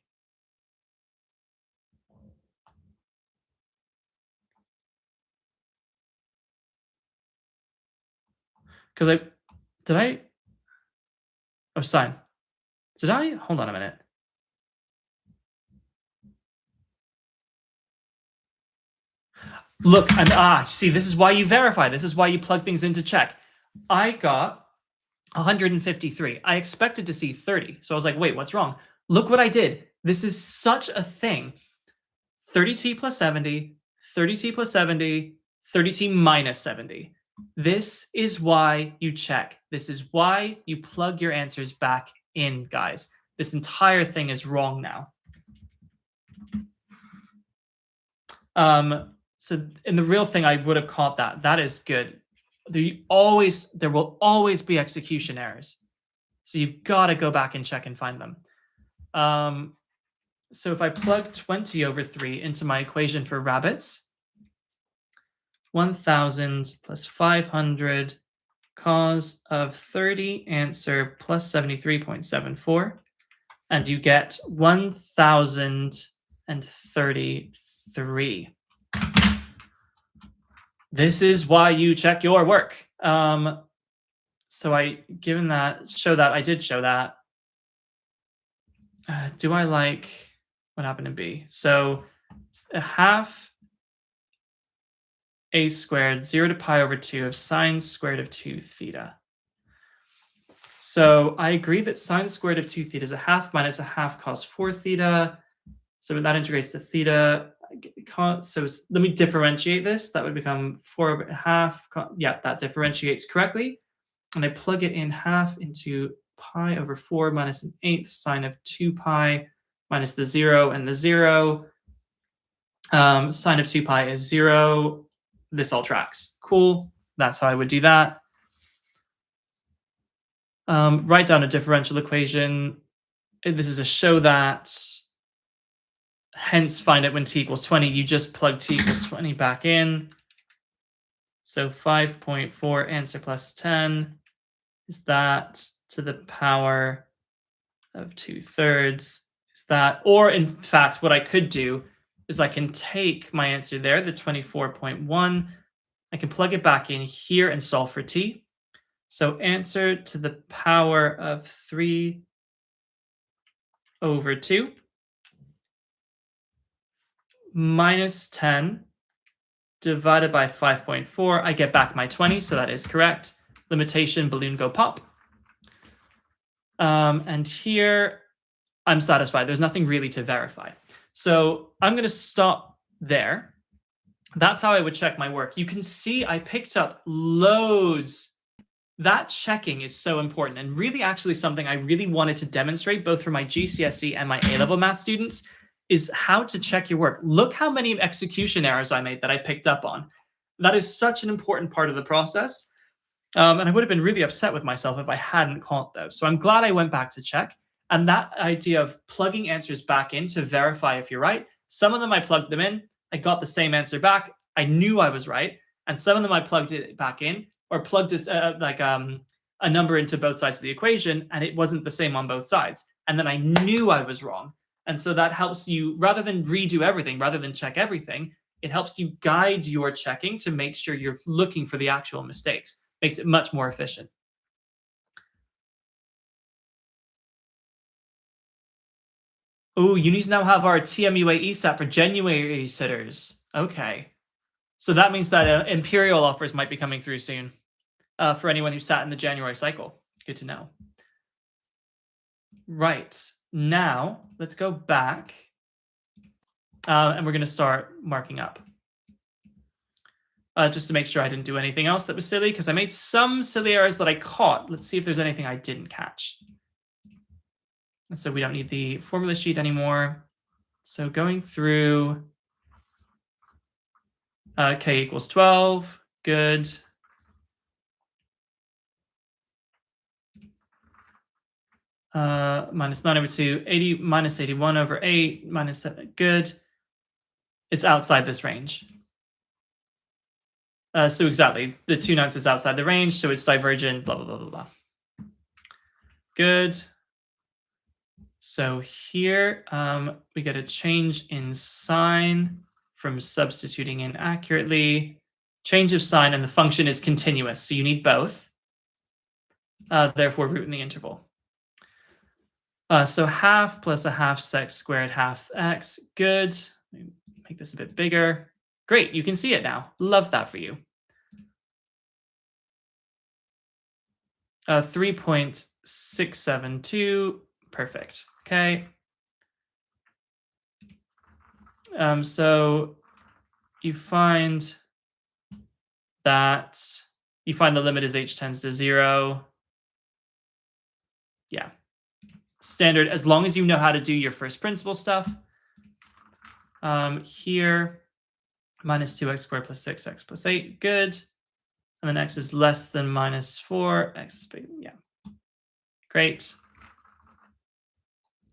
because sine. Hold on a minute. Look, see, this is why you verify. This is why you plug things into check. I got 153. I expected to see 30. So I was like, wait, what's wrong? Look what I did. This is such a thing. 30T plus 70, 30T plus 70, 30T minus 70. This is why you check. This is why you plug your answers back in, guys. This entire thing is wrong now. So in the real thing, I would have caught that. That is good. There will always be execution errors. So you've got to go back and check and find them. So if I plug 20 over 3 into my equation for rabbits, 1000 plus 500 cos of 30 answer plus 73.74, and you get 1033. This is why you check your work. So I show that I did show that. Do I like what happened in B? So a half a squared 0 to pi over 2 of sine squared of 2 theta. So I agree that sine squared of 2 theta is a half minus a half cos 4 theta. So that integrates to theta. So let me differentiate this. That would become 4 over half. Yeah, that differentiates correctly. And I plug it in half into pi over 4 minus an eighth sine of 2 pi minus the 0 and the 0. Sine of 2 pi is 0. This all tracks. Cool. That's how I would do that. Write down a differential equation. This is a show that. Hence, find it when t equals 20. You just plug t equals 20 back in. So 5.4 answer plus 10 is that to the power of 2/3. Is that, or in fact, what I could do is I can take my answer there, the 24.1. I can plug it back in here and solve for t. So answer to the power of 3 over 2 minus 10 divided by 5.4. I get back my 20, so that is correct. Limitation, balloon go pop. And here, I'm satisfied. There's nothing really to verify. So I'm going to stop there. That's how I would check my work. You can see I picked up loads. That checking is so important, and really actually something I really wanted to demonstrate both for my GCSE and my A-level math students is how to check your work. Look how many execution errors I made that I picked up on. That is such an important part of the process. And I would have been really upset with myself if I hadn't caught those. So I'm glad I went back to check. And that idea of plugging answers back in to verify if you're right, some of them I plugged them in, I got the same answer back. I knew I was right. And some of them I plugged it back in or plugged this, a number into both sides of the equation, and it wasn't the same on both sides. And then I knew I was wrong. And so that helps you, rather than redo everything, rather than check everything, it helps you guide your checking to make sure you're looking for the actual mistakes. Makes it much more efficient. Oh, unis now have our TMUA ESAT for January sitters. Okay. So that means that Imperial offers might be coming through soon for anyone who sat in the January cycle. Good to know. Right. Now, let's go back. And we're going to start marking up. Just to make sure I didn't do anything else that was silly, because I made some silly errors that I caught. Let's see if there's anything I didn't catch. And so we don't need the formula sheet anymore. So going through k equals 12, good. Minus 9 over 2, 80 minus 81 over 8, minus 7, good. It's outside this range. So exactly, the 2/9 is outside the range, so it's divergent, blah, blah, blah, blah, blah. Good. So here we get a change in sign from substituting in accurately. Change of sign, and the function is continuous, so you need both. Therefore, root in the interval. So half plus a half x squared half x, good. Make this a bit bigger. Great, you can see it now. Love that for you. 3.672, perfect. Okay. So you find that the limit as h tends to 0. Yeah. Standard, as long as you know how to do your first principle stuff. Here, minus 2x squared plus 6x plus 8, good. And then x is less than minus 4, x is big, yeah. Great.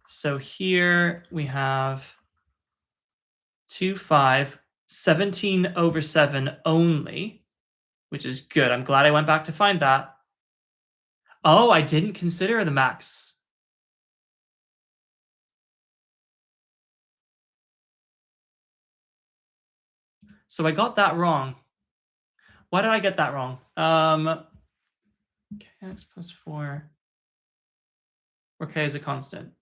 So here we have 2, 5, 17 over 7 only, which is good. I'm glad I went back to find that. Oh, I didn't consider the max. So I got that wrong. Why did I get that wrong? X plus 4, where k is a constant.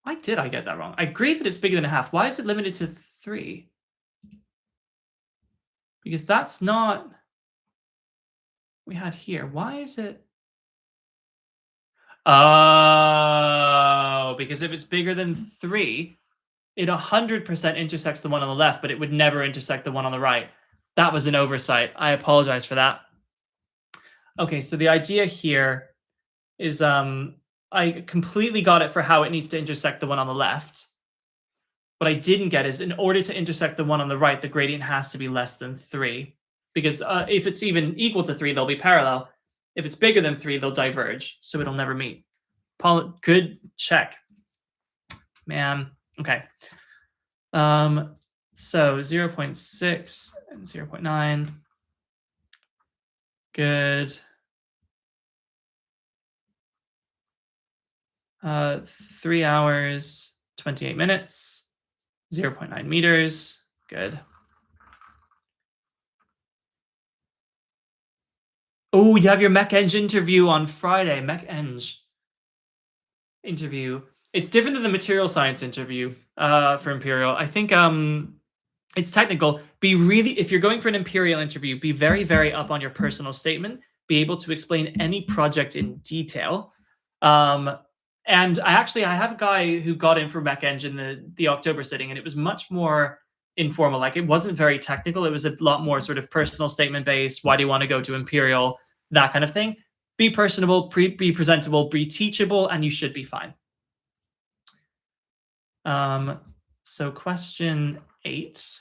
Why did I get that wrong? I agree that it's bigger than a half. Why is it limited to 3? Because that's not we had here. Why is it? Oh, because if it's bigger than 3, it 100% intersects the one on the left, but it would never intersect the one on the right. That was an oversight. I apologize for that. Okay, so the idea here is I completely got it for how it needs to intersect the one on the left. What I didn't get is in order to intersect the one on the right, the gradient has to be less than 3. Because if it's even equal to 3, they'll be parallel. If it's bigger than 3, they'll diverge, so it'll never meet. Good check. Man, okay. So 0.6 and 0.9. Good. 3 hours, 28 minutes. 0.9 meters. Good. Oh, you have your mech-eng interview on Friday. Mech-eng interview. It's different than the material science interview for Imperial. I think it's technical. If you're going for an Imperial interview, be very, very up on your personal statement. Be able to explain any project in detail. And I have a guy who got in for mech-eng in the October sitting, and it was much more informal. Like, it wasn't very technical. It was a lot more sort of personal statement based. Why do you want to go to Imperial? That kind of thing. Be personable, be presentable, be teachable, and you should be fine. So question 8.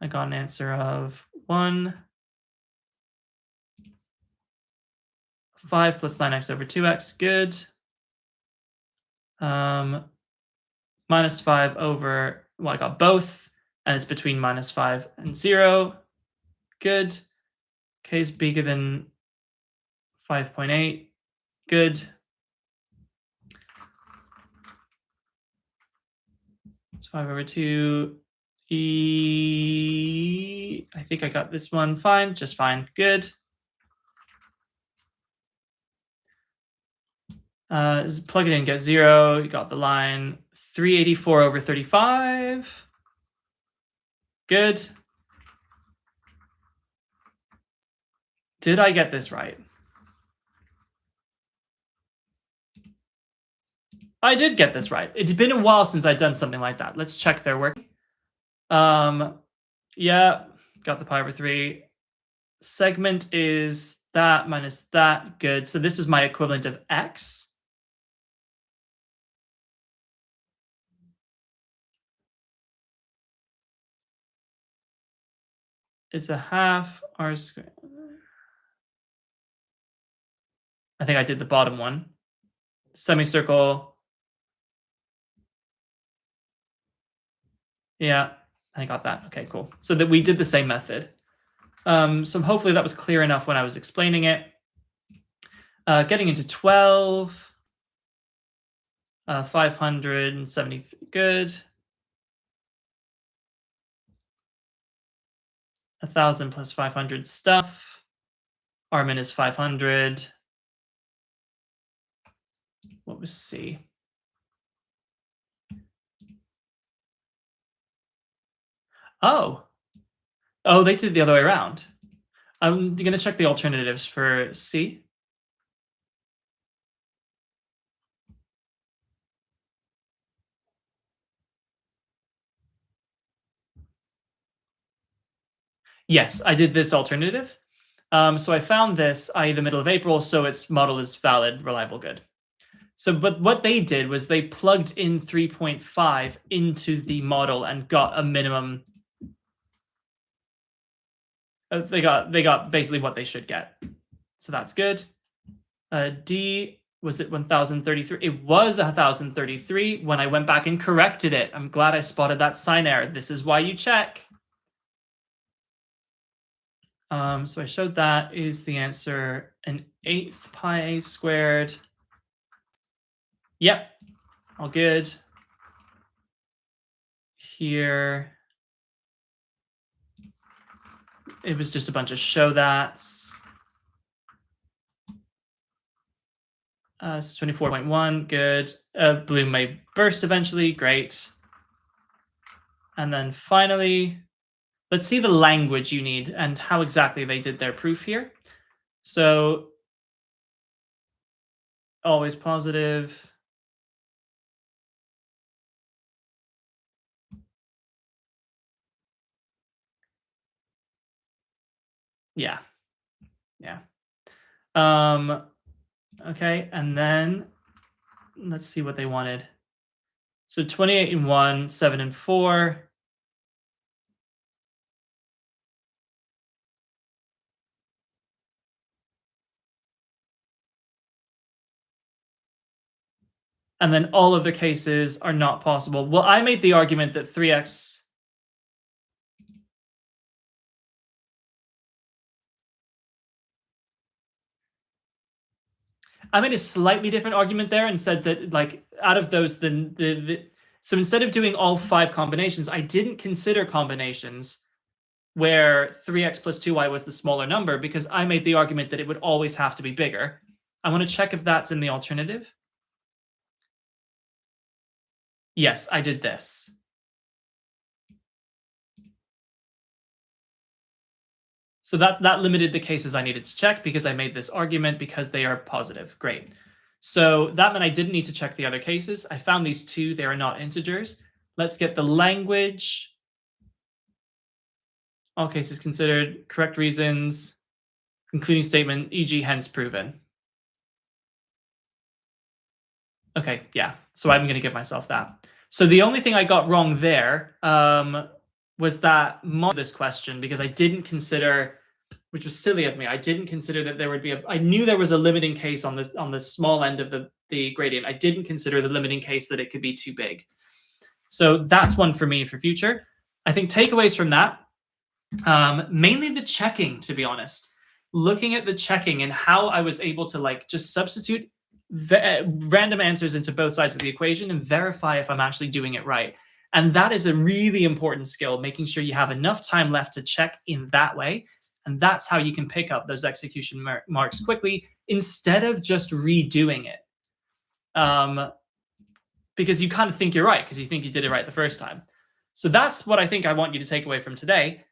I got an answer of 1. 5 plus 9x over 2x, good. Minus 5 over, well, I got both, and it's between minus 5 and 0. Good. K is bigger than 5.8. Good. It's 5 over 2. I think I got this one fine, just fine. Good. Plug it in, get 0. You got the line. 384 over 35. Good. Did I get this right? I did get this right. It had been a while since I'd done something like that. Let's check their work. Yeah, got the pi over 3. Segment is that minus that. Good. So this was my equivalent of x. It's a half r squared. I think I did the bottom one. Semicircle. Yeah, I got that. Okay, cool. So that we did the same method. So hopefully that was clear enough when I was explaining it. Getting into 12. 570, good. 1,000 plus 500 stuff. Armin is 500. What was C? Oh, they did the other way around. I'm going to check the alternatives for C. Yes, I did this alternative. So I found this, i.e. the middle of April, so its model is valid, reliable, good. So, but what they did was they plugged in 3.5 into the model and got a minimum. They got basically what they should get. So that's good. D, was it 1,033? It was 1,033 when I went back and corrected it. I'm glad I spotted that sign error. This is why you check. So I showed that is the answer, an 1/8 pi a squared. Yep, all good. Here, it was just a bunch of show that's. So 24.1, good. Bloom may burst eventually, great. And then finally, let's see the language you need and how exactly they did their proof here. So always positive. Yeah. Okay, and then let's see what they wanted. So 28 and 1, 7 and 4. And then all of the cases are not possible. Well, I made the argument that 3x. I made a slightly different argument there and said that, like, out of those, so instead of doing all 5 combinations, I didn't consider combinations where 3x plus 2y was the smaller number, because I made the argument that it would always have to be bigger. I want to check if that's in the alternative. Yes, I did this. So that limited the cases I needed to check because I made this argument because they are positive. Great. So that meant I didn't need to check the other cases. I found these 2. They are not integers. Let's get the language. All cases considered, correct reasons, concluding statement, e.g. hence proven. Okay, yeah. So I'm going to give myself that. So the only thing I got wrong there was that this question, because I didn't consider, which was silly of me, I didn't consider that there would be I knew there was a limiting case on the small end of the gradient. I didn't consider the limiting case that it could be too big. So that's one for me for future. I think takeaways from that, mainly the checking, to be honest. Looking at the checking and how I was able to, like, just substitute random answers into both sides of the equation and verify if I'm actually doing it right. And that is a really important skill, making sure you have enough time left to check in that way. And that's how you can pick up those execution marks quickly instead of just redoing it. Because you kind of think you're right because you think you did it right the first time. So that's what I think I want you to take away from today.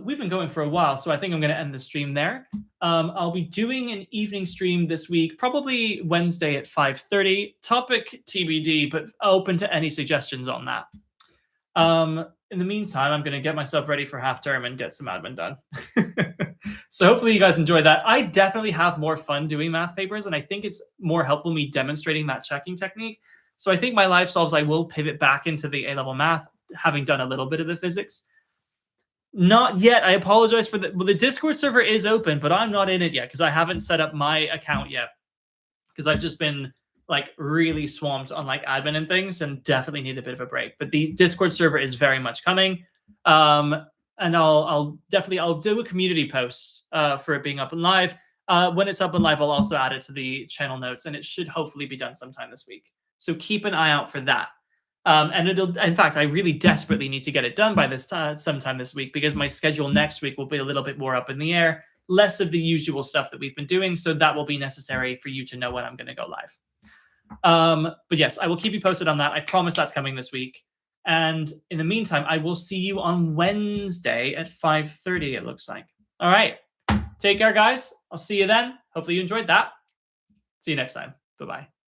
We've been going for a while, so I think I'm going to end the stream there. I'll be doing an evening stream this week, probably Wednesday at 5:30. Topic TBD, but open to any suggestions on that. In the meantime, I'm going to get myself ready for half term and get some admin done. So hopefully you guys enjoyed that. I definitely have more fun doing math papers, and I think it's more helpful me demonstrating that checking technique. So I think my live solves, I will pivot back into the A-level math, having done a little bit of the physics. Not yet. I apologize for the Discord server is open, but I'm not in it yet because I haven't set up my account yet because I've just been, like, really swamped on, like, admin and things and definitely need a bit of a break. But the Discord server is very much coming. And I'll do a community post for it being up and live. When it's up and live, I'll also add it to the channel notes, and it should hopefully be done sometime this week. So keep an eye out for that. And in fact, I really desperately need to get it done by this sometime this week because my schedule next week will be a little bit more up in the air, less of the usual stuff that we've been doing. So that will be necessary for you to know when I'm going to go live. But yes, I will keep you posted on that. I promise that's coming this week. And in the meantime, I will see you on Wednesday at 5:30, it looks like. All right. Take care, guys. I'll see you then. Hopefully you enjoyed that. See you next time. Bye-bye.